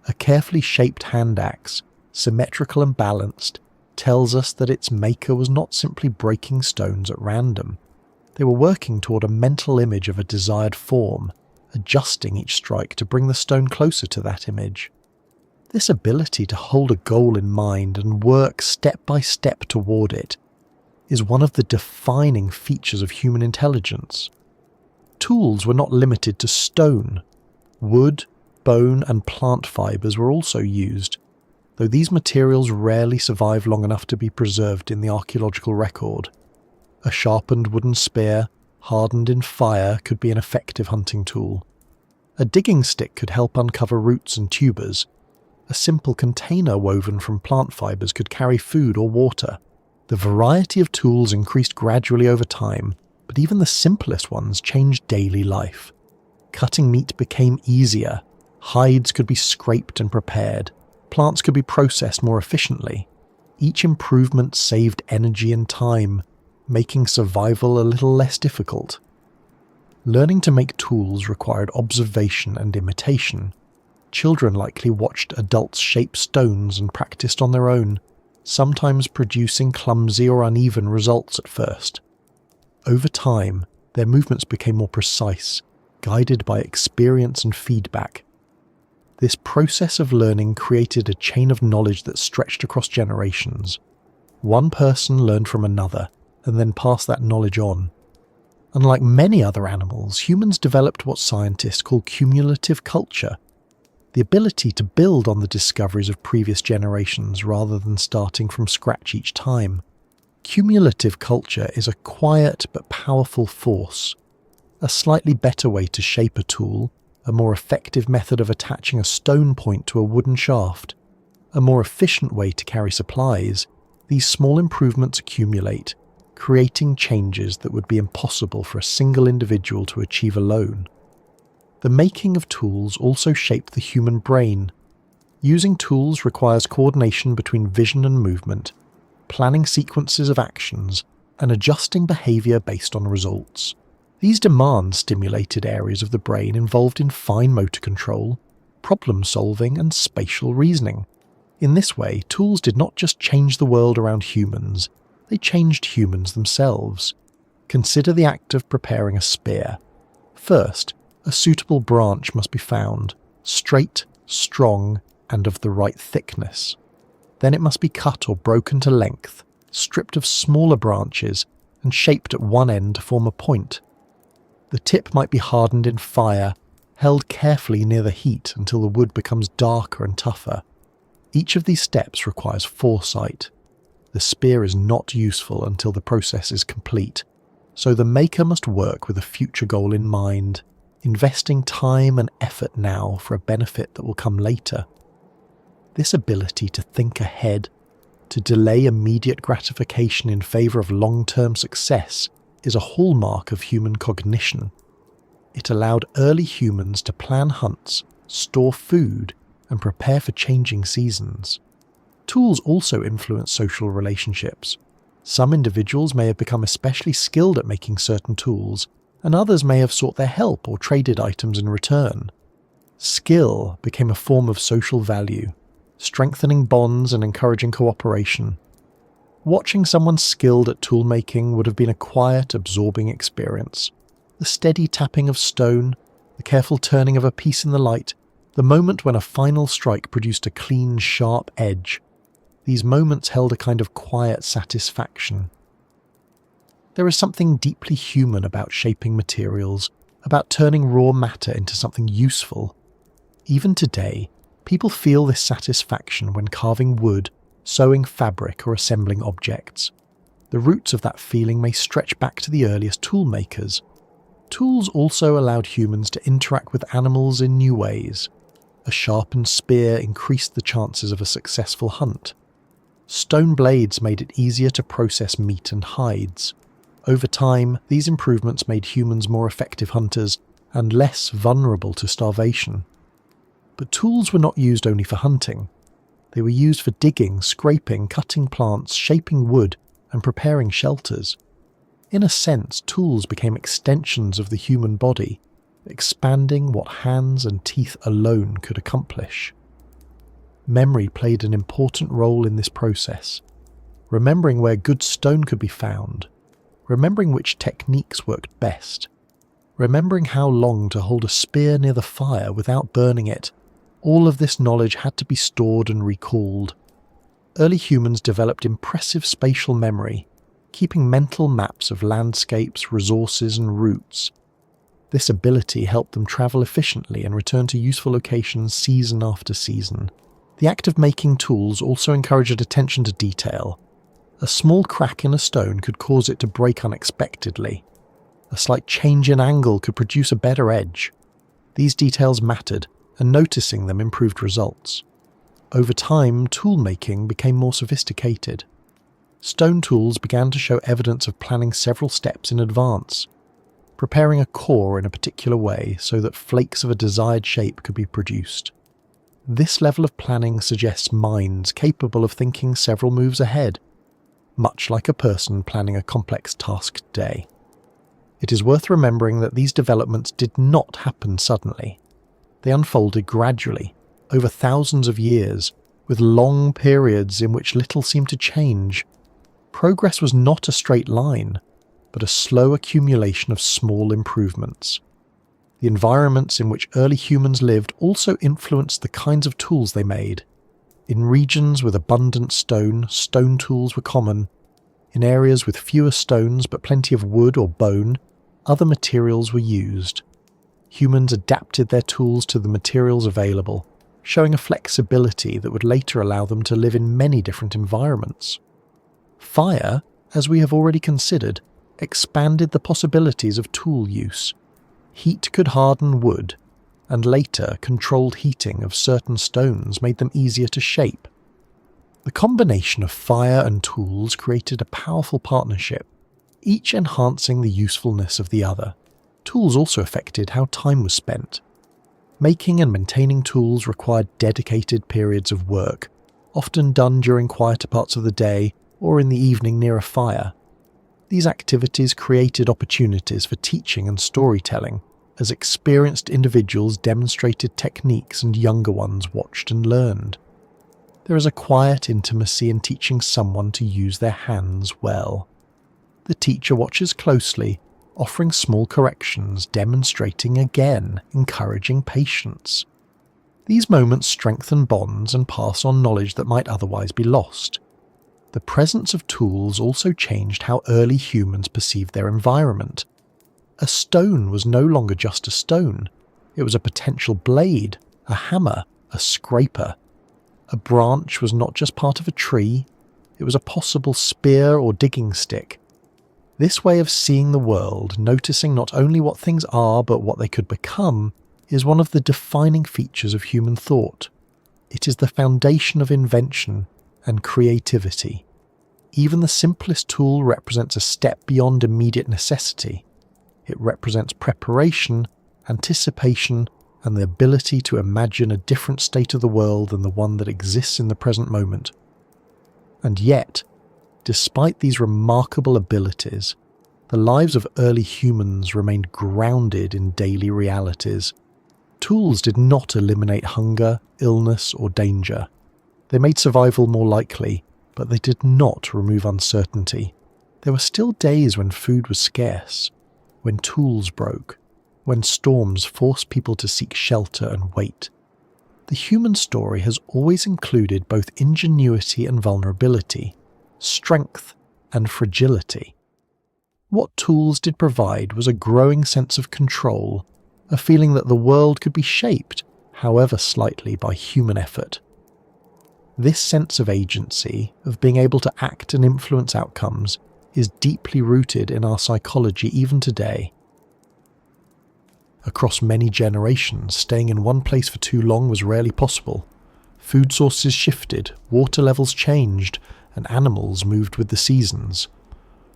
A carefully shaped hand axe, symmetrical and balanced, tells us that its maker was not simply breaking stones at random. They were working toward a mental image of a desired form, adjusting each strike to bring the stone closer to that image. This ability to hold a goal in mind and work step by step toward it is one of the defining features of human intelligence. Tools were not limited to stone. Wood, bone, and plant fibers were also used, though these materials rarely survive long enough to be preserved in the archaeological record. A sharpened wooden spear, hardened in fire, could be an effective hunting tool. A digging stick could help uncover roots and tubers. A simple container woven from plant fibers could carry food or water. The variety of tools increased gradually over time, but even the simplest ones changed daily life. Cutting meat became easier. Hides could be scraped and prepared. Plants could be processed more efficiently. Each improvement saved energy and time, making survival a little less difficult. Learning to make tools required observation and imitation. Children likely watched adults shape stones and practiced on their own, sometimes producing clumsy or uneven results at first. Over time, their movements became more precise, guided by experience and feedback. This process of learning created a chain of knowledge that stretched across generations. One person learned from another, and then passed that knowledge on. Unlike many other animals, humans developed what scientists call cumulative culture, the ability to build on the discoveries of previous generations rather than starting from scratch each time. Cumulative culture is a quiet but powerful force. A slightly better way to shape a tool, a more effective method of attaching a stone point to a wooden shaft, a more efficient way to carry supplies, these small improvements accumulate, creating changes that would be impossible for a single individual to achieve alone. The making of tools also shaped the human brain. Using tools requires coordination between vision and movement, planning sequences of actions, and adjusting behavior based on results. These demands stimulated areas of the brain involved in fine motor control, problem solving and spatial reasoning. In this way, tools did not just change the world around humans, they changed humans themselves. Consider the act of preparing a spear. First, a suitable branch must be found, straight, strong, and of the right thickness. Then it must be cut or broken to length, stripped of smaller branches, and shaped at one end to form a point. The tip might be hardened in fire, held carefully near the heat until the wood becomes darker and tougher. Each of these steps requires foresight. The spear is not useful until the process is complete, so the maker must work with a future goal in mind, investing time and effort now for a benefit that will come later. This ability to think ahead, to delay immediate gratification in favour of long-term success, is a hallmark of human cognition. It allowed early humans to plan hunts, store food, and prepare for changing seasons. Tools also influence social relationships. Some individuals may have become especially skilled at making certain tools, and others may have sought their help or traded items in return. Skill became a form of social value, strengthening bonds and encouraging cooperation. Watching someone skilled at toolmaking would have been a quiet, absorbing experience. The steady tapping of stone, the careful turning of a piece in the light, the moment when a final strike produced a clean, sharp edge. These moments held a kind of quiet satisfaction. There is something deeply human about shaping materials, about turning raw matter into something useful. Even today, people feel this satisfaction when carving wood, sewing fabric, or assembling objects. The roots of that feeling may stretch back to the earliest tool makers. Tools also allowed humans to interact with animals in new ways. A sharpened spear increased the chances of a successful hunt. Stone blades made it easier to process meat and hides. Over time, these improvements made humans more effective hunters and less vulnerable to starvation. But tools were not used only for hunting. They were used for digging, scraping, cutting plants, shaping wood, and preparing shelters. In a sense, tools became extensions of the human body, expanding what hands and teeth alone could accomplish. Memory played an important role in this process, remembering where good stone could be found, remembering which techniques worked best, remembering how long to hold a spear near the fire without burning it. All of this knowledge had to be stored and recalled. Early humans developed impressive spatial memory, keeping mental maps of landscapes, resources, and routes. This ability helped them travel efficiently and return to useful locations season after season. The act of making tools also encouraged attention to detail. A small crack in a stone could cause it to break unexpectedly. A slight change in angle could produce a better edge. These details mattered, and noticing them improved results. Over time, toolmaking became more sophisticated. Stone tools began to show evidence of planning several steps in advance, preparing a core in a particular way so that flakes of a desired shape could be produced. This level of planning suggests minds capable of thinking several moves ahead, much like a person planning a complex task day. It is worth remembering that these developments did not happen suddenly. They unfolded gradually, over thousands of years, with long periods in which little seemed to change. Progress was not a straight line, but a slow accumulation of small improvements. The environments in which early humans lived also influenced the kinds of tools they made. In regions with abundant stone, stone tools were common. In areas with fewer stones but plenty of wood or bone, other materials were used. Humans adapted their tools to the materials available, showing a flexibility that would later allow them to live in many different environments. Fire, as we have already considered, expanded the possibilities of tool use. Heat could harden wood, and later controlled heating of certain stones made them easier to shape. The combination of fire and tools created a powerful partnership, each enhancing the usefulness of the other. Tools also affected how time was spent. Making and maintaining tools required dedicated periods of work, often done during quieter parts of the day or in the evening near a fire. These activities created opportunities for teaching and storytelling, as experienced individuals demonstrated techniques and younger ones watched and learned. There is a quiet intimacy in teaching someone to use their hands well. The teacher watches closely, offering small corrections, demonstrating again, encouraging patience. These moments strengthen bonds and pass on knowledge that might otherwise be lost. The presence of tools also changed how early humans perceived their environment. A stone was no longer just a stone. It was a potential blade, a hammer, a scraper. A branch was not just part of a tree, it was a possible spear or digging stick. This way of seeing the world, noticing not only what things are but what they could become, is one of the defining features of human thought. It is the foundation of invention and creativity. Even the simplest tool represents a step beyond immediate necessity. It represents preparation, anticipation, and the ability to imagine a different state of the world than the one that exists in the present moment. And yet, despite these remarkable abilities, the lives of early humans remained grounded in daily realities. Tools did not eliminate hunger, illness, or danger. They made survival more likely, but they did not remove uncertainty. There were still days when food was scarce, when tools broke, when storms forced people to seek shelter and wait. The human story has always included both ingenuity and vulnerability, strength and fragility. What tools did provide was a growing sense of control, a feeling that the world could be shaped, however slightly, by human effort. This sense of agency, of being able to act and influence outcomes, is deeply rooted in our psychology even today. Across many generations, staying in one place for too long was rarely possible. Food sources shifted, water levels changed, and animals moved with the seasons.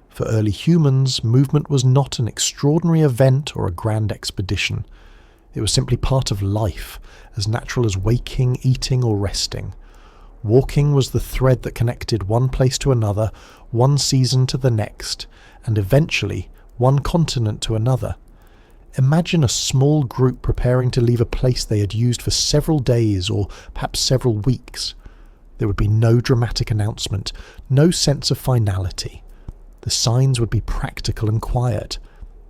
For early humans, movement was not an extraordinary event or a grand expedition. It was simply part of life, as natural as waking, eating, or resting. Walking was the thread that connected one place to another, one season to the next, and eventually one continent to another. Imagine a small group preparing to leave a place they had used for several days or perhaps several weeks. There would be no dramatic announcement, no sense of finality. The signs would be practical and quiet.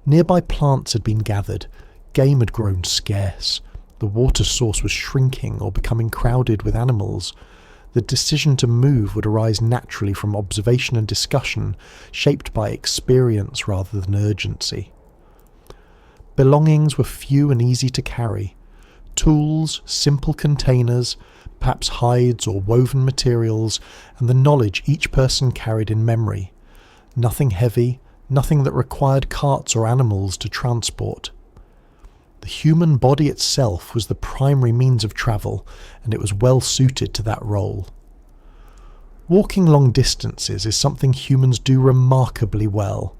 Nearby plants had been gathered, game had grown scarce, the water source was shrinking or becoming crowded with animals. The decision to move would arise naturally from observation and discussion, shaped by experience rather than urgency. Belongings were few and easy to carry. Tools, simple containers, perhaps hides or woven materials, and the knowledge each person carried in memory. Nothing heavy, nothing that required carts or animals to transport. The human body itself was the primary means of travel, and it was well suited to that role. Walking long distances is something humans do remarkably well.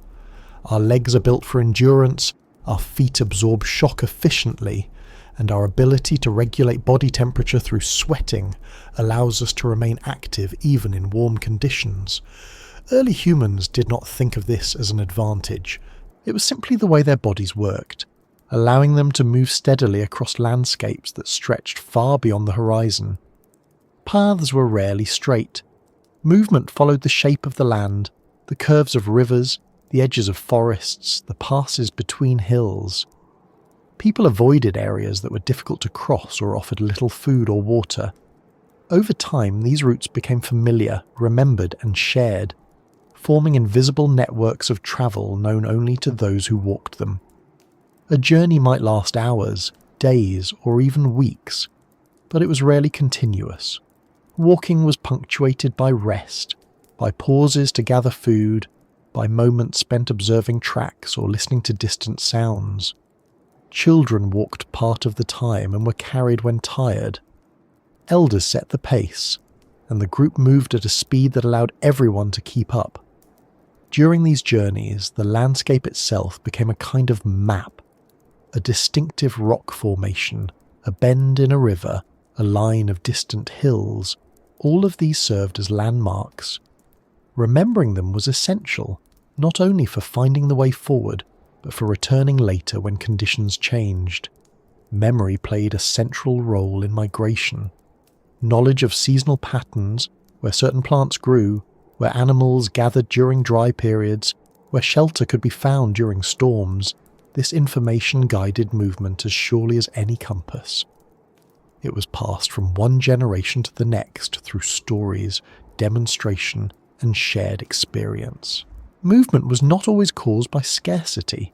Our legs are built for endurance, our feet absorb shock efficiently, and our ability to regulate body temperature through sweating allows us to remain active even in warm conditions. Early humans did not think of this as an advantage. It was simply the way their bodies worked, allowing them to move steadily across landscapes that stretched far beyond the horizon. Paths were rarely straight. Movement followed the shape of the land, the curves of rivers, the edges of forests, the passes between hills. People avoided areas that were difficult to cross or offered little food or water. Over time, these routes became familiar, remembered, and shared, forming invisible networks of travel known only to those who walked them. A journey might last hours, days, or even weeks, but it was rarely continuous. Walking was punctuated by rest, by pauses to gather food, by moments spent observing tracks or listening to distant sounds. Children walked part of the time and were carried when tired. Elders set the pace, and the group moved at a speed that allowed everyone to keep up. During these journeys, the landscape itself became a kind of map, a distinctive rock formation, a bend in a river, a line of distant hills. All of these served as landmarks. Remembering them was essential, not only for finding the way forward, but for returning later when conditions changed. Memory played a central role in migration. Knowledge of seasonal patterns, where certain plants grew, where animals gathered during dry periods, where shelter could be found during storms, this information guided movement as surely as any compass. It was passed from one generation to the next through stories, demonstration, and shared experience. Movement was not always caused by scarcity.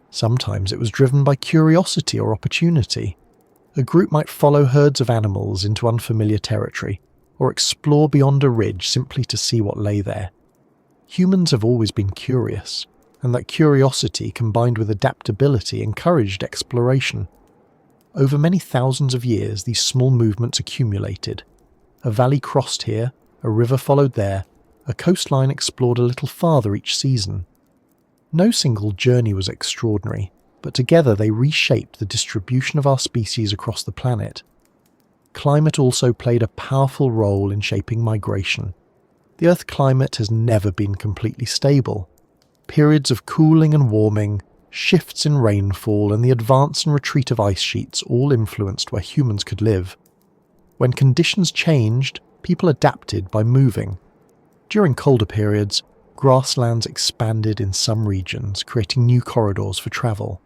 Sometimes it was driven by curiosity or opportunity. A group might follow herds of animals into unfamiliar territory, or explore beyond a ridge simply to see what lay there. Humans have always been curious, and that curiosity combined with adaptability encouraged exploration. Over many thousands of years, these small movements accumulated. A valley crossed here, a river followed there, a coastline explored a little farther each season. No single journey was extraordinary, but together they reshaped the distribution of our species across the planet. Climate also played a powerful role in shaping migration. The Earth's climate has never been completely stable. Periods of cooling and warming, shifts in rainfall, and the advance and retreat of ice sheets all influenced where humans could live. When conditions changed, people adapted by moving. During colder periods, grasslands expanded in some regions, creating new corridors for travel.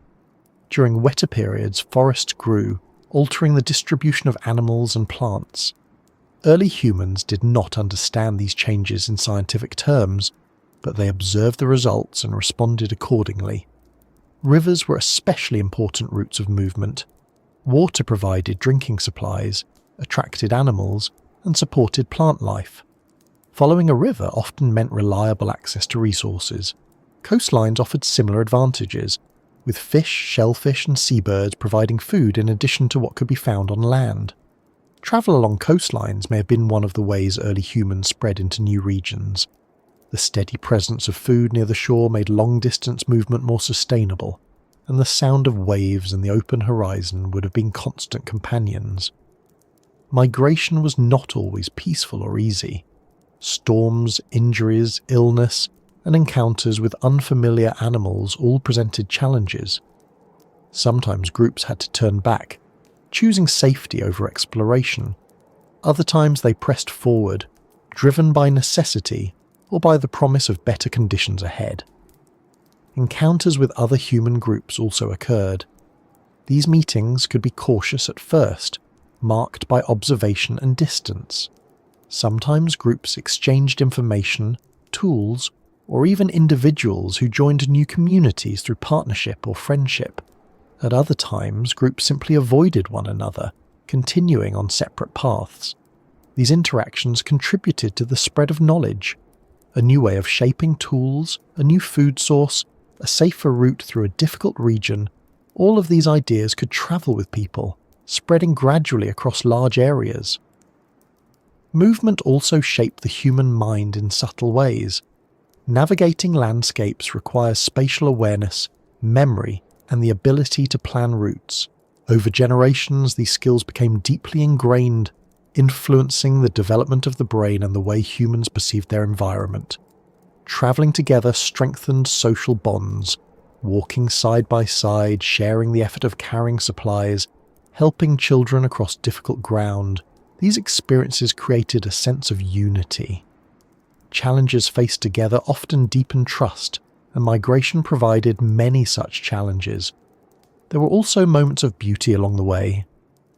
During wetter periods, forests grew, altering the distribution of animals and plants. Early humans did not understand these changes in scientific terms, but they observed the results and responded accordingly. Rivers were especially important routes of movement. Water provided drinking supplies, attracted animals, and supported plant life. Following a river often meant reliable access to resources. Coastlines offered similar advantages, with fish, shellfish, and seabirds providing food in addition to what could be found on land. Travel along coastlines may have been one of the ways early humans spread into new regions. The steady presence of food near the shore made long-distance movement more sustainable, and the sound of waves and the open horizon would have been constant companions. Migration was not always peaceful or easy. Storms, injuries, illness, and encounters with unfamiliar animals all presented challenges. Sometimes groups had to turn back, choosing safety over exploration. Other times they pressed forward, driven by necessity or by the promise of better conditions ahead. Encounters with other human groups also occurred. These meetings could be cautious at first, marked by observation and distance. Sometimes groups exchanged information, tools, or even individuals who joined new communities through partnership or friendship. At other times, groups simply avoided one another, continuing on separate paths. These interactions contributed to the spread of knowledge, a new way of shaping tools, a new food source, a safer route through a difficult region. All of these ideas could travel with people, spreading gradually across large areas. Movement also shaped the human mind in subtle ways. Navigating landscapes requires spatial awareness, memory, and the ability to plan routes. Over generations, these skills became deeply ingrained, influencing the development of the brain and the way humans perceived their environment. Travelling together strengthened social bonds, walking side by side, sharing the effort of carrying supplies, helping children across difficult ground. These experiences created a sense of unity. Challenges faced together often deepened trust, and migration provided many such challenges. There were also moments of beauty along the way.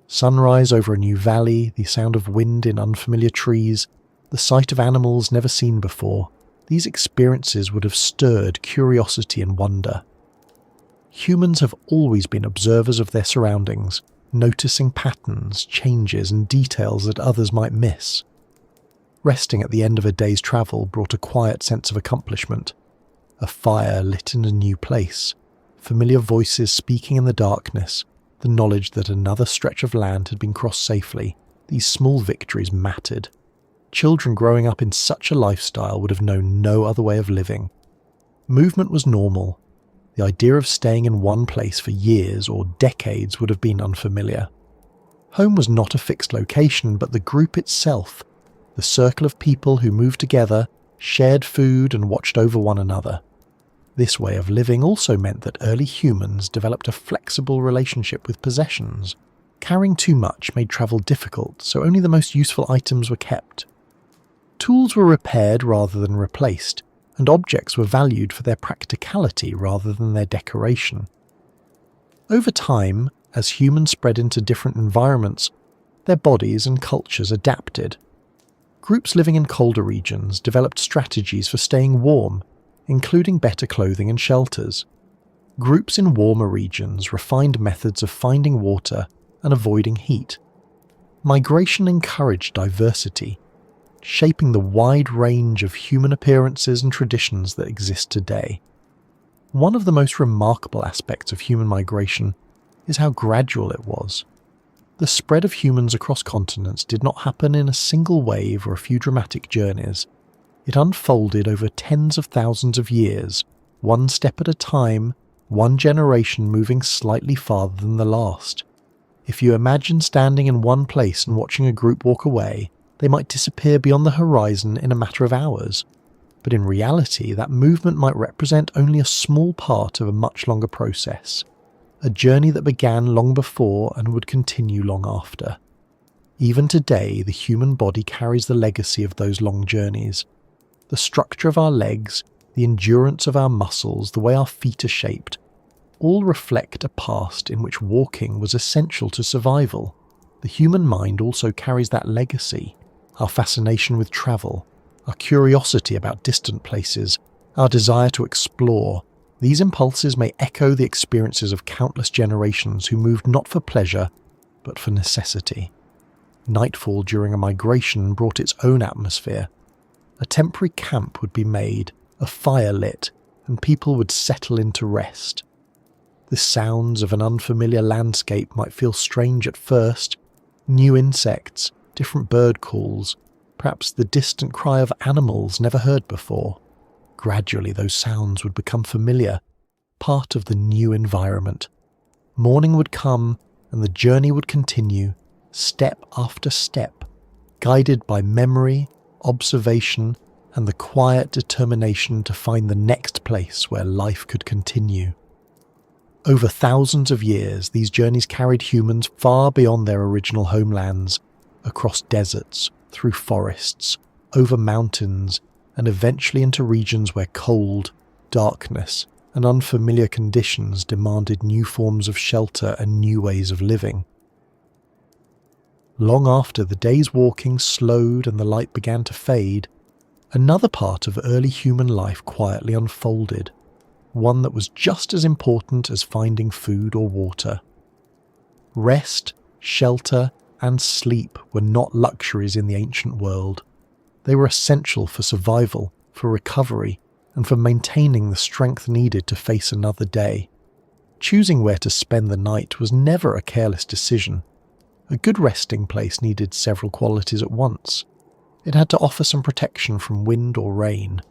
Sunrise over a new valley, the sound of wind in unfamiliar trees, the sight of animals never seen before. These experiences would have stirred curiosity and wonder. Humans have always been observers of their surroundings, noticing patterns, changes, and details that others might miss. Resting at the end of a day's travel brought a quiet sense of accomplishment. A fire lit in a new place, familiar voices speaking in the darkness, the knowledge that another stretch of land had been crossed safely. These small victories mattered. Children growing up in such a lifestyle would have known no other way of living. Movement was normal. The idea of staying in one place for years or decades would have been unfamiliar. Home was not a fixed location, but the group itself, the circle of people who moved together, shared food and watched over one another. This way of living also meant that early humans developed a flexible relationship with possessions. Carrying too much made travel difficult, so only the most useful items were kept. Tools were repaired rather than replaced, and objects were valued for their practicality rather than their decoration. Over time, as humans spread into different environments, their bodies and cultures adapted. Groups living in colder regions developed strategies for staying warm, including better clothing and shelters. Groups in warmer regions refined methods of finding water and avoiding heat. Migration encouraged diversity, shaping the wide range of human appearances and traditions that exist today. One of the most remarkable aspects of human migration is how gradual it was. The spread of humans across continents did not happen in a single wave or a few dramatic journeys. It unfolded over tens of thousands of years, one step at a time, one generation moving slightly farther than the last. If you imagine standing in one place and watching a group walk away, they might disappear beyond the horizon in a matter of hours. But in reality, that movement might represent only a small part of a much longer process, a journey that began long before and would continue long after. Even today, the human body carries the legacy of those long journeys. The structure of our legs, the endurance of our muscles, the way our feet are shaped, all reflect a past in which walking was essential to survival. The human mind also carries that legacy, our fascination with travel, our curiosity about distant places, our desire to explore. These impulses may echo the experiences of countless generations who moved not for pleasure, but for necessity. Nightfall during a migration brought its own atmosphere. A temporary camp would be made, a fire lit, and people would settle into rest. The sounds of an unfamiliar landscape might feel strange at first. New insects, different bird calls, perhaps the distant cry of animals never heard before. Gradually those sounds would become familiar, part of the new environment. Morning would come and the journey would continue, step after step, guided by memory, observation, and the quiet determination to find the next place where life could continue. Over thousands of years, these journeys carried humans far beyond their original homelands, across deserts, through forests, over mountains, and eventually into regions where cold, darkness, and unfamiliar conditions demanded new forms of shelter and new ways of living. Long after the day's walking slowed and the light began to fade, another part of early human life quietly unfolded, one that was just as important as finding food or water. Rest, shelter, and sleep were not luxuries in the ancient world. They were essential for survival, for recovery, and for maintaining the strength needed to face another day. Choosing where to spend the night was never a careless decision. A good resting place needed several qualities at once. It had to offer some protection from wind or rain,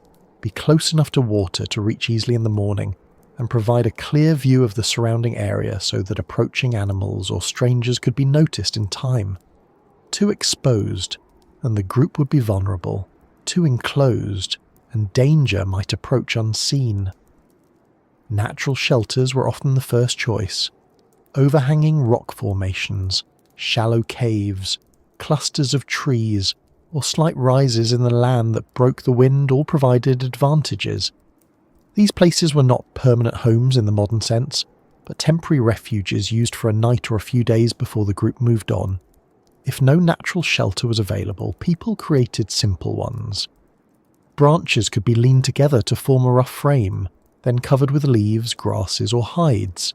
be close enough to water to reach easily in the morning, and provide a clear view of the surrounding area so that approaching animals or strangers could be noticed in time. Too exposed, and the group would be vulnerable. Too enclosed, and danger might approach unseen. Natural shelters were often the first choice. Overhanging rock formations, shallow caves, clusters of trees, or slight rises in the land that broke the wind all provided advantages. These places were not permanent homes in the modern sense, but temporary refuges used for a night or a few days before the group moved on. If no natural shelter was available, people created simple ones. Branches could be leaned together to form a rough frame, then covered with leaves, grasses, or hides.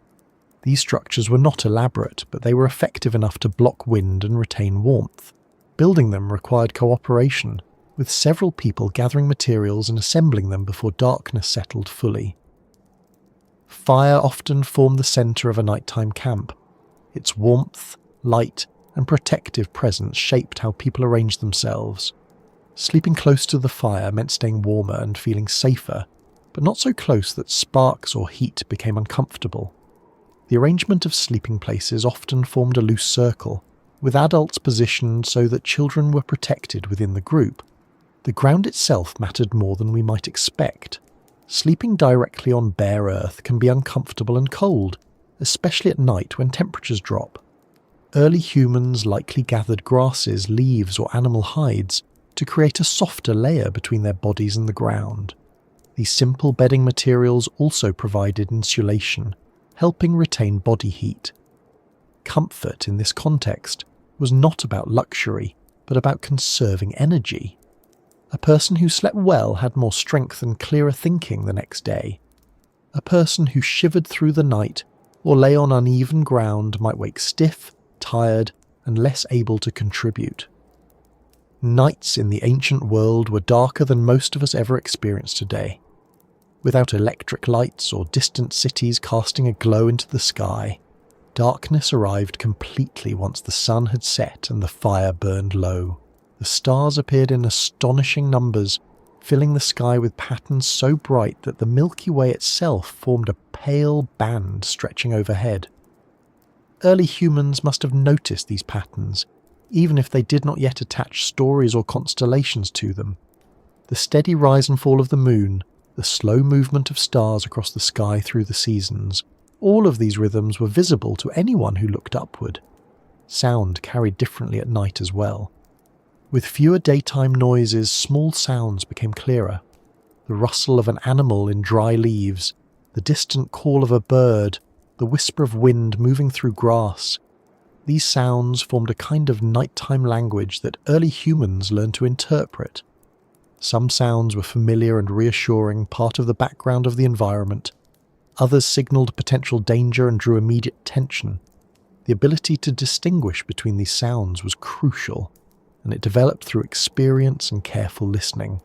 These structures were not elaborate, but they were effective enough to block wind and retain warmth. Building them required cooperation, with several people gathering materials and assembling them before darkness settled fully. Fire often formed the centre of a nighttime camp. Its warmth, light, and protective presence shaped how people arranged themselves. Sleeping close to the fire meant staying warmer and feeling safer, but not so close that sparks or heat became uncomfortable. The arrangement of sleeping places often formed a loose circle, with adults positioned so that children were protected within the group. The ground itself mattered more than we might expect. Sleeping directly on bare earth can be uncomfortable and cold, especially at night when temperatures drop. Early humans likely gathered grasses, leaves, or animal hides to create a softer layer between their bodies and the ground. These simple bedding materials also provided insulation, helping retain body heat. Comfort in this context was not about luxury, but about conserving energy. A person who slept well had more strength and clearer thinking the next day. A person who shivered through the night or lay on uneven ground might wake stiff, tired, and less able to contribute. Nights in the ancient world were darker than most of us ever experience today. Without electric lights or distant cities casting a glow into the sky, darkness arrived completely once the sun had set and the fire burned low. The stars appeared in astonishing numbers, filling the sky with patterns so bright that the Milky Way itself formed a pale band stretching overhead. Early humans must have noticed these patterns, even if they did not yet attach stories or constellations to them. The steady rise and fall of the moon, the slow movement of stars across the sky through the seasons, all of these rhythms were visible to anyone who looked upward. Sound carried differently at night as well. With fewer daytime noises, small sounds became clearer. The rustle of an animal in dry leaves, the distant call of a bird, the whisper of wind moving through grass. These sounds formed a kind of nighttime language that early humans learned to interpret. Some sounds were familiar and reassuring, part of the background of the environment. Others signalled potential danger and drew immediate attention. The ability to distinguish between these sounds was crucial, and it developed through experience and careful listening.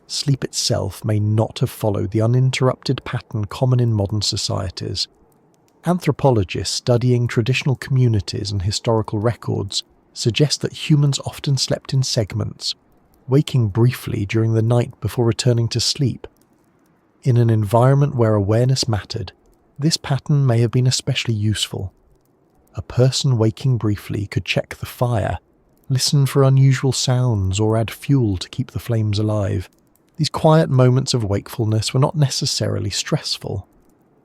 Sleep itself may not have followed the uninterrupted pattern common in modern societies. Anthropologists studying traditional communities and historical records suggest that humans often slept in segments, waking briefly during the night before returning to sleep. In an environment where awareness mattered, this pattern may have been especially useful. A person waking briefly could check the fire, listen for unusual sounds, or add fuel to keep the flames alive. These quiet moments of wakefulness were not necessarily stressful.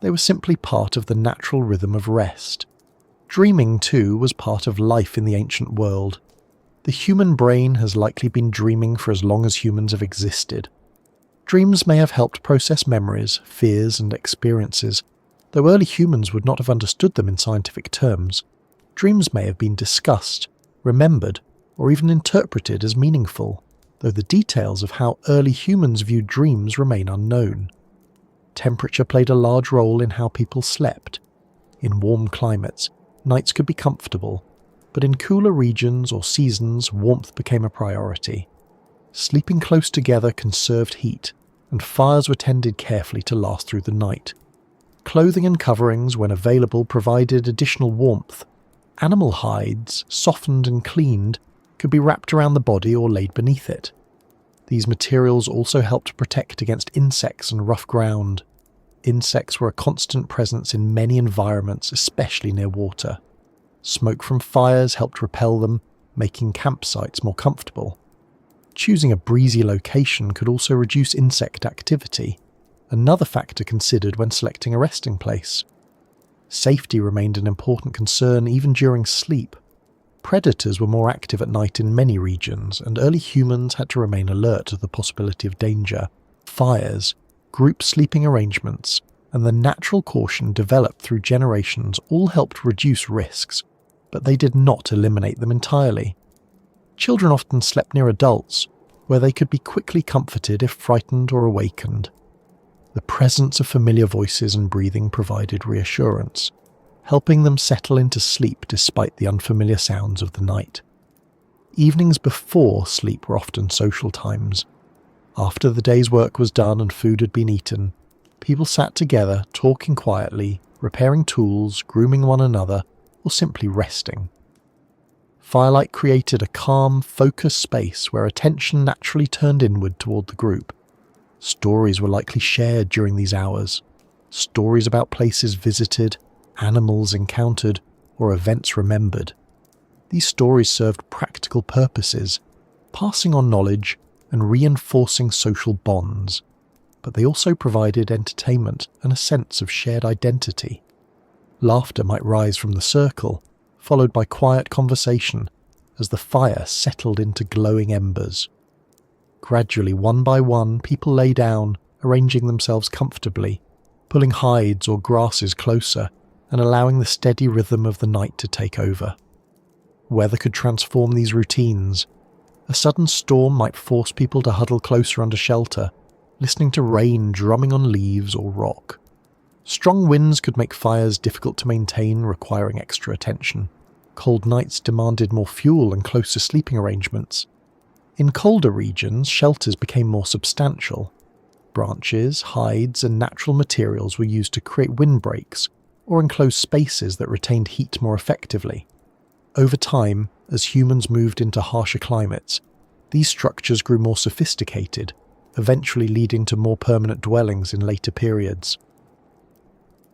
They were simply part of the natural rhythm of rest. Dreaming, too, was part of life in the ancient world. The human brain has likely been dreaming for as long as humans have existed. Dreams may have helped process memories, fears, and experiences, though early humans would not have understood them in scientific terms. Dreams may have been discussed, remembered, or even interpreted as meaningful, though the details of how early humans viewed dreams remain unknown. Temperature played a large role in how people slept. In warm climates, nights could be comfortable, but in cooler regions or seasons, warmth became a priority. Sleeping close together conserved heat, and fires were tended carefully to last through the night. Clothing and coverings, when available, provided additional warmth. Animal hides, softened and cleaned, could be wrapped around the body or laid beneath it. These materials also helped protect against insects and rough ground. Insects were a constant presence in many environments, especially near water. Smoke from fires helped repel them, making campsites more comfortable. Choosing a breezy location could also reduce insect activity, another factor considered when selecting a resting place. Safety remained an important concern even during sleep. Predators were more active at night in many regions, and early humans had to remain alert to the possibility of danger. Fires, group sleeping arrangements, and the natural caution developed through generations all helped reduce risks, but they did not eliminate them entirely. Children often slept near adults, where they could be quickly comforted if frightened or awakened. The presence of familiar voices and breathing provided reassurance, helping them settle into sleep despite the unfamiliar sounds of the night. Evenings before sleep were often social times. After the day's work was done and food had been eaten, people sat together, talking quietly, repairing tools, grooming one another, or simply resting. Firelight created a calm, focused space where attention naturally turned inward toward the group. Stories were likely shared during these hours. Stories about places visited, animals encountered, or events remembered. These stories served practical purposes, passing on knowledge and reinforcing social bonds. but they also provided entertainment and a sense of shared identity. Laughter might rise from the circle, followed by quiet conversation as the fire settled into glowing embers. Gradually, one by one, people lay down, arranging themselves comfortably, pulling hides or grasses closer, and allowing the steady rhythm of the night to take over. Weather could transform these routines. A sudden storm might force people to huddle closer under shelter, listening to rain drumming on leaves or rock. Strong winds could make fires difficult to maintain, requiring extra attention. Cold nights demanded more fuel and closer sleeping arrangements. In colder regions, shelters became more substantial. Branches, hides, and natural materials were used to create windbreaks or enclose spaces that retained heat more effectively. Over time, as humans moved into harsher climates, these structures grew more sophisticated, eventually leading to more permanent dwellings in later periods.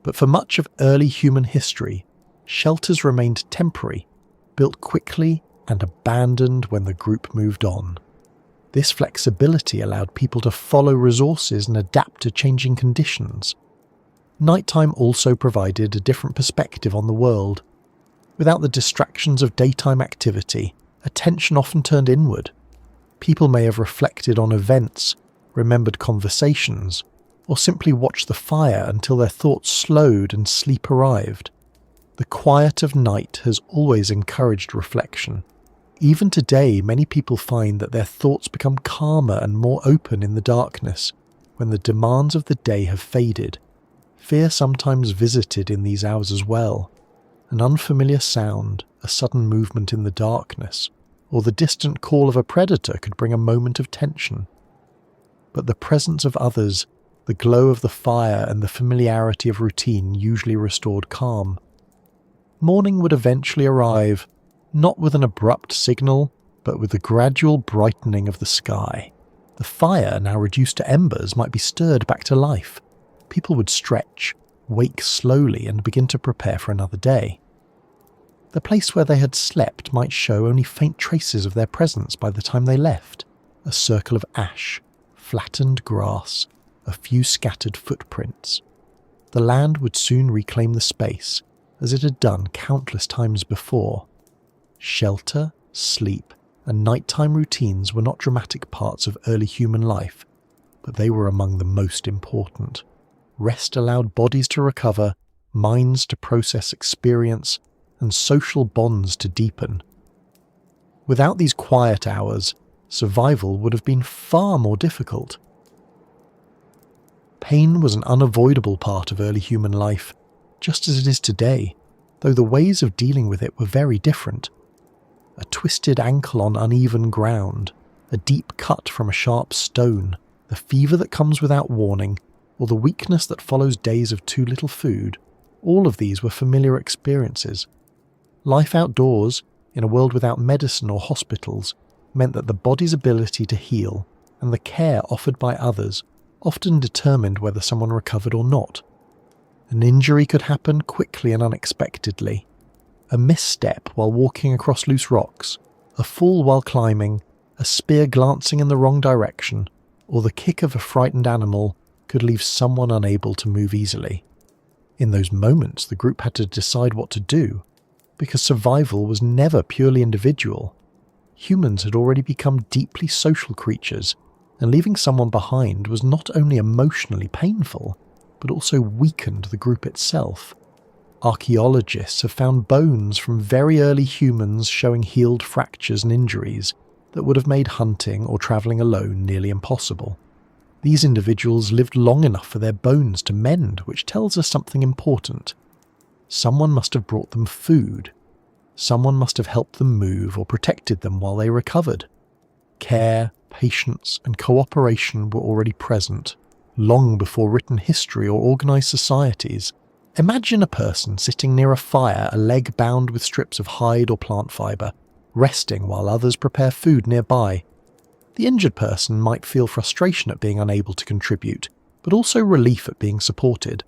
But for much of early human history, shelters remained temporary, built quickly and abandoned when the group moved on. This flexibility allowed people to follow resources and adapt to changing conditions. Nighttime also provided a different perspective on the world. Without the distractions of daytime activity, attention often turned inward. People may have reflected on events, remembered conversations, or simply watched the fire until their thoughts slowed and sleep arrived. The quiet of night has always encouraged reflection. Even today, many people find that their thoughts become calmer and more open in the darkness, when the demands of the day have faded. Fear sometimes visited in these hours as well. An unfamiliar sound, a sudden movement in the darkness, or the distant call of a predator could bring a moment of tension. But the presence of others, the glow of the fire, and the familiarity of routine usually restored calm. Morning would eventually arrive, not with an abrupt signal, but with the gradual brightening of the sky. The fire, now reduced to embers, might be stirred back to life. People would stretch, wake slowly, and begin to prepare for another day. The place where they had slept might show only faint traces of their presence by the time they left. A circle of ash, flattened grass, a few scattered footprints. The land would soon reclaim the space, as it had done countless times before. Shelter, sleep, and nighttime routines were not dramatic parts of early human life, but they were among the most important. Rest allowed bodies to recover, minds to process experience, and social bonds to deepen. Without these quiet hours, survival would have been far more difficult. Pain was an unavoidable part of early human life, just as it is today, though the ways of dealing with it were very different. A twisted ankle on uneven ground, a deep cut from a sharp stone, the fever that comes without warning, or the weakness that follows days of too little food, all of these were familiar experiences. Life outdoors, in a world without medicine or hospitals, meant that the body's ability to heal and the care offered by others often determined whether someone recovered or not. An injury could happen quickly and unexpectedly. A misstep while walking across loose rocks, a fall while climbing, a spear glancing in the wrong direction, or the kick of a frightened animal could leave someone unable to move easily. In those moments, the group had to decide what to do, because survival was never purely individual. Humans had already become deeply social creatures, and leaving someone behind was not only emotionally painful, but also weakened the group itself. Archaeologists have found bones from very early humans showing healed fractures and injuries that would have made hunting or travelling alone nearly impossible. These individuals lived long enough for their bones to mend, which tells us something important. Someone must have brought them food. Someone must have helped them move or protected them while they recovered. Care, patience, and cooperation were already present, long before written history or organised societies. Imagine a person sitting near a fire, a leg bound with strips of hide or plant fibre, resting while others prepare food nearby. The injured person might feel frustration at being unable to contribute, but also relief at being supported.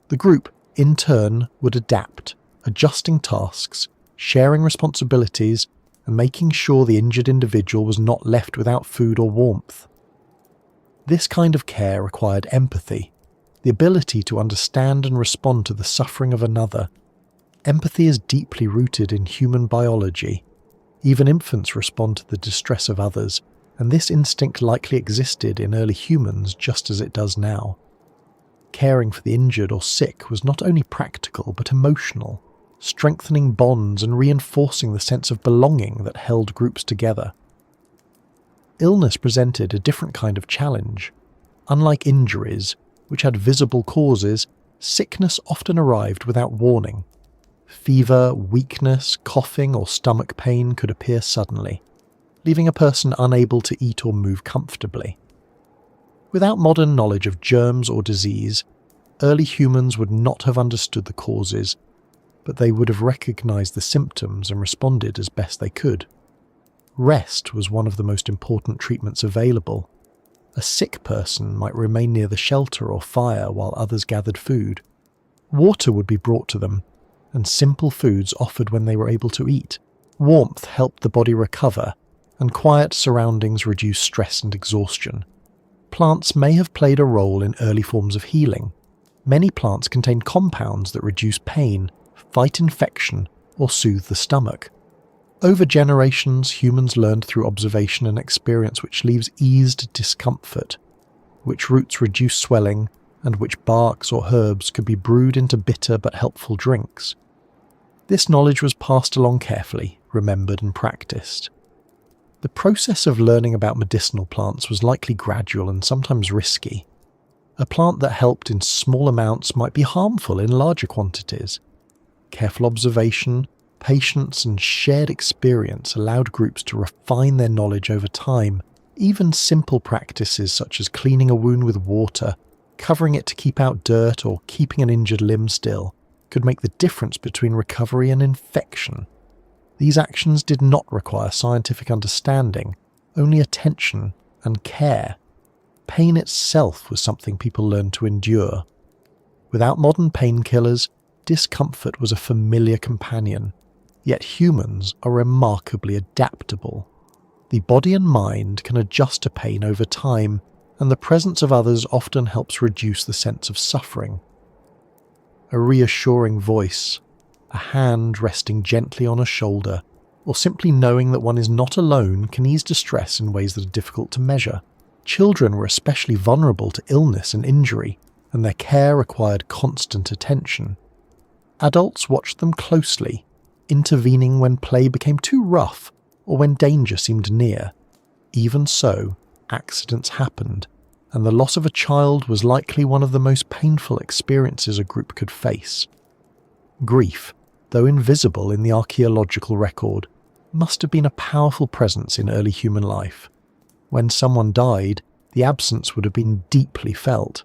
The group, in turn, would adapt, adjusting tasks, sharing responsibilities, and making sure the injured individual was not left without food or warmth. This kind of care required empathy, the ability to understand and respond to the suffering of another. Empathy is deeply rooted in human biology. Even infants respond to the distress of others, and this instinct likely existed in early humans just as it does now. Caring for the injured or sick was not only practical but emotional, strengthening bonds and reinforcing the sense of belonging that held groups together. Illness presented a different kind of challenge. Unlike injuries, which had visible causes, sickness often arrived without warning. Fever, weakness, coughing, or stomach pain could appear suddenly, leaving a person unable to eat or move comfortably. Without modern knowledge of germs or disease, early humans would not have understood the causes, but they would have recognized the symptoms and responded as best they could. Rest was one of the most important treatments available. A sick person might remain near the shelter or fire while others gathered food. Water would be brought to them, and simple foods offered when they were able to eat. Warmth helped the body recover, and quiet surroundings reduced stress and exhaustion. Plants may have played a role in early forms of healing. Many plants contain compounds that reduce pain, fight infection, or soothe the stomach. Over generations, humans learned through observation and experience which leaves eased discomfort, which roots reduce swelling, and which barks or herbs could be brewed into bitter but helpful drinks. This knowledge was passed along carefully, remembered and practiced. The process of learning about medicinal plants was likely gradual and sometimes risky. A plant that helped in small amounts might be harmful in larger quantities. Careful observation, patience and shared experience allowed groups to refine their knowledge over time. Even simple practices such as cleaning a wound with water, covering it to keep out dirt, or keeping an injured limb still could make the difference between recovery and infection. These actions did not require scientific understanding, only attention and care. Pain itself was something people learned to endure. Without modern painkillers, discomfort was a familiar companion. Yet humans are remarkably adaptable. The body and mind can adjust to pain over time, and the presence of others often helps reduce the sense of suffering. A reassuring voice, a hand resting gently on a shoulder, or simply knowing that one is not alone can ease distress in ways that are difficult to measure. Children were especially vulnerable to illness and injury, and their care required constant attention. Adults watched them closely, intervening when play became too rough or when danger seemed near. Even so, accidents happened, and the loss of a child was likely one of the most painful experiences a group could face. Grief, though invisible in the archaeological record, must have been a powerful presence in early human life. When someone died, the absence would have been deeply felt.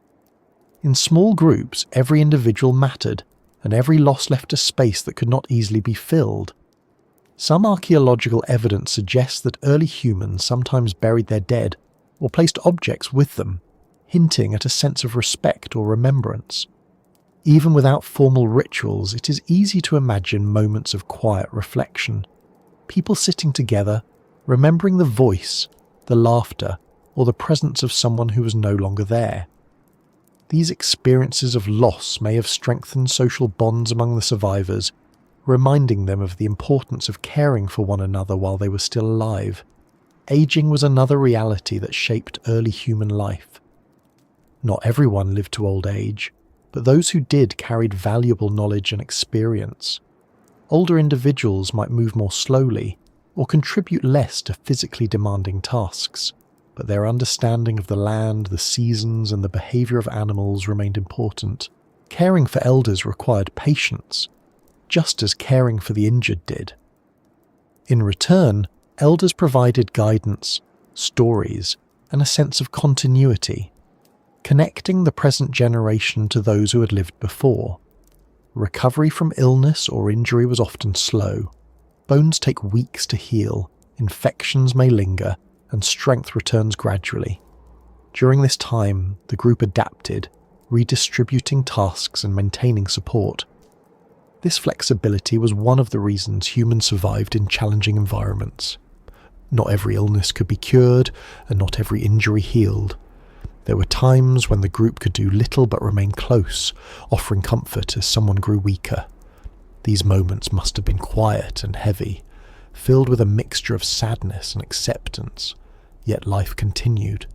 In small groups, every individual mattered, and every loss left a space that could not easily be filled. Some archaeological evidence suggests that early humans sometimes buried their dead or placed objects with them, hinting at a sense of respect or remembrance. Even without formal rituals, it is easy to imagine moments of quiet reflection. People sitting together, remembering the voice, the laughter, or the presence of someone who was no longer there. These experiences of loss may have strengthened social bonds among the survivors, reminding them of the importance of caring for one another while they were still alive. Aging was another reality that shaped early human life. Not everyone lived to old age, but those who did carried valuable knowledge and experience. Older individuals might move more slowly or contribute less to physically demanding tasks, but their understanding of the land, the seasons, and the behavior of animals remained important. Caring for elders required patience, just as caring for the injured did. In return, elders provided guidance, stories, and a sense of continuity, connecting the present generation to those who had lived before. Recovery from illness or injury was often slow. Bones take weeks to heal, infections may linger, and strength returns gradually. During this time, the group adapted, redistributing tasks and maintaining support. This flexibility was one of the reasons humans survived in challenging environments. Not every illness could be cured, and not every injury healed. There were times when the group could do little but remain close, offering comfort as someone grew weaker. These moments must have been quiet and heavy, filled with a mixture of sadness and acceptance, yet life continued.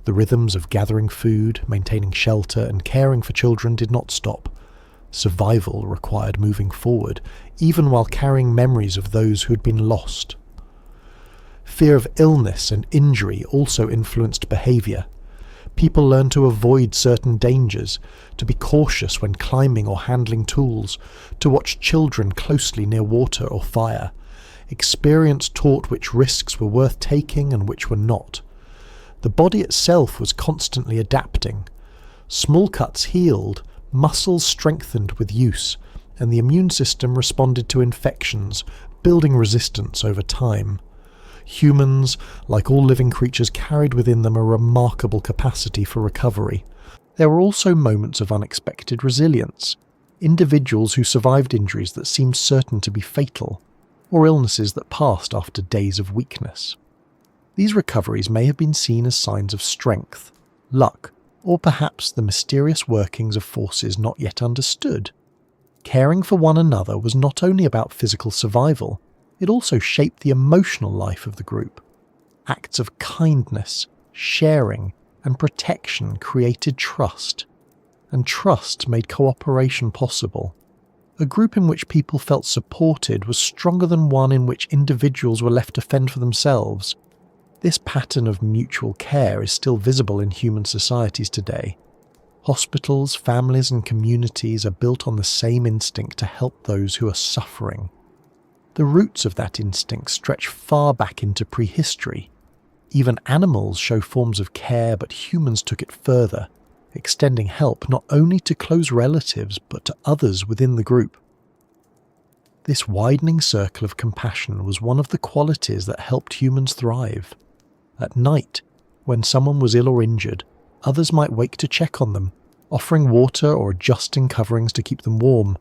The rhythms of gathering food, maintaining shelter, and caring for children did not stop. Survival required moving forward, even while carrying memories of those who had been lost. Fear of illness and injury also influenced behaviour. People learned to avoid certain dangers, to be cautious when climbing or handling tools, to watch children closely near water or fire. Experience taught which risks were worth taking and which were not. The body itself was constantly adapting. Small cuts healed, muscles strengthened with use, and the immune system responded to infections, building resistance over time. Humans, like all living creatures, carried within them a remarkable capacity for recovery. There were also moments of unexpected resilience, individuals who survived injuries that seemed certain to be fatal, or illnesses that passed after days of weakness. These recoveries may have been seen as signs of strength, luck, or perhaps the mysterious workings of forces not yet understood. Caring for one another was not only about physical survival, it also shaped the emotional life of the group. Acts of kindness, sharing, and protection created trust, and trust made cooperation possible. A group in which people felt supported was stronger than one in which individuals were left to fend for themselves. This pattern of mutual care is still visible in human societies today. Hospitals, families, and communities are built on the same instinct to help those who are suffering. The roots of that instinct stretch far back into prehistory. Even animals show forms of care, but humans took it further, extending help not only to close relatives but to others within the group. This widening circle of compassion was one of the qualities that helped humans thrive. At night, when someone was ill or injured, others might wake to check on them, offering water or adjusting coverings to keep them warm.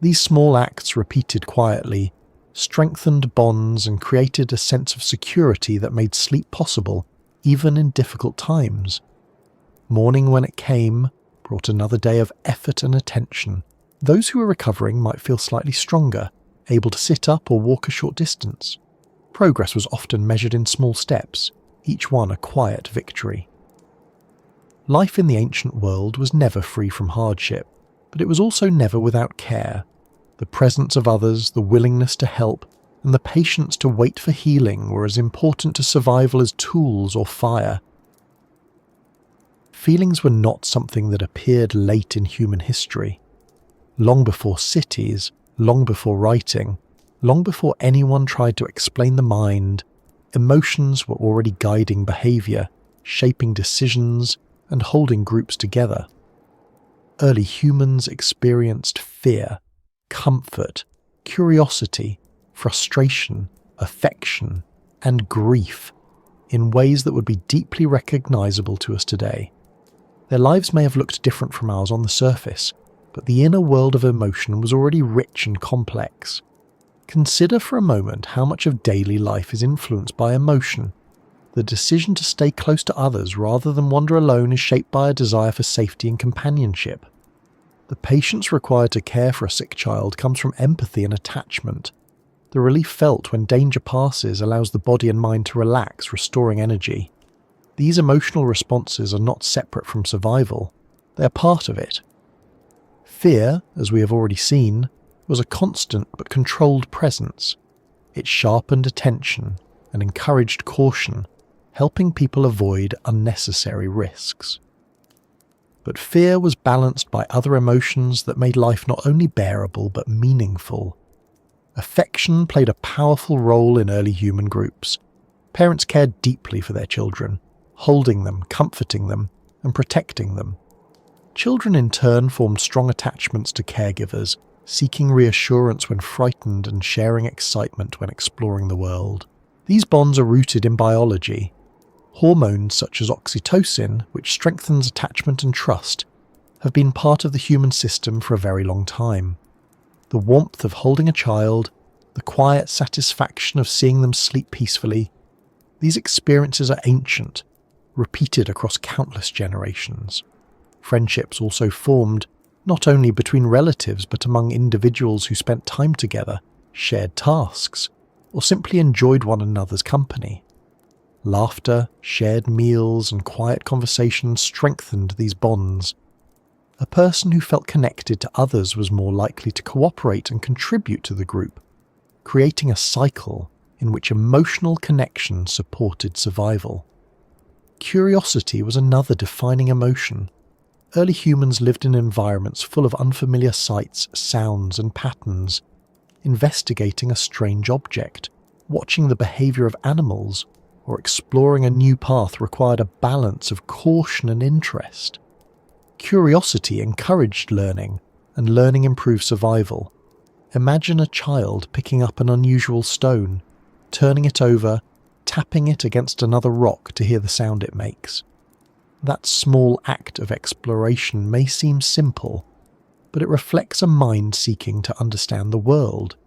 These small acts, repeated quietly, strengthened bonds and created a sense of security that made sleep possible, even in difficult times. Morning, when it came, brought another day of effort and attention. Those who were recovering might feel slightly stronger, able to sit up or walk a short distance. Progress was often measured in small steps, each one a quiet victory. Life in the ancient world was never free from hardship, but it was also never without care. The presence of others, the willingness to help, and the patience to wait for healing were as important to survival as tools or fire. Feelings were not something that appeared late in human history. Long before cities, long before writing, long before anyone tried to explain the mind, emotions were already guiding behavior, shaping decisions, and holding groups together. Early humans experienced fear, comfort, curiosity, frustration, affection, and grief in ways that would be deeply recognizable to us today. Their lives may have looked different from ours on the surface, but the inner world of emotion was already rich and complex. Consider for a moment how much of daily life is influenced by emotion. The decision to stay close to others rather than wander alone is shaped by a desire for safety and companionship. The patience required to care for a sick child comes from empathy and attachment. The relief felt when danger passes allows the body and mind to relax, restoring energy. These emotional responses are not separate from survival. They are part of it. Fear, as we have already seen, was a constant but controlled presence. It sharpened attention and encouraged caution, helping people avoid unnecessary risks. But fear was balanced by other emotions that made life not only bearable but meaningful. Affection played a powerful role in early human groups. Parents cared deeply for their children, holding them, comforting them, and protecting them. Children in turn formed strong attachments to caregivers, seeking reassurance when frightened and sharing excitement when exploring the world. These bonds are rooted in biology. Hormones such as oxytocin, which strengthens attachment and trust, have been part of the human system for a very long time. The warmth of holding a child, the quiet satisfaction of seeing them sleep peacefully, these experiences are ancient, repeated across countless generations. Friendships also formed, not only between relatives but among individuals who spent time together, shared tasks, or simply enjoyed one another's company. Laughter, shared meals, and quiet conversations strengthened these bonds. A person who felt connected to others was more likely to cooperate and contribute to the group, creating a cycle in which emotional connection supported survival. Curiosity was another defining emotion. Early humans lived in environments full of unfamiliar sights, sounds, and patterns. Investigating a strange object, watching the behavior of animals, or exploring a new path required a balance of caution and interest. Curiosity encouraged learning, and learning improved survival. Imagine a child picking up an unusual stone, turning it over, tapping it against another rock to hear the sound it makes. That small act of exploration may seem simple, but it reflects a mind seeking to understand the world.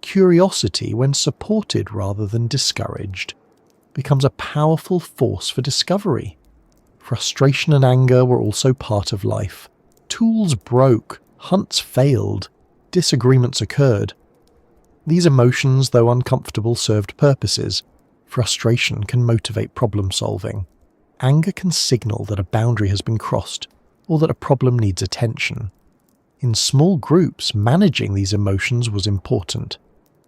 Curiosity, when supported rather than discouraged, becomes a powerful force for discovery. Frustration and anger were also part of life. Tools broke, hunts failed, disagreements occurred. These emotions, though uncomfortable, served purposes. Frustration can motivate problem solving. Anger can signal that a boundary has been crossed, or that a problem needs attention. In small groups, managing these emotions was important.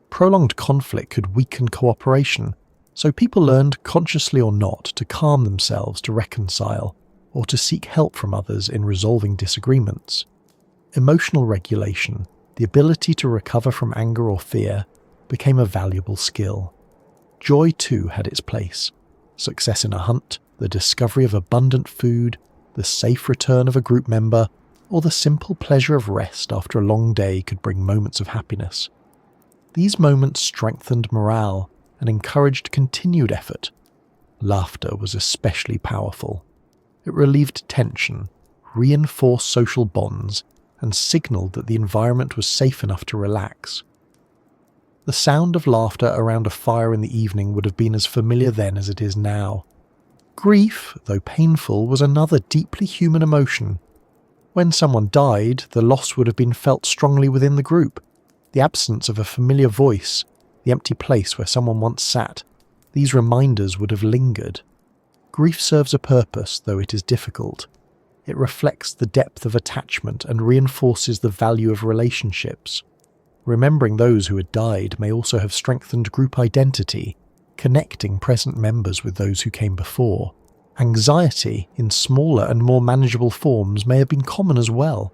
Prolonged conflict could weaken cooperation, so people learned, consciously or not, to calm themselves, to reconcile, or to seek help from others in resolving disagreements. Emotional regulation, the ability to recover from anger or fear, became a valuable skill. Joy too had its place. Success in a hunt, the discovery of abundant food, the safe return of a group member, or the simple pleasure of rest after a long day could bring moments of happiness. These moments strengthened morale and encouraged continued effort. Laughter was especially powerful. It relieved tension, reinforced social bonds, and signaled that the environment was safe enough to relax. The sound of laughter around a fire in the evening would have been as familiar then as it is now. Grief, though painful, was another deeply human emotion. When someone died, the loss would have been felt strongly within the group. The absence of a familiar voice, the empty place where someone once sat, these reminders would have lingered. Grief serves a purpose, though it is difficult. It reflects the depth of attachment and reinforces the value of relationships. Remembering those who had died may also have strengthened group identity, connecting present members with those who came before. Anxiety, in smaller and more manageable forms, may have been common as well.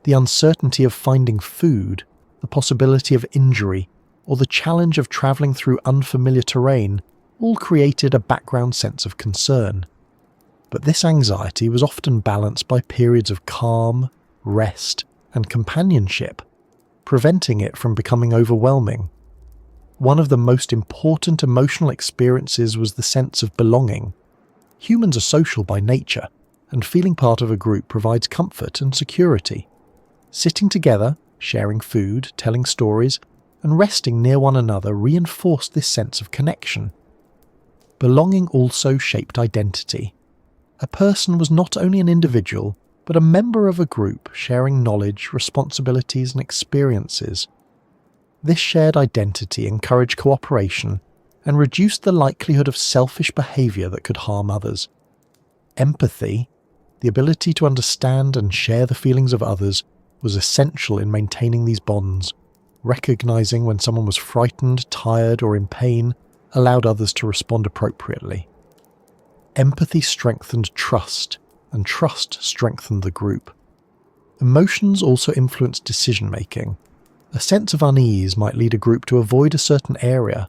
The uncertainty of finding food, the possibility of injury, or the challenge of travelling through unfamiliar terrain all created a background sense of concern. But this anxiety was often balanced by periods of calm, rest, and companionship, preventing it from becoming overwhelming. One of the most important emotional experiences was the sense of belonging. Humans are social by nature, and feeling part of a group provides comfort and security. Sitting together, sharing food, telling stories, and resting near one another reinforced this sense of connection. Belonging also shaped identity. A person was not only an individual, but a member of a group sharing knowledge, responsibilities, and experiences. This shared identity encouraged cooperation and reduced the likelihood of selfish behaviour that could harm others. Empathy, the ability to understand and share the feelings of others, was essential in maintaining these bonds. Recognizing when someone was frightened, tired, or in pain allowed others to respond appropriately. Empathy strengthened trust, and trust strengthened the group. Emotions also influenced decision-making. A sense of unease might lead a group to avoid a certain area.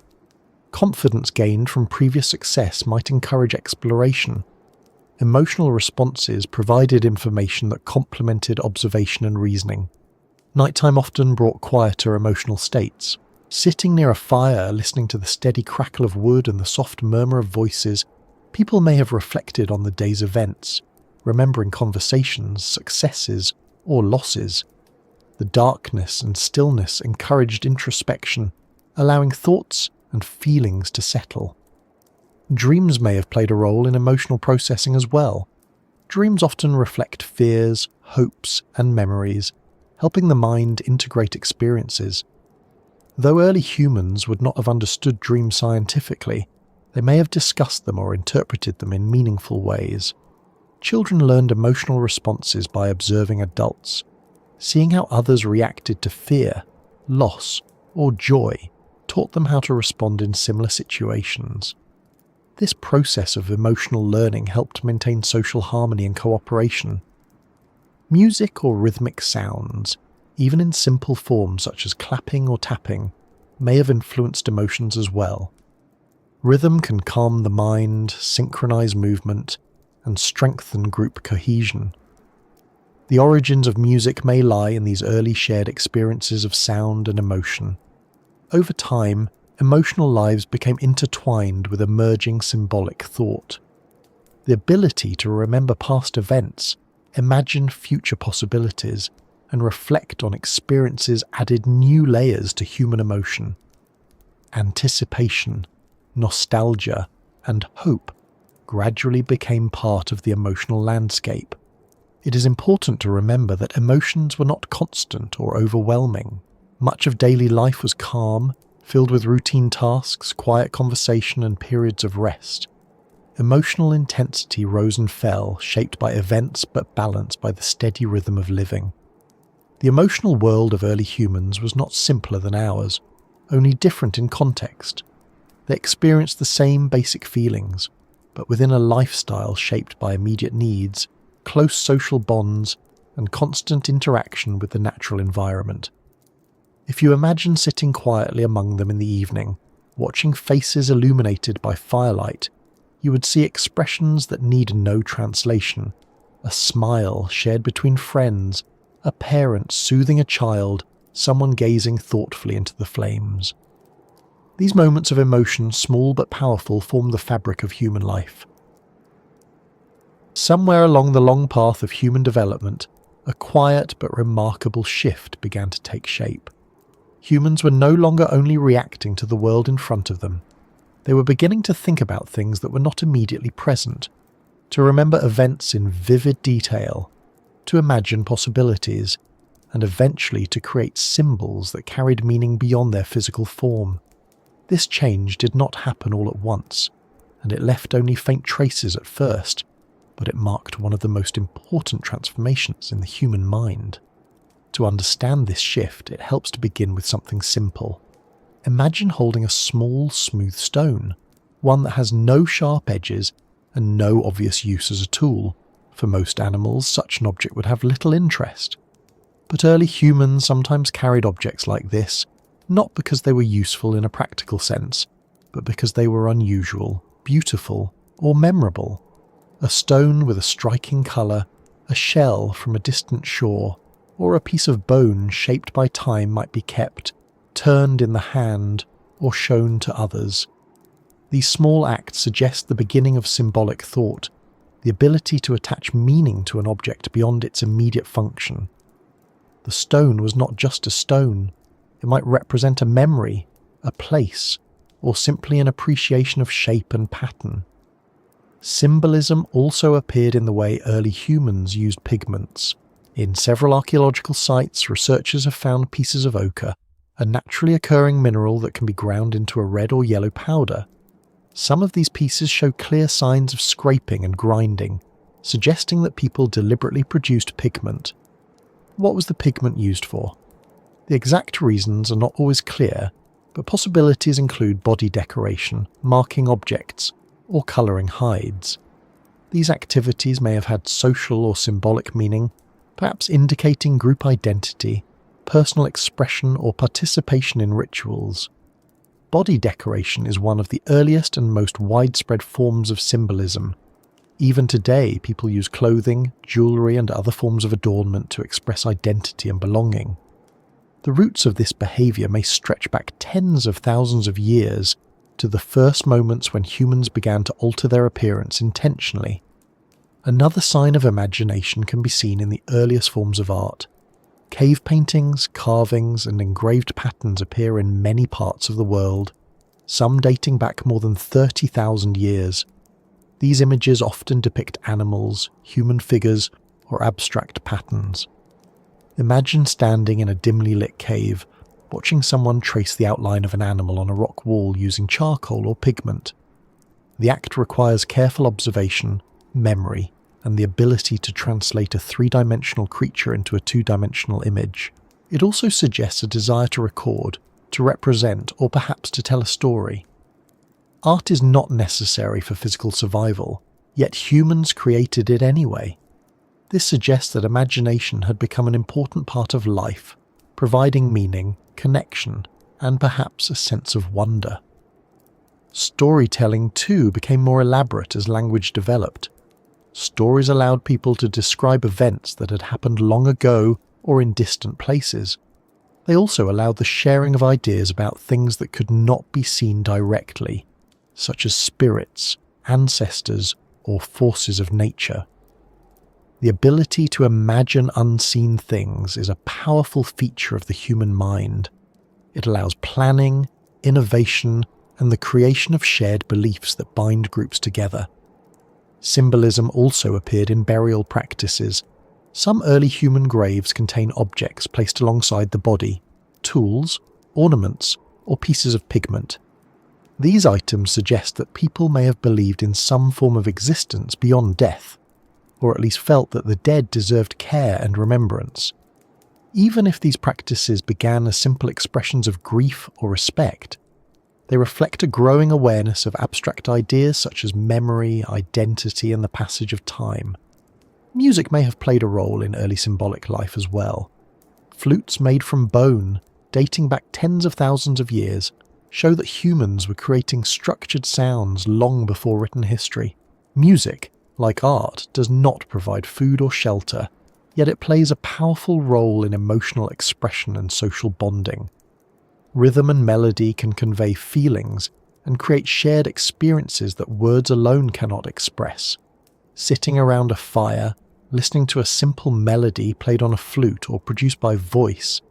Confidence gained from previous success might encourage exploration. Emotional responses provided information that complemented observation and reasoning. Nighttime often brought quieter emotional states. Sitting near a fire, listening to the steady crackle of wood and the soft murmur of voices, people may have reflected on the day's events, remembering conversations, successes, or losses. The darkness and stillness encouraged introspection, allowing thoughts and feelings to settle. Dreams may have played a role in emotional processing as well. Dreams often reflect fears, hopes, and memories, helping the mind integrate experiences. Though early humans would not have understood dreams scientifically, they may have discussed them or interpreted them in meaningful ways. Children learned emotional responses by observing adults. Seeing how others reacted to fear, loss, or joy taught them how to respond in similar situations. This process of emotional learning helped maintain social harmony and cooperation. Music or rhythmic sounds, even in simple forms such as clapping or tapping, may have influenced emotions as well. Rhythm can calm the mind, synchronize movement, and strengthen group cohesion. The origins of music may lie in these early shared experiences of sound and emotion. Over time, emotional lives became intertwined with emerging symbolic thought. The ability to remember past events, imagine future possibilities, and reflect on experiences added new layers to human emotion. Anticipation, nostalgia, and hope gradually became part of the emotional landscape. It is important to remember that emotions were not constant or overwhelming. Much of daily life was calm, filled with routine tasks, quiet conversation, and periods of rest. Emotional intensity rose and fell, shaped by events but balanced by the steady rhythm of living. The emotional world of early humans was not simpler than ours, only different in context. They experienced the same basic feelings, but within a lifestyle shaped by immediate needs, close social bonds, and constant interaction with the natural environment. If you imagine sitting quietly among them in the evening, watching faces illuminated by firelight, you would see expressions that need no translation. A smile shared between friends, a parent soothing a child, someone gazing thoughtfully into the flames. These moments of emotion, small but powerful, form the fabric of human life. Somewhere along the long path of human development, a quiet but remarkable shift began to take shape. Humans were no longer only reacting to the world in front of them. They were beginning to think about things that were not immediately present, to remember events in vivid detail, to imagine possibilities, and eventually to create symbols that carried meaning beyond their physical form. This change did not happen all at once, and it left only faint traces at first, but it marked one of the most important transformations in the human mind. To understand this shift, it helps to begin with something simple. Imagine holding a small, smooth stone, one that has no sharp edges and no obvious use as a tool. For most animals, such an object would have little interest. But early humans sometimes carried objects like this, not because they were useful in a practical sense, but because they were unusual, beautiful, or memorable. A stone with a striking colour, a shell from a distant shore, or a piece of bone shaped by time might be kept, turned in the hand, or shown to others. These small acts suggest the beginning of symbolic thought, the ability to attach meaning to an object beyond its immediate function. The stone was not just a stone. It might represent a memory, a place, or simply an appreciation of shape and pattern. Symbolism also appeared in the way early humans used pigments. In several archaeological sites, researchers have found pieces of ochre, a naturally occurring mineral that can be ground into a red or yellow powder. Some of these pieces show clear signs of scraping and grinding, suggesting that people deliberately produced pigment. What was the pigment used for? The exact reasons are not always clear, but possibilities include body decoration, marking objects, or colouring hides. These activities may have had social or symbolic meaning, perhaps indicating group identity, personal expression, or participation in rituals. Body decoration is one of the earliest and most widespread forms of symbolism. Even today, people use clothing, jewellery, and other forms of adornment to express identity and belonging. The roots of this behaviour may stretch back tens of thousands of years to the first moments when humans began to alter their appearance intentionally. Another sign of imagination can be seen in the earliest forms of art. Cave paintings, carvings, and engraved patterns appear in many parts of the world, some dating back more than 30,000 years. These images often depict animals, human figures, or abstract patterns. Imagine standing in a dimly lit cave, watching someone trace the outline of an animal on a rock wall using charcoal or pigment. The act requires careful observation, memory, and the ability to translate a three-dimensional creature into a two-dimensional image. It also suggests a desire to record, to represent, or perhaps to tell a story. Art is not necessary for physical survival, yet humans created it anyway. This suggests that imagination had become an important part of life, providing meaning, connection, and perhaps a sense of wonder. Storytelling, too, became more elaborate as language developed. Stories allowed people to describe events that had happened long ago or in distant places. They also allowed the sharing of ideas about things that could not be seen directly, such as spirits, ancestors, or forces of nature. The ability to imagine unseen things is a powerful feature of the human mind. It allows planning, innovation, and the creation of shared beliefs that bind groups together. Symbolism also appeared in burial practices. Some early human graves contain objects placed alongside the body, tools, ornaments, or pieces of pigment. These items suggest that people may have believed in some form of existence beyond death, or at least felt that the dead deserved care and remembrance. Even if these practices began as simple expressions of grief or respect, they reflect a growing awareness of abstract ideas such as memory, identity, and the passage of time. Music may have played a role in early symbolic life as well. Flutes made from bone, dating back tens of thousands of years, show that humans were creating structured sounds long before written history. Music, like art, does not provide food or shelter, yet it plays a powerful role in emotional expression and social bonding. Rhythm and melody can convey feelings and create shared experiences that words alone cannot express. Sitting around a fire, listening to a simple melody played on a flute or produced by voice,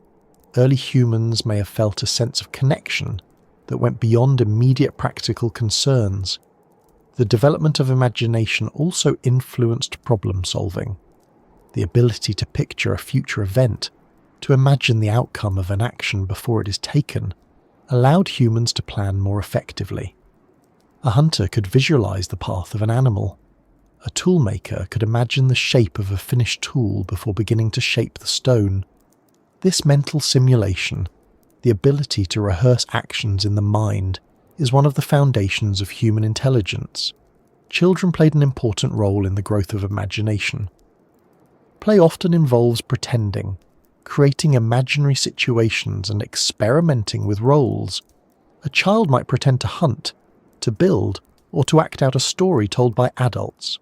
early humans may have felt a sense of connection that went beyond immediate practical concerns. The development of imagination also influenced problem solving. The ability to picture a future event, to imagine the outcome of an action before it is taken, allowed humans to plan more effectively. A hunter could visualize the path of an animal. A toolmaker could imagine the shape of a finished tool before beginning to shape the stone. This mental simulation, the ability to rehearse actions in the mind, is one of the foundations of human intelligence. Children played an important role in the growth of imagination. Play often involves pretending, creating imaginary situations and experimenting with roles. A child might pretend to hunt, to build, or to act out a story told by adults.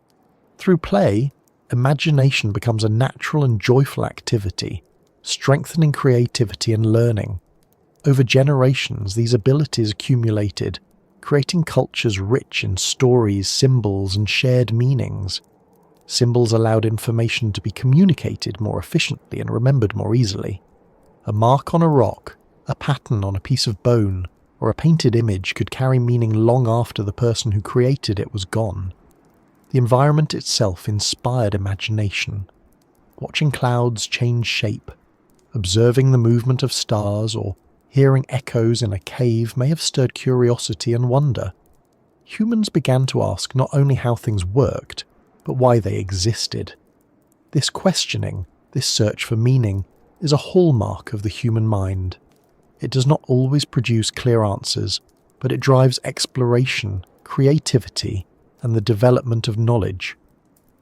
Through play, imagination becomes a natural and joyful activity, strengthening creativity and learning. Over generations, these abilities accumulated, creating cultures rich in stories, symbols, and shared meanings. Symbols allowed information to be communicated more efficiently and remembered more easily. A mark on a rock, a pattern on a piece of bone, or a painted image could carry meaning long after the person who created it was gone. The environment itself inspired imagination. Watching clouds change shape, observing the movement of stars, or hearing echoes in a cave may have stirred curiosity and wonder. Humans began to ask not only how things worked, but why they existed. This questioning, this search for meaning, is a hallmark of the human mind. It does not always produce clear answers, but it drives exploration, creativity, and the development of knowledge.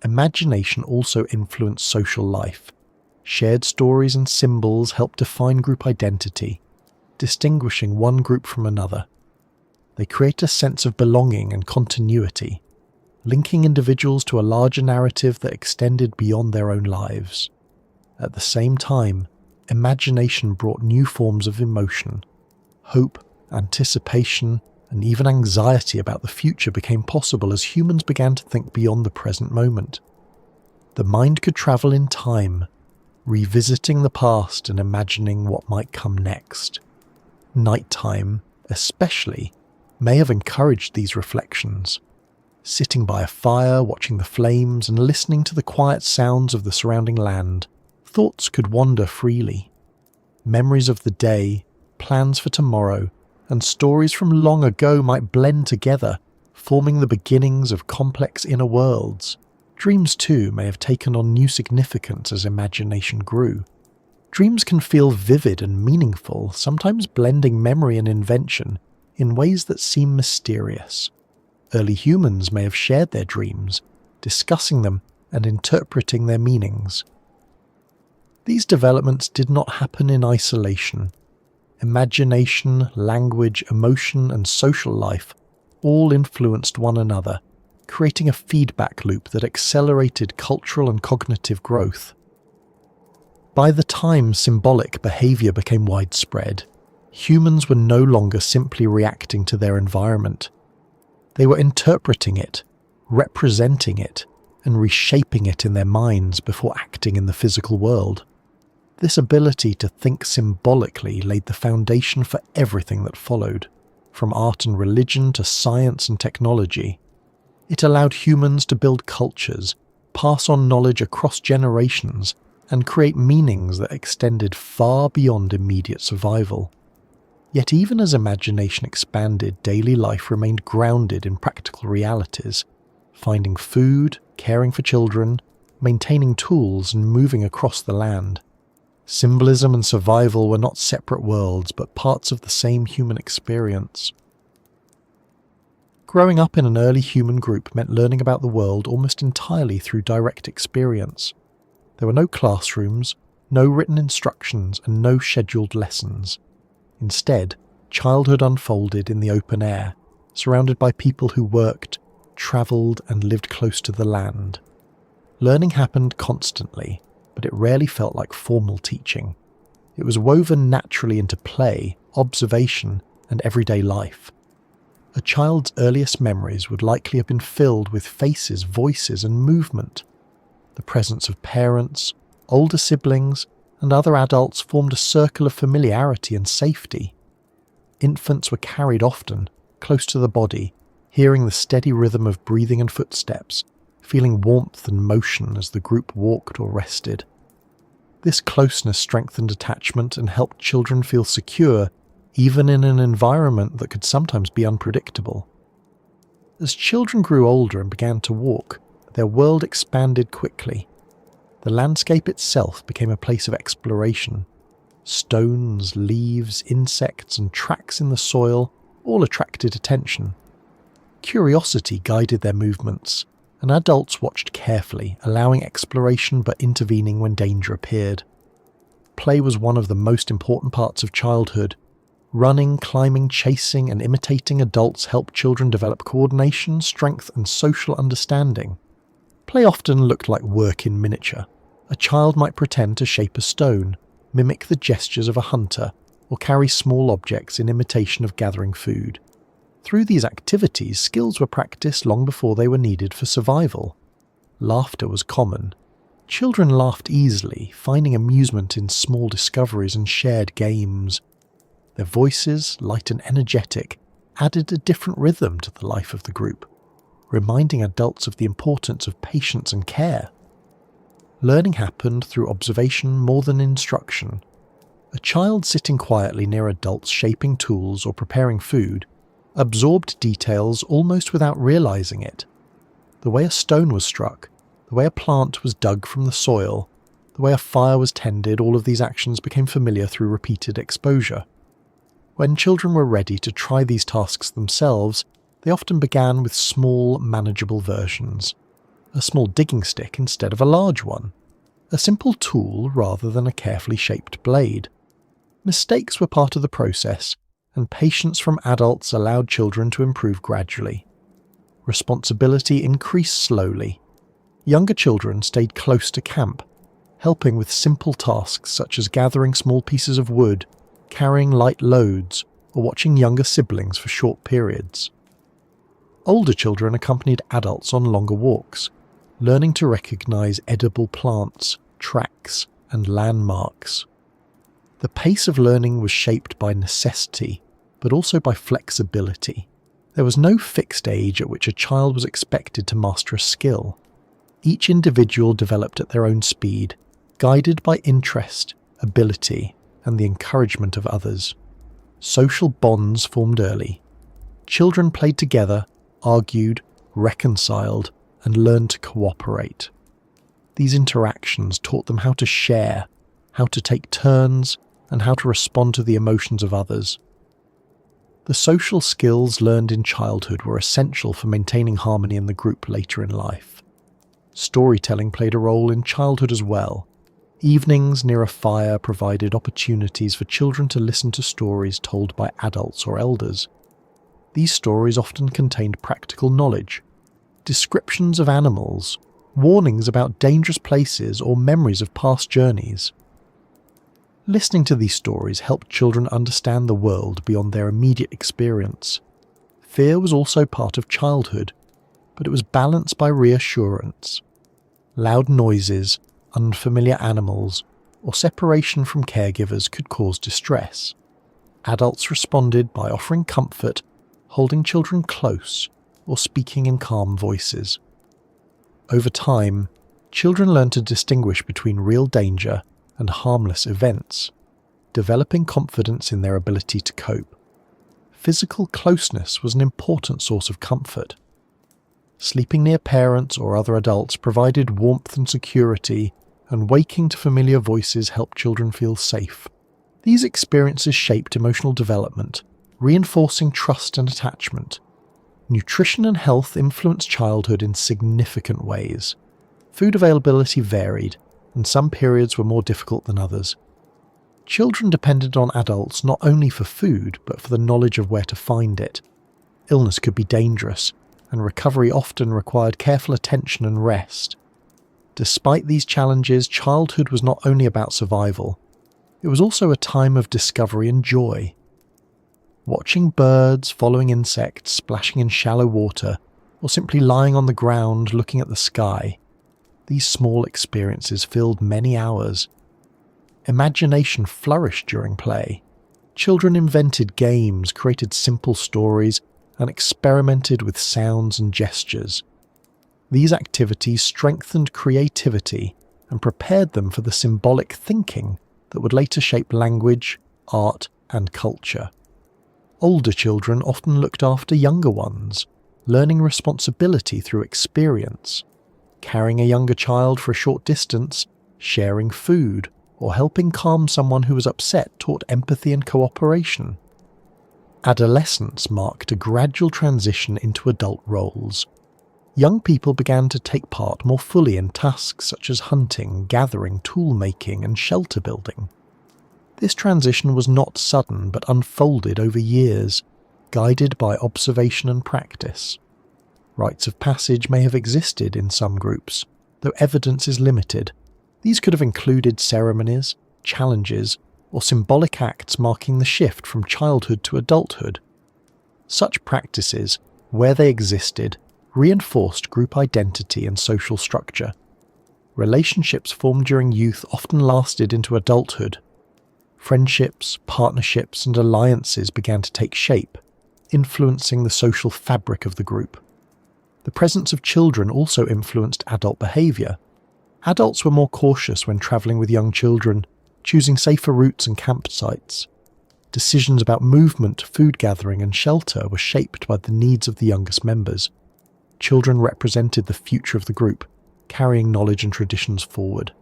Imagination also influenced social life. Shared stories and symbols help define group identity, distinguishing one group from another. They create a sense of belonging and continuity, linking individuals to a larger narrative that extended beyond their own lives. At the same time, imagination brought new forms of emotion. Hope, anticipation, and even anxiety about the future became possible as humans began to think beyond the present moment. The mind could travel in time, revisiting the past and imagining what might come next. Nighttime, especially, may have encouraged these reflections. Sitting by a fire, watching the flames, and listening to the quiet sounds of the surrounding land, thoughts could wander freely. Memories of the day, plans for tomorrow, and stories from long ago might blend together, forming the beginnings of complex inner worlds. Dreams, too, may have taken on new significance as imagination grew. Dreams can feel vivid and meaningful, sometimes blending memory and invention in ways that seem mysterious. Early humans may have shared their dreams, discussing them and interpreting their meanings. These developments did not happen in isolation. Imagination, language, emotion, and social life all influenced one another, creating a feedback loop that accelerated cultural and cognitive growth. By the time symbolic behavior became widespread, humans were no longer simply reacting to their environment. They were interpreting it, representing it, and reshaping it in their minds before acting in the physical world. This ability to think symbolically laid the foundation for everything that followed, from art and religion to science and technology. It allowed humans to build cultures, pass on knowledge across generations, and create meanings that extended far beyond immediate survival. Yet even as imagination expanded, daily life remained grounded in practical realities, finding food, caring for children, maintaining tools, and moving across the land. Symbolism and survival were not separate worlds, but parts of the same human experience. Growing up in an early human group meant learning about the world almost entirely through direct experience. There were no classrooms, no written instructions, and no scheduled lessons. Instead, childhood unfolded in the open air, surrounded by people who worked, travelled, and lived close to the land. Learning happened constantly, but it rarely felt like formal teaching. It was woven naturally into play, observation, and everyday life. A child's earliest memories would likely have been filled with faces, voices, and movement. The presence of parents, older siblings, and other adults formed a circle of familiarity and safety. Infants were carried often, close to the body, hearing the steady rhythm of breathing and footsteps, feeling warmth and motion as the group walked or rested. This closeness strengthened attachment and helped children feel secure, even in an environment that could sometimes be unpredictable. As children grew older and began to walk, their world expanded quickly. The landscape itself became a place of exploration. Stones, leaves, insects, and tracks in the soil all attracted attention. Curiosity guided their movements, and adults watched carefully, allowing exploration but intervening when danger appeared. Play was one of the most important parts of childhood. Running, climbing, chasing, and imitating adults helped children develop coordination, strength, and social understanding. Play often looked like work in miniature. A child might pretend to shape a stone, mimic the gestures of a hunter, or carry small objects in imitation of gathering food. Through these activities, skills were practiced long before they were needed for survival. Laughter was common. Children laughed easily, finding amusement in small discoveries and shared games. Their voices, light and energetic, added a different rhythm to the life of the group, reminding adults of the importance of patience and care. Learning happened through observation more than instruction. A child sitting quietly near adults shaping tools or preparing food absorbed details almost without realizing it. The way a stone was struck, the way a plant was dug from the soil, the way a fire was tended, all of these actions became familiar through repeated exposure. When children were ready to try these tasks themselves, they often began with small, manageable versions. A small digging stick instead of a large one. A simple tool rather than a carefully shaped blade. Mistakes were part of the process, and patience from adults allowed children to improve gradually. Responsibility increased slowly. Younger children stayed close to camp, helping with simple tasks such as gathering small pieces of wood, carrying light loads, or watching younger siblings for short periods. Older children accompanied adults on longer walks, learning to recognize edible plants, tracks, and landmarks. The pace of learning was shaped by necessity, but also by flexibility. There was no fixed age at which a child was expected to master a skill. Each individual developed at their own speed, guided by interest, ability, and the encouragement of others. Social bonds formed early. Children played together, argued, reconciled, and learned to cooperate. These interactions taught them how to share, how to take turns, and how to respond to the emotions of others. The social skills learned in childhood were essential for maintaining harmony in the group later in life. Storytelling played a role in childhood as well. Evenings near a fire provided opportunities for children to listen to stories told by adults or elders. These stories often contained practical knowledge, descriptions of animals, warnings about dangerous places, or memories of past journeys. Listening to these stories helped children understand the world beyond their immediate experience. Fear was also part of childhood, but it was balanced by reassurance. Loud noises, unfamiliar animals, or separation from caregivers could cause distress. Adults responded by offering comfort, holding children close, or speaking in calm voices. Over time, children learned to distinguish between real danger and harmless events, developing confidence in their ability to cope. Physical closeness was an important source of comfort. Sleeping near parents or other adults provided warmth and security, and waking to familiar voices helped children feel safe. These experiences shaped emotional development, reinforcing trust and attachment. Nutrition and health influenced childhood in significant ways. Food availability varied, and some periods were more difficult than others. Children depended on adults not only for food, but for the knowledge of where to find it. Illness could be dangerous, and recovery often required careful attention and rest. Despite these challenges, childhood was not only about survival, it was also a time of discovery and joy. Watching birds, following insects, splashing in shallow water, or simply lying on the ground looking at the sky, these small experiences filled many hours. Imagination flourished during play. Children invented games, created simple stories, and experimented with sounds and gestures. These activities strengthened creativity and prepared them for the symbolic thinking that would later shape language, art, and culture. Older children often looked after younger ones, learning responsibility through experience. Carrying a younger child for a short distance, sharing food, or helping calm someone who was upset taught empathy and cooperation. Adolescence marked a gradual transition into adult roles. Young people began to take part more fully in tasks such as hunting, gathering, toolmaking, and shelter building. This transition was not sudden but unfolded over years, guided by observation and practice. Rites of passage may have existed in some groups, though evidence is limited. These could have included ceremonies, challenges, or symbolic acts marking the shift from childhood to adulthood. Such practices, where they existed, reinforced group identity and social structure. Relationships formed during youth often lasted into adulthood. Friendships, partnerships, and alliances began to take shape, influencing the social fabric of the group. The presence of children also influenced adult behaviour. Adults were more cautious when travelling with young children, choosing safer routes and campsites. Decisions about movement, food gathering, and shelter were shaped by the needs of the youngest members. Children represented the future of the group, carrying knowledge and traditions forward.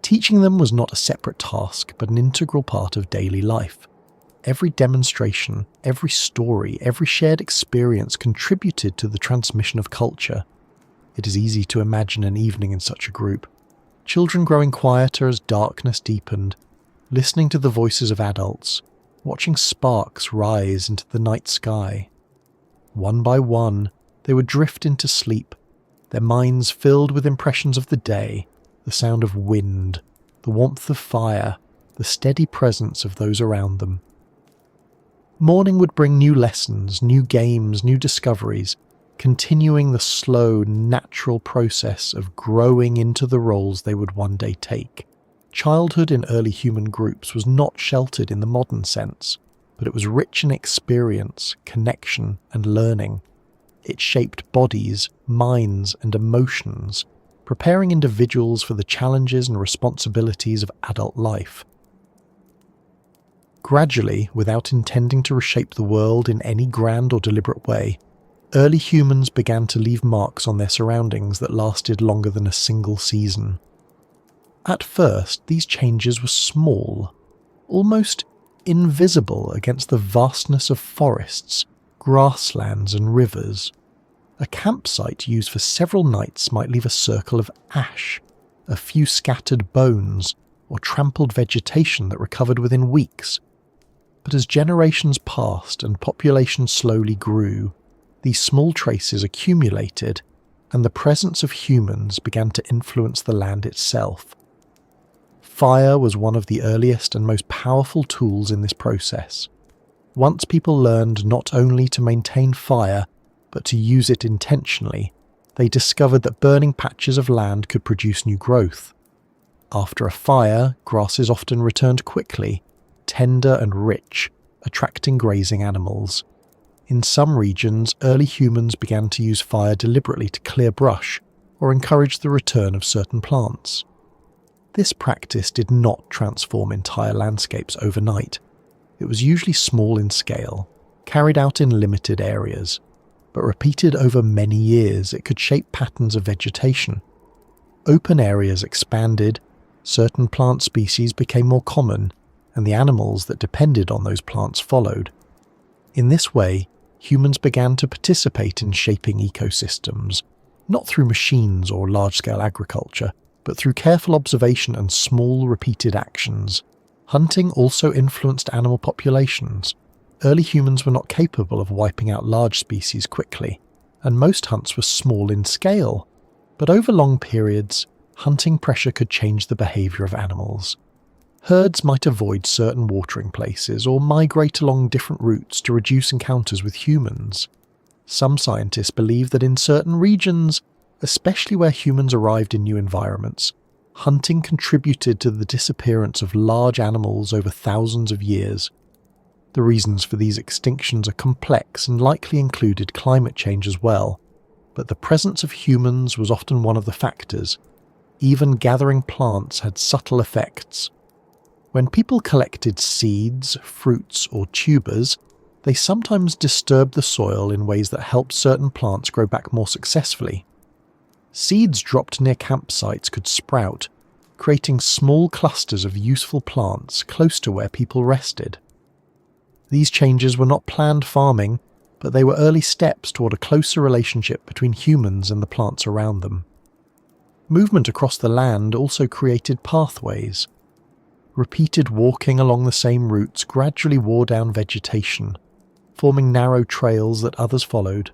Teaching them was not a separate task, but an integral part of daily life. Every demonstration, every story, every shared experience contributed to the transmission of culture. It is easy to imagine an evening in such a group. Children growing quieter as darkness deepened, listening to the voices of adults, watching sparks rise into the night sky. One by one, they would drift into sleep, their minds filled with impressions of the day, the sound of wind, the warmth of fire, the steady presence of those around them. Morning would bring new lessons, new games, new discoveries, continuing the slow, natural process of growing into the roles they would one day take. Childhood in early human groups was not sheltered in the modern sense, but it was rich in experience, connection, and learning. It shaped bodies, minds, and emotions, preparing individuals for the challenges and responsibilities of adult life. Gradually, without intending to reshape the world in any grand or deliberate way, early humans began to leave marks on their surroundings that lasted longer than a single season. At first, these changes were small, almost invisible against the vastness of forests, grasslands, and rivers. A campsite used for several nights might leave a circle of ash, a few scattered bones, or trampled vegetation that recovered within weeks. But as generations passed and population slowly grew, these small traces accumulated, and the presence of humans began to influence the land itself. Fire was one of the earliest and most powerful tools in this process. Once people learned not only to maintain fire, but to use it intentionally, they discovered that burning patches of land could produce new growth. After a fire, grasses often returned quickly, tender and rich, attracting grazing animals. In some regions, early humans began to use fire deliberately to clear brush or encourage the return of certain plants. This practice did not transform entire landscapes overnight. It was usually small in scale, carried out in limited areas, but repeated over many years it could shape patterns of vegetation. Open areas expanded, certain plant species became more common, and the animals that depended on those plants followed. In this way, humans began to participate in shaping ecosystems, not through machines or large-scale agriculture, but through careful observation and small repeated actions. Hunting also influenced animal populations. Early humans were not capable of wiping out large species quickly, and most hunts were small in scale. But over long periods, hunting pressure could change the behaviour of animals. Herds might avoid certain watering places or migrate along different routes to reduce encounters with humans. Some scientists believe that in certain regions, especially where humans arrived in new environments, hunting contributed to the disappearance of large animals over thousands of years. The reasons for these extinctions are complex and likely included climate change as well, but the presence of humans was often one of the factors. Even gathering plants had subtle effects. When people collected seeds, fruits, or tubers, they sometimes disturbed the soil in ways that helped certain plants grow back more successfully. Seeds dropped near campsites could sprout, creating small clusters of useful plants close to where people rested. These changes were not planned farming, but they were early steps toward a closer relationship between humans and the plants around them. Movement across the land also created pathways. Repeated walking along the same routes gradually wore down vegetation, forming narrow trails that others followed.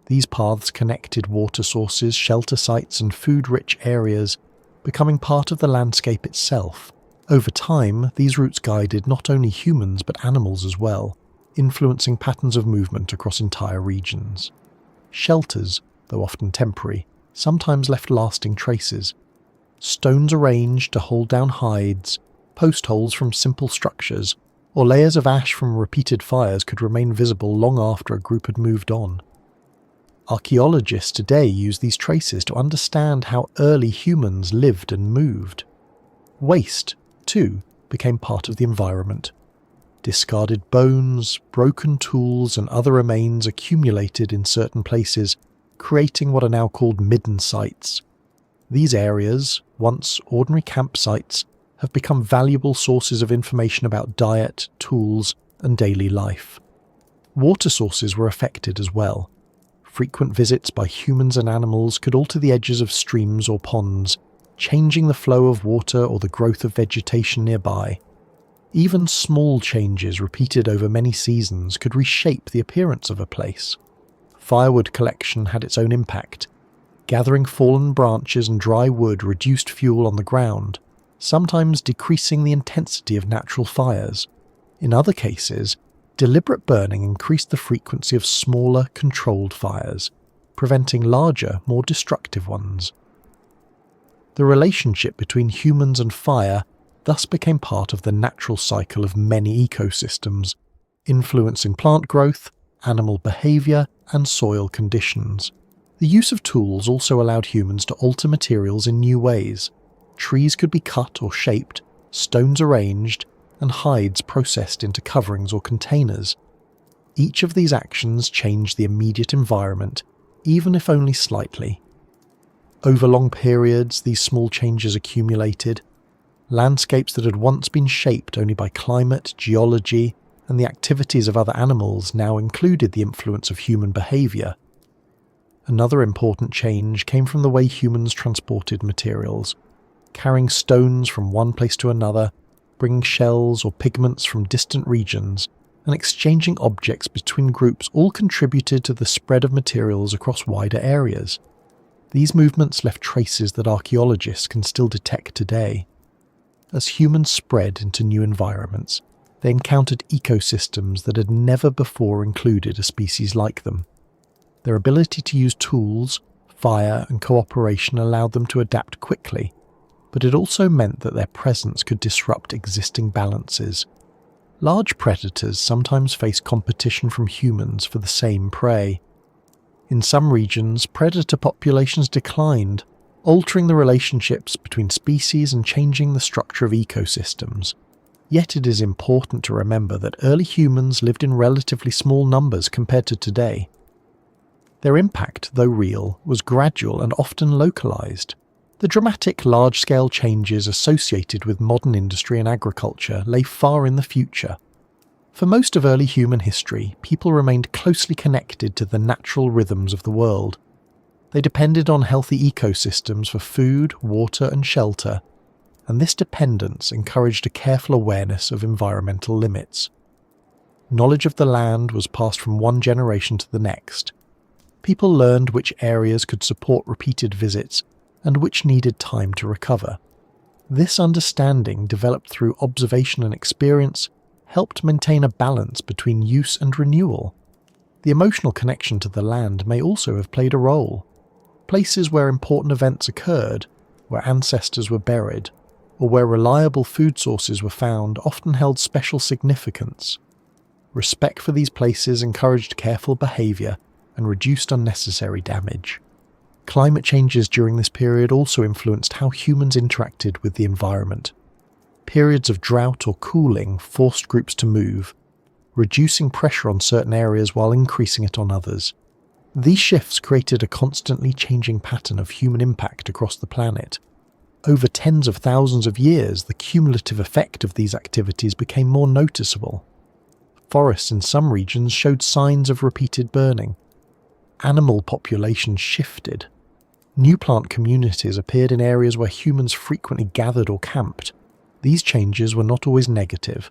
These paths connected water sources, shelter sites, and food-rich areas, becoming part of the landscape itself. Over time, these routes guided not only humans but animals as well, influencing patterns of movement across entire regions. Shelters, though often temporary, sometimes left lasting traces. Stones arranged to hold down hides, post holes from simple structures, or layers of ash from repeated fires could remain visible long after a group had moved on. Archaeologists today use these traces to understand how early humans lived and moved. Waste, too, became part of the environment. Discarded bones, broken tools, and other remains accumulated in certain places, creating what are now called midden sites. These areas, once ordinary campsites, have become valuable sources of information about diet, tools, and daily life. Water sources were affected as well. Frequent visits by humans and animals could alter the edges of streams or ponds, changing the flow of water or the growth of vegetation nearby. Even small changes repeated over many seasons could reshape the appearance of a place. Firewood collection had its own impact. Gathering fallen branches and dry wood reduced fuel on the ground, sometimes decreasing the intensity of natural fires. In other cases, deliberate burning increased the frequency of smaller, controlled fires, preventing larger, more destructive ones. The relationship between humans and fire thus became part of the natural cycle of many ecosystems, influencing plant growth, animal behaviour, and soil conditions. The use of tools also allowed humans to alter materials in new ways. Trees could be cut or shaped, stones arranged, and hides processed into coverings or containers. Each of these actions changed the immediate environment, even if only slightly. Over long periods, these small changes accumulated. Landscapes that had once been shaped only by climate, geology, and the activities of other animals now included the influence of human behaviour. Another important change came from the way humans transported materials, carrying stones from one place to another, bringing shells or pigments from distant regions, and exchanging objects between groups all contributed to the spread of materials across wider areas. These movements left traces that archaeologists can still detect today. As humans spread into new environments, they encountered ecosystems that had never before included a species like them. Their ability to use tools, fire, and cooperation allowed them to adapt quickly, but it also meant that their presence could disrupt existing balances. Large predators sometimes face competition from humans for the same prey. In some regions, predator populations declined, altering the relationships between species and changing the structure of ecosystems. Yet it is important to remember that early humans lived in relatively small numbers compared to today. Their impact, though real, was gradual and often localized. The dramatic large-scale changes associated with modern industry and agriculture lay far in the future. For most of early human history, people remained closely connected to the natural rhythms of the world. They depended on healthy ecosystems for food, water, and shelter, and this dependence encouraged a careful awareness of environmental limits. Knowledge of the land was passed from one generation to the next. People learned which areas could support repeated visits and which needed time to recover. This understanding, developed through observation and experience, helped maintain a balance between use and renewal. The emotional connection to the land may also have played a role. Places where important events occurred, where ancestors were buried, or where reliable food sources were found often held special significance. Respect for these places encouraged careful behaviour and reduced unnecessary damage. Climate changes during this period also influenced how humans interacted with the environment. Periods of drought or cooling forced groups to move, reducing pressure on certain areas while increasing it on others. These shifts created a constantly changing pattern of human impact across the planet. Over tens of thousands of years, the cumulative effect of these activities became more noticeable. Forests in some regions showed signs of repeated burning. Animal populations shifted. New plant communities appeared in areas where humans frequently gathered or camped. These changes were not always negative.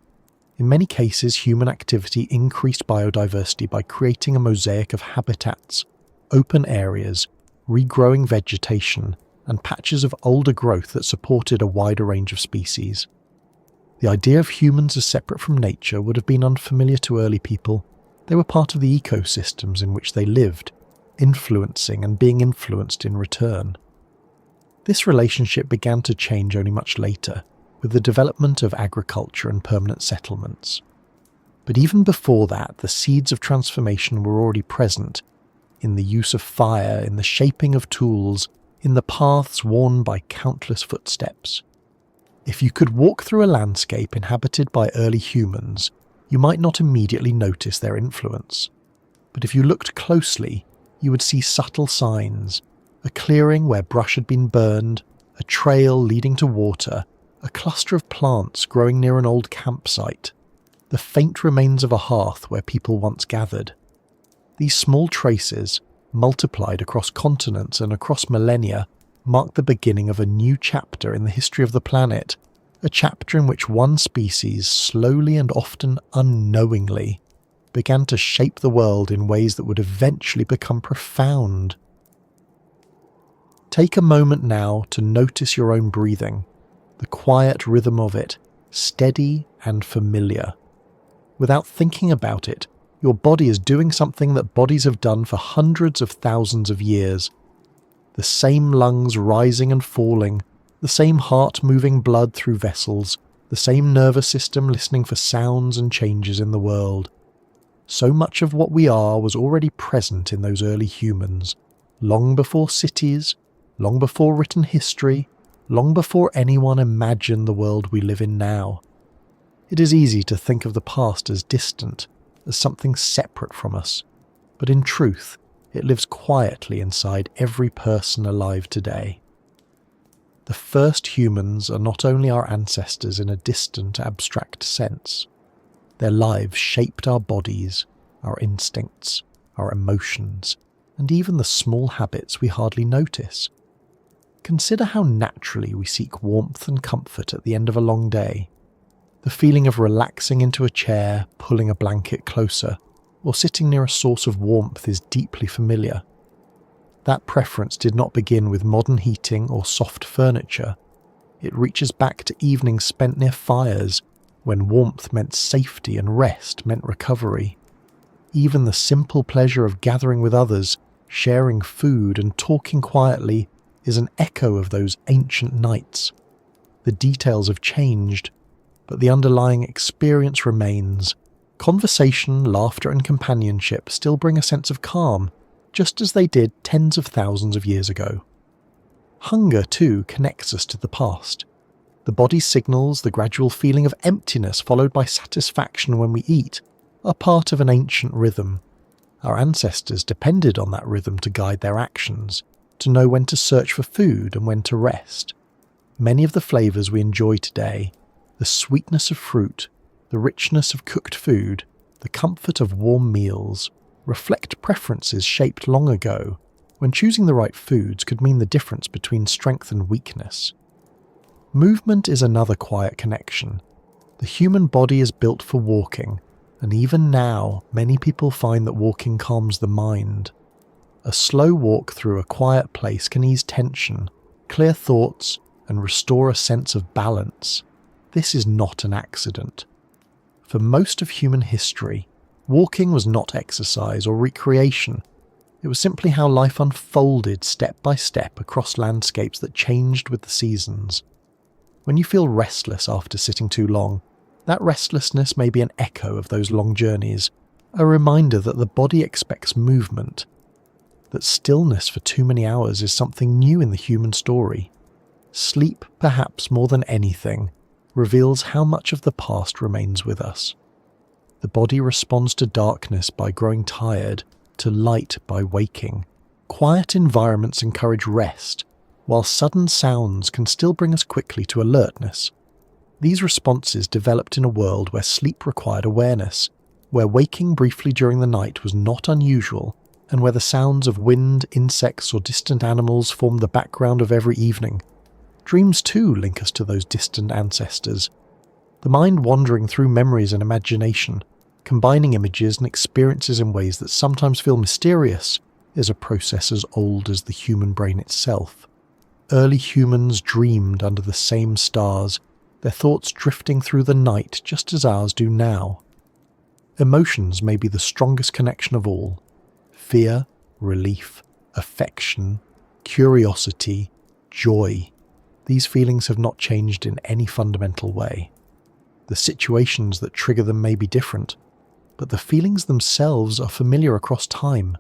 In many cases, human activity increased biodiversity by creating a mosaic of habitats, open areas, regrowing vegetation, and patches of older growth that supported a wider range of species. The idea of humans as separate from nature would have been unfamiliar to early people. They were part of the ecosystems in which they lived, influencing and being influenced in return. This relationship began to change only much later, with the development of agriculture and permanent settlements. But even before that, the seeds of transformation were already present, in the use of fire, in the shaping of tools, in the paths worn by countless footsteps. If you could walk through a landscape inhabited by early humans, you might not immediately notice their influence. But if you looked closely, you would see subtle signs: a clearing where brush had been burned, a trail leading to water, a cluster of plants growing near an old campsite, the faint remains of a hearth where people once gathered. These small traces, multiplied across continents and across millennia, mark the beginning of a new chapter in the history of the planet, a chapter in which one species slowly and often unknowingly began to shape the world in ways that would eventually become profound. Take a moment now to notice your own breathing, the quiet rhythm of it, steady and familiar. Without thinking about it, your body is doing something that bodies have done for hundreds of thousands of years. The same lungs rising and falling, the same heart moving blood through vessels, the same nervous system listening for sounds and changes in the world. So much of what we are was already present in those early humans, long before cities, long before written history, long before anyone imagined the world we live in now. It is easy to think of the past as distant, as something separate from us, but in truth, it lives quietly inside every person alive today. The first humans are not only our ancestors in a distant, abstract sense. Their lives shaped our bodies, our instincts, our emotions, and even the small habits we hardly notice. Consider how naturally we seek warmth and comfort at the end of a long day. The feeling of relaxing into a chair, pulling a blanket closer, or sitting near a source of warmth is deeply familiar. That preference did not begin with modern heating or soft furniture. It reaches back to evenings spent near fires, when warmth meant safety and rest meant recovery. Even the simple pleasure of gathering with others, sharing food and talking quietly is an echo of those ancient nights. The details have changed, but the underlying experience remains. Conversation, laughter and companionship still bring a sense of calm, just as they did tens of thousands of years ago. Hunger, too, connects us to the past. The body's signals, the gradual feeling of emptiness followed by satisfaction when we eat, are part of an ancient rhythm. Our ancestors depended on that rhythm to guide their actions, to know when to search for food and when to rest. Many of the flavours we enjoy today, the sweetness of fruit, the richness of cooked food, the comfort of warm meals, reflect preferences shaped long ago, when choosing the right foods could mean the difference between strength and weakness. Movement is another quiet connection. The human body is built for walking, and even now, many people find that walking calms the mind. A slow walk through a quiet place can ease tension, clear thoughts, and restore a sense of balance. This is not an accident. For most of human history, walking was not exercise or recreation. It was simply how life unfolded step by step across landscapes that changed with the seasons. When you feel restless after sitting too long, that restlessness may be an echo of those long journeys, a reminder that the body expects movement, that stillness for too many hours is something new in the human story. Sleep, perhaps more than anything, reveals how much of the past remains with us. The body responds to darkness by growing tired, to light by waking. Quiet environments encourage rest, while sudden sounds can still bring us quickly to alertness. These responses developed in a world where sleep required awareness, where waking briefly during the night was not unusual, and where the sounds of wind, insects, or distant animals formed the background of every evening. Dreams too link us to those distant ancestors. The mind wandering through memories and imagination, combining images and experiences in ways that sometimes feel mysterious, is a process as old as the human brain itself. Early humans dreamed under the same stars, their thoughts drifting through the night just as ours do now. Emotions may be the strongest connection of all. Fear, relief, affection, curiosity, joy. These feelings have not changed in any fundamental way. The situations that trigger them may be different, but the feelings themselves are familiar across time.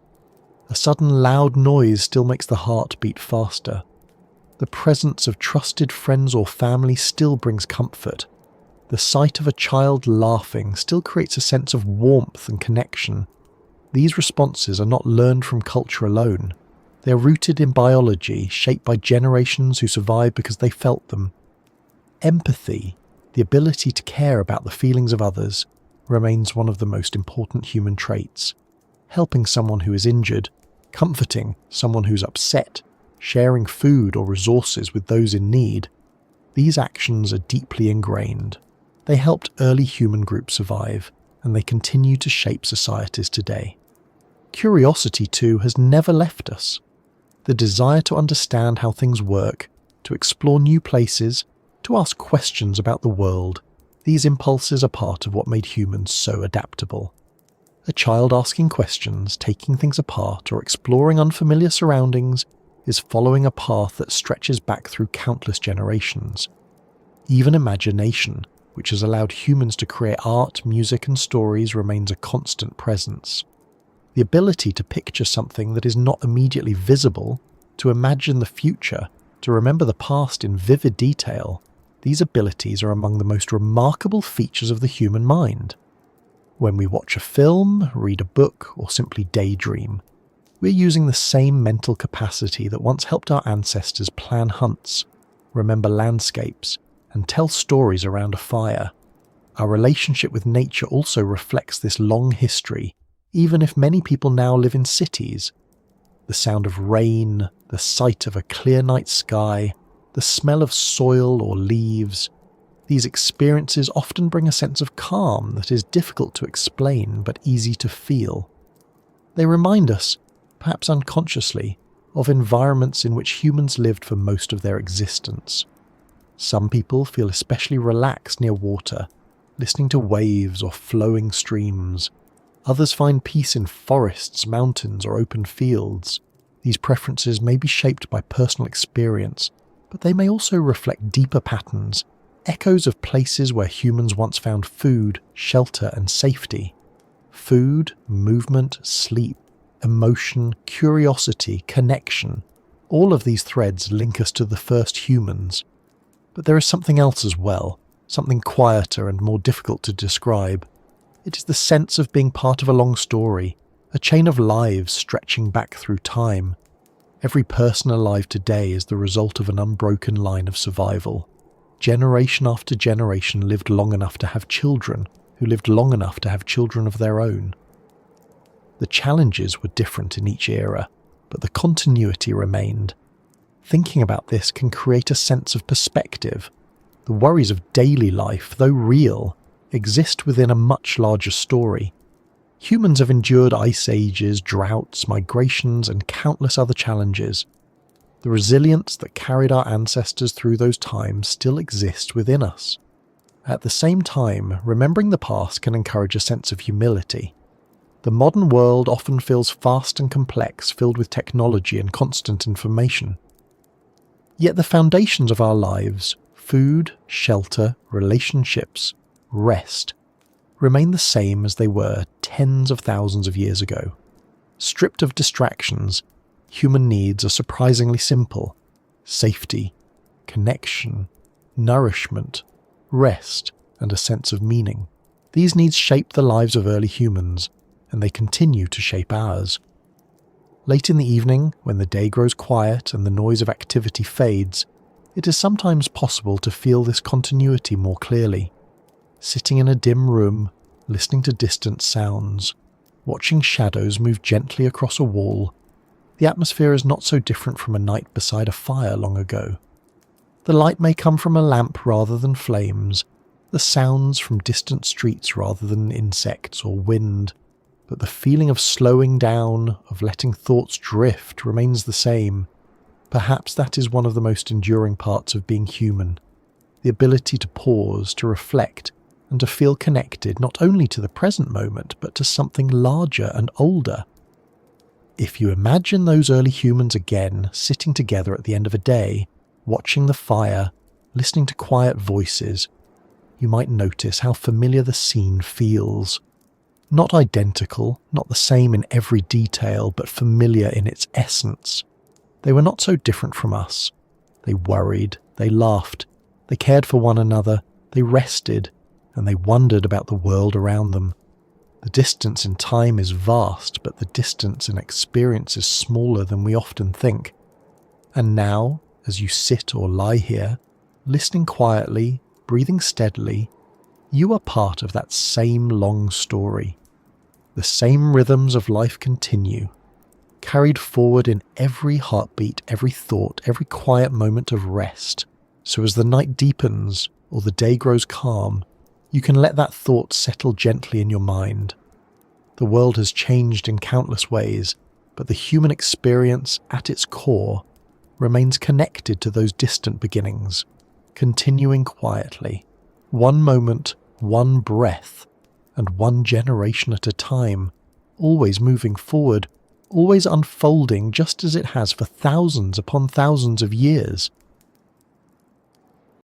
A sudden loud noise still makes the heart beat faster. The presence of trusted friends or family still brings comfort. The sight of a child laughing still creates a sense of warmth and connection. These responses are not learned from culture alone. They are rooted in biology, shaped by generations who survived because they felt them. Empathy, the ability to care about the feelings of others, remains one of the most important human traits. Helping someone who is injured, comforting someone who's upset, sharing food or resources with those in need. These actions are deeply ingrained. They helped early human groups survive, and they continue to shape societies today. Curiosity, too, has never left us. The desire to understand how things work, to explore new places, to ask questions about the world, these impulses are part of what made humans so adaptable. A child asking questions, taking things apart, or exploring unfamiliar surroundings is following a path that stretches back through countless generations. Even imagination, which has allowed humans to create art, music and stories, remains a constant presence. The ability to picture something that is not immediately visible, to imagine the future, to remember the past in vivid detail, these abilities are among the most remarkable features of the human mind. When we watch a film, read a book, or simply daydream, we're using the same mental capacity that once helped our ancestors plan hunts, remember landscapes, and tell stories around a fire. Our relationship with nature also reflects this long history, even if many people now live in cities. The sound of rain, the sight of a clear night sky, the smell of soil or leaves, these experiences often bring a sense of calm that is difficult to explain but easy to feel. They remind us, perhaps unconsciously, of environments in which humans lived for most of their existence. Some people feel especially relaxed near water, listening to waves or flowing streams. Others find peace in forests, mountains, or open fields. These preferences may be shaped by personal experience, but they may also reflect deeper patterns, echoes of places where humans once found food, shelter, and safety. Food, movement, sleep, emotion, curiosity, connection, all of these threads link us to the first humans. But there is something else as well, something quieter and more difficult to describe. It is the sense of being part of a long story, a chain of lives stretching back through time. Every person alive today is the result of an unbroken line of survival. Generation after generation lived long enough to have children, who lived long enough to have children of their own. The challenges were different in each era, but the continuity remained. Thinking about this can create a sense of perspective. The worries of daily life, though real, exist within a much larger story. Humans have endured ice ages, droughts, migrations, and countless other challenges. The resilience that carried our ancestors through those times still exists within us. At the same time, remembering the past can encourage a sense of humility. The modern world often feels fast and complex, filled with technology and constant information. Yet the foundations of our lives, food, shelter, relationships, rest, remain the same as they were tens of thousands of years ago. Stripped of distractions, human needs are surprisingly simple: safety, connection, nourishment, rest, and a sense of meaning. These needs shaped the lives of early humans, and they continue to shape ours. Late in the evening, when the day grows quiet and the noise of activity fades, it is sometimes possible to feel this continuity more clearly. Sitting in a dim room, listening to distant sounds, watching shadows move gently across a wall, the atmosphere is not so different from a night beside a fire long ago. The light may come from a lamp rather than flames, the sounds from distant streets rather than insects or wind, but the feeling of slowing down, of letting thoughts drift, remains the same. Perhaps that is one of the most enduring parts of being human, the ability to pause, to reflect, and to feel connected not only to the present moment, but to something larger and older. If you imagine those early humans again, sitting together at the end of a day, watching the fire, listening to quiet voices, you might notice how familiar the scene feels. Not identical, not the same in every detail, but familiar in its essence. They were not so different from us. They worried, they laughed, they cared for one another, they rested, and they wondered about the world around them. The distance in time is vast, but the distance in experience is smaller than we often think. And now, as you sit or lie here, listening quietly, breathing steadily, you are part of that same long story. The same rhythms of life continue, carried forward in every heartbeat, every thought, every quiet moment of rest. So as the night deepens, or the day grows calm, you can let that thought settle gently in your mind. The world has changed in countless ways, but the human experience, at its core, remains connected to those distant beginnings, continuing quietly, one moment, one breath, and one generation at a time, always moving forward, always unfolding just as it has for thousands upon thousands of years.